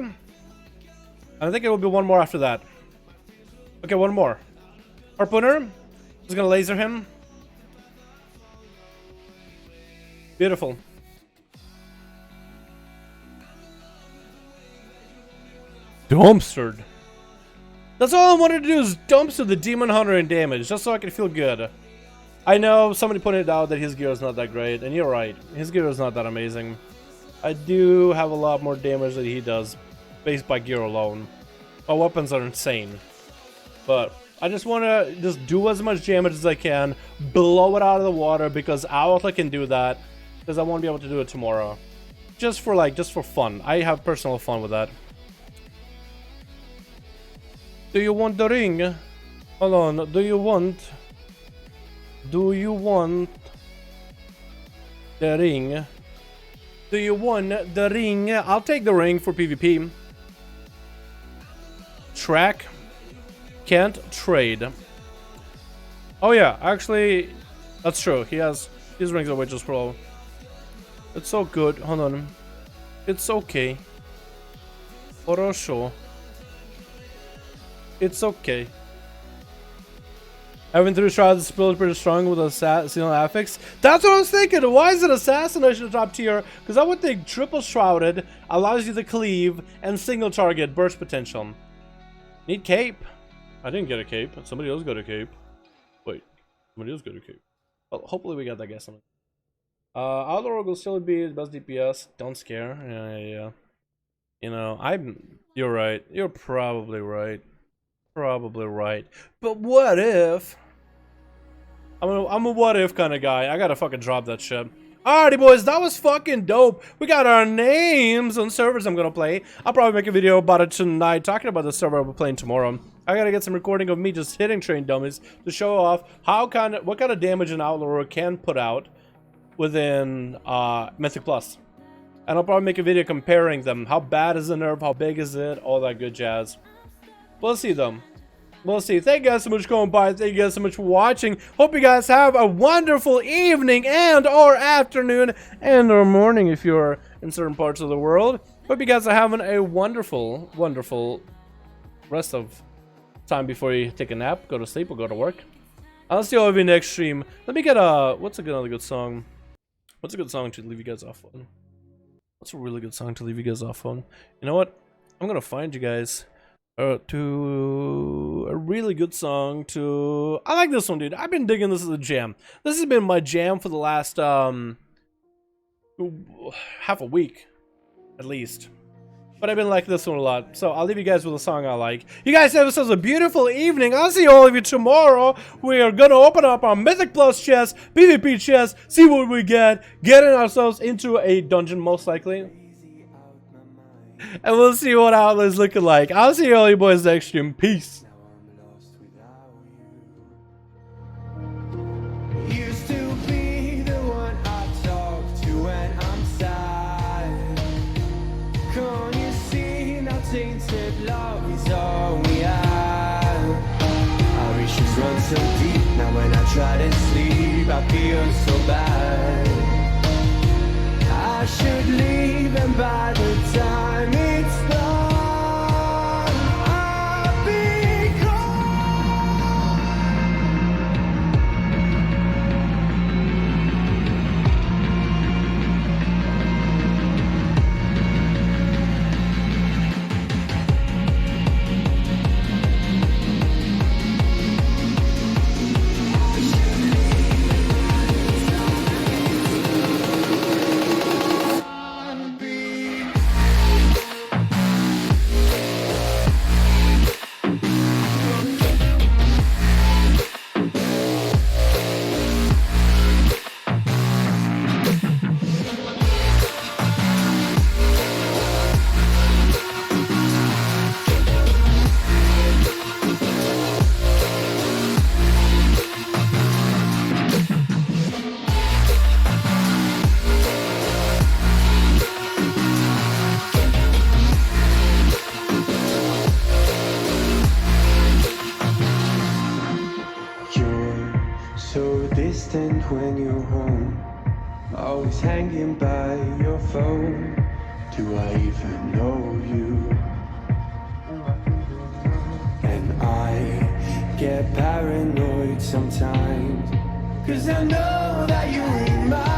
A: I think it will be one more after that. Okay, one more. Harpooner. Just gonna laser him. Beautiful. Dumpstered. That's all I wanted to do is dumpster the Demon Hunter in damage, just so I can feel good. I know somebody pointed out that his gear is not that great, and you're right. His gear is not that amazing. I do have a lot more damage than he does, based by gear alone. My weapons are insane. But I just want to just do as much damage as I can, blow it out of the water, because OULTAW can do that, because I won't be able to do it tomorrow. Just for fun. I have personal fun with that. Do you want the ring? Hold on, do you want the ring? Do you want the ring? I'll take the ring for PvP. Track. Can't trade. Oh yeah, actually, that's true. His rings are way too slow. It's so good. Hold on. It's okay. Хорошо. It's okay. Everyone through Shroud is still pretty strong with Assassin affix. That's what I was thinking. Why is it Assassination top tier? Because I would think triple Shrouded allows you to cleave and single target burst potential. Need cape. I didn't get a cape. Somebody else got a cape. Wait, somebody else got a cape. Well, hopefully we got that guy something. Outlaw will still be the best DPS. Don't scare. Yeah. You know, you're right. You're probably right. Probably right. But what if? I'm a what if kind of guy. I gotta fucking drop that shit. Alrighty, boys, that was fucking dope. We got our names on servers I'm gonna play. I'll probably make a video about it tonight, talking about the server I'll be playing tomorrow. I gotta get some recording of me just hitting train dummies to show off what kind of damage an Outlaw can put out within Mythic Plus. And I'll probably make a video comparing them. How bad is the nerf? How big is it? All that good jazz. We'll see them. We'll see. Thank you guys so much for going by. Thank you guys so much for watching. Hope you guys have a wonderful evening and or afternoon and or morning if you're in certain parts of the world. Hope you guys are having a wonderful, wonderful rest of time before you take a nap, go to sleep, or go to work. I'll see all of you next stream. Let me get what's another good song? What's a good song to leave you guys off on? What's a really good song to leave you guys off on? You know what? I'm gonna find you guys to a really good song to. I like this one, dude. I've been digging this as a jam. This has been my jam for the last half a week at least, but I've been liking this one a lot, so I'll leave you guys with a song I like. You guys have yourselves a beautiful evening. I'll see all of you tomorrow. We are gonna open up our Mythic Plus chest, PvP chest, see what we getting ourselves into a dungeon most likely. And we'll see what Outla's looking like. I'll see all you boys next stream. Peace.
B: Used to be the one I talk to when I'm sad. Can't you see now tainted love is all we have? Our issues run so deep. Now when I try to sleep, I feel so bad. I should leave, and by the time it's done, I'll be when you're home, always hanging by your phone. Do I even know you? And I get paranoid sometimes, 'cause I know that you're in my